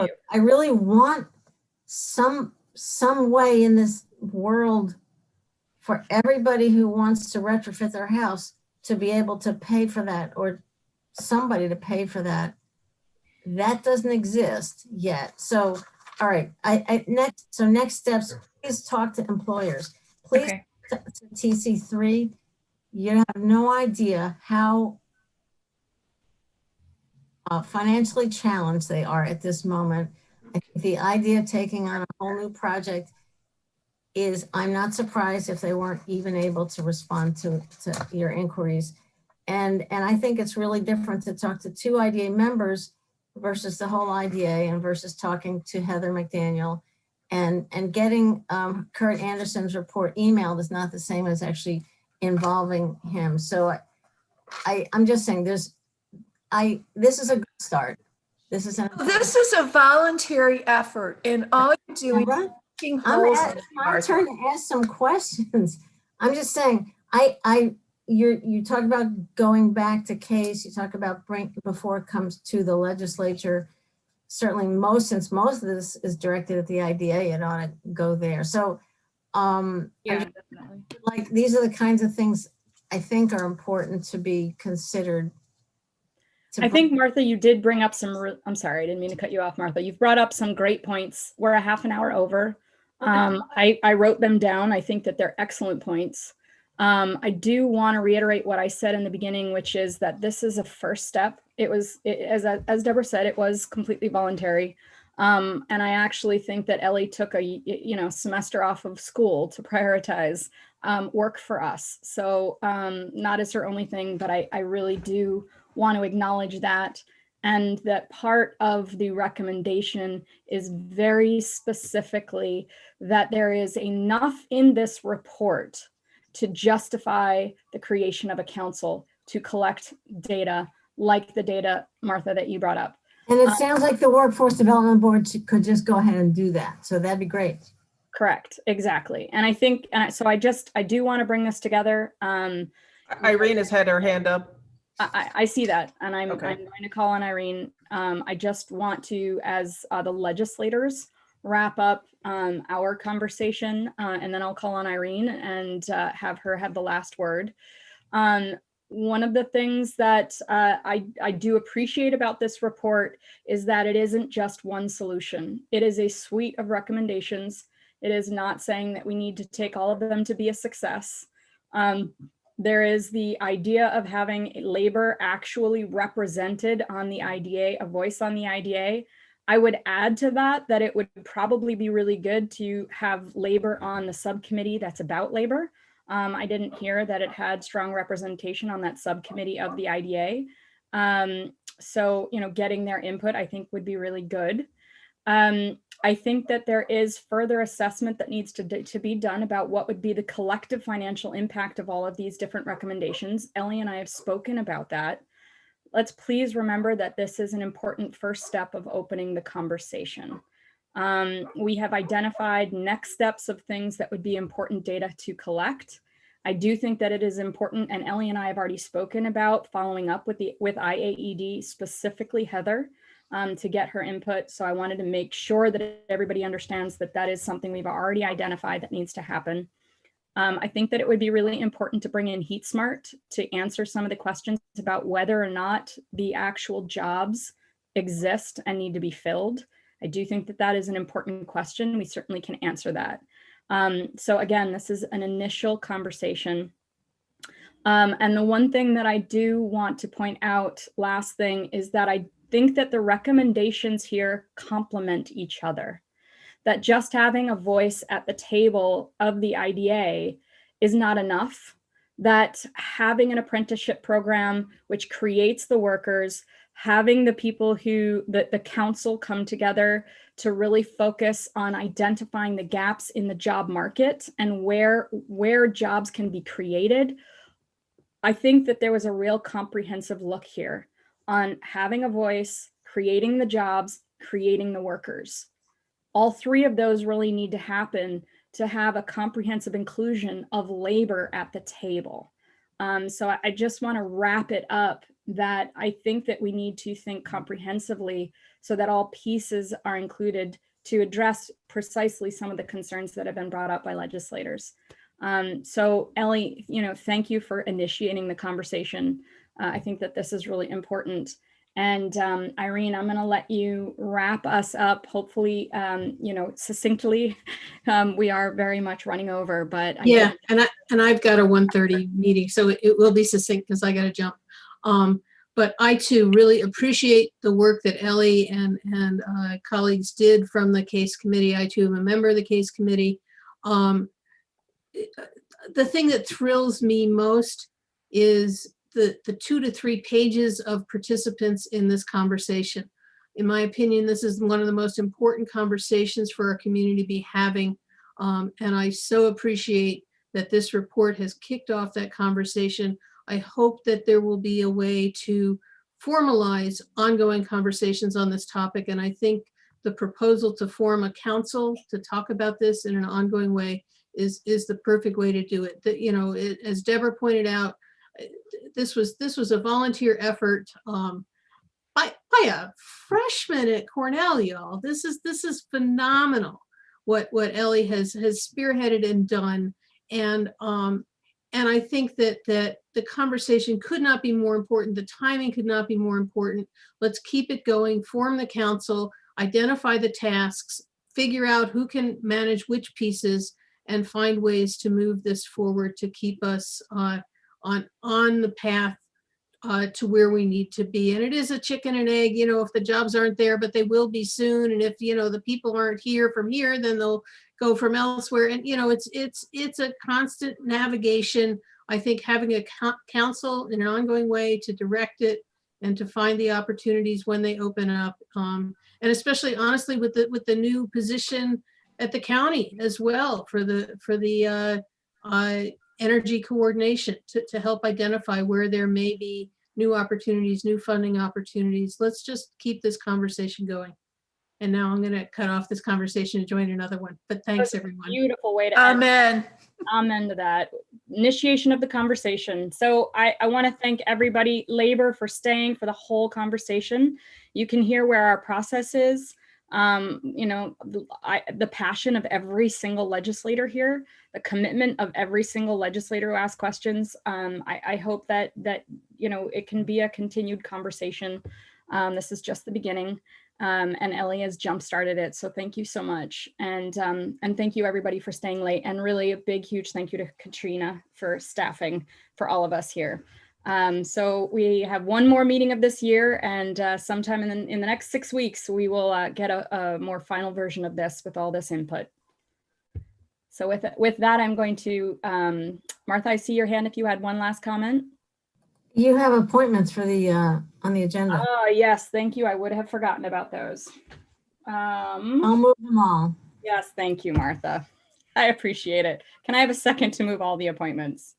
look, I really want some way in this world for everybody who wants to retrofit their house to be able to pay for that, or somebody to pay for that. That doesn't exist yet. So, all right, next steps, please talk to employers. Please, okay. to TC3, you have no idea how financially challenged they are at this moment. I think the idea of taking on a whole new project is, I'm not surprised if they weren't even able to respond to your inquiries. And I think it's really different to talk to 2 IDA members versus the whole IDA, and versus talking to Heather McDaniel, and getting Kurt Anderson's report emailed is not the same as actually involving him. So I'm just saying this is a good start. This is a voluntary effort, and all you're doing is picking holes in it. I'm trying to ask some questions. I'm just saying, you talk about going back to case, you talk about before it comes to the legislature. Certainly since most of this is directed at the IDA, it ought to go there. So Yeah, definitely. like, these are the kinds of things I think are important to be considered. I think, Martha, you did bring up I'm sorry, I didn't mean to cut you off, Martha. You've brought up some great points. We're a half an hour over. I wrote them down. I think that they're excellent points. I do want to reiterate what I said in the beginning, which is that this is a first step. As Deborah said, it was completely voluntary. And I actually think that Ellie took a semester off of school to prioritize work for us. So not as her only thing, but I really do want to acknowledge that. And that part of the recommendation is very specifically that there is enough in this report to justify the creation of a council to collect data like the data, Martha, that you brought up. And it sounds like the Workforce Development Board could just go ahead and do that. So that'd be great. Correct, exactly. And I think, so I do want to bring this together. Irene has had her hand up. I see that, and I'm Okay. going to call on Irene. I just want to, as the legislators, wrap up our conversation, and then I'll call on Irene and have her have the last word. One of the things that I do appreciate about this report is that it isn't just one solution. It is a suite of recommendations. It is not saying that we need to take all of them to be a success. There is the idea of having labor actually represented on the IDA, a voice on the IDA. I would add to that it would probably be really good to have labor on the subcommittee that's about labor. I didn't hear that it had strong representation on that subcommittee of the IDA. So, getting their input, I think, would be really good. I think that there is further assessment that needs to be done about what would be the collective financial impact of all of these different recommendations. Ellie and I have spoken about that. Let's please remember that this is an important first step of opening the conversation. We have identified next steps of things that would be important data to collect. I do think that it is important, and Ellie and I have already spoken about following up with IAED, specifically Heather, to get her input. So I wanted to make sure that everybody understands that that is something we've already identified that needs to happen. I think that it would be really important to bring in Heat Smart to answer some of the questions about whether or not the actual jobs exist and need to be filled. I do think that that is an important question. We certainly can answer that. So again, this is an initial conversation. And the one thing that I do want to point out, last thing, is that I think that the recommendations here complement each other. That just having a voice at the table of the IDA is not enough. That having an apprenticeship program which creates the workers, having the people who, the council come together to really focus on identifying the gaps in the job market and where jobs can be created. I think that there was a real comprehensive look here on having a voice, creating the jobs, creating the workers. All three of those really need to happen to have a comprehensive inclusion of labor at the table. So I just want to wrap it up that I think that we need to think comprehensively so that all pieces are included to address precisely some of the concerns that have been brought up by legislators. So Ellie, thank you for initiating the conversation. I think that this is really important. And Irene, I'm going to let you wrap us up, hopefully, succinctly. We are very much running over, but yeah, and I've got a 1:30 meeting, so it will be succinct because I got to jump. But I too really appreciate the work that Ellie and colleagues did from the case committee. I too am a member of the case committee. The thing that thrills me most is the 2 to 3 pages of participants in this conversation. In my opinion, this is one of the most important conversations for our community to be having. And I so appreciate that this report has kicked off that conversation. I hope that there will be a way to formalize ongoing conversations on this topic. And I think the proposal to form a council to talk about this in an ongoing way is the perfect way to do it. As Deborah pointed out, this was a volunteer effort by a freshman at Cornell, y'all. This is phenomenal what Ellie has spearheaded and done. And I think that the conversation could not be more important. The timing could not be more important. Let's keep it going, form the council, identify the tasks, figure out who can manage which pieces, and find ways to move this forward to keep us on the path to where we need to be. And it is a chicken and egg, if the jobs aren't there, but they will be soon. And if, the people aren't here from here, then they'll go from elsewhere. And, it's a constant navigation. I think having a council in an ongoing way to direct it and to find the opportunities when they open up. And especially honestly with the new position at the county as well for the energy coordination to help identify where there may be new opportunities, new funding opportunities. Let's just keep this conversation going. And now I'm going to cut off this conversation and join another one. But thanks, everyone. Beautiful way to Amen. Amen to that. Initiation of the conversation. So I want to thank everybody, Labor, for staying for the whole conversation. You can hear where our process is. You know, the passion of every single legislator here, the commitment of every single legislator who asks questions. I hope that you know, it can be a continued conversation. This is just the beginning. And Ellie has jump-started it. So thank you so much. And thank you everybody for staying late, and really a big, huge thank you to Katrina for staffing for all of us here. So we have one more meeting of this year, and sometime in the next 6 weeks, we will get a more final version of this with all this input. So with that, I'm going to, Martha, I see your hand if you had one last comment. You have appointments for the on the agenda. Yes, thank you. I would have forgotten about those. I'll move them all. Yes, thank you, Martha. I appreciate it. Can I have a second to move all the appointments?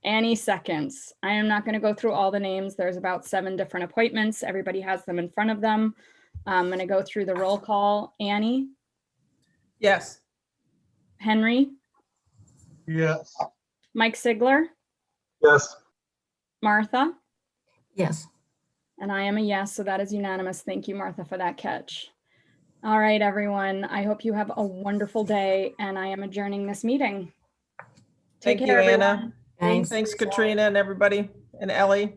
Annie seconds. I am not going to go through all the names. There's about 7 different appointments. Everybody has them in front of them. I'm going to go through the roll call. Annie? Yes. Henry? Yes. Mike Sigler? Yes. Martha? Yes. And I am a yes, so that is unanimous. Thank you, Martha, for that catch. All right, everyone. I hope you have a wonderful day, and I am adjourning this meeting. Take Thank care, you, everyone. Anna. Thanks, Katrina and everybody, and Ellie.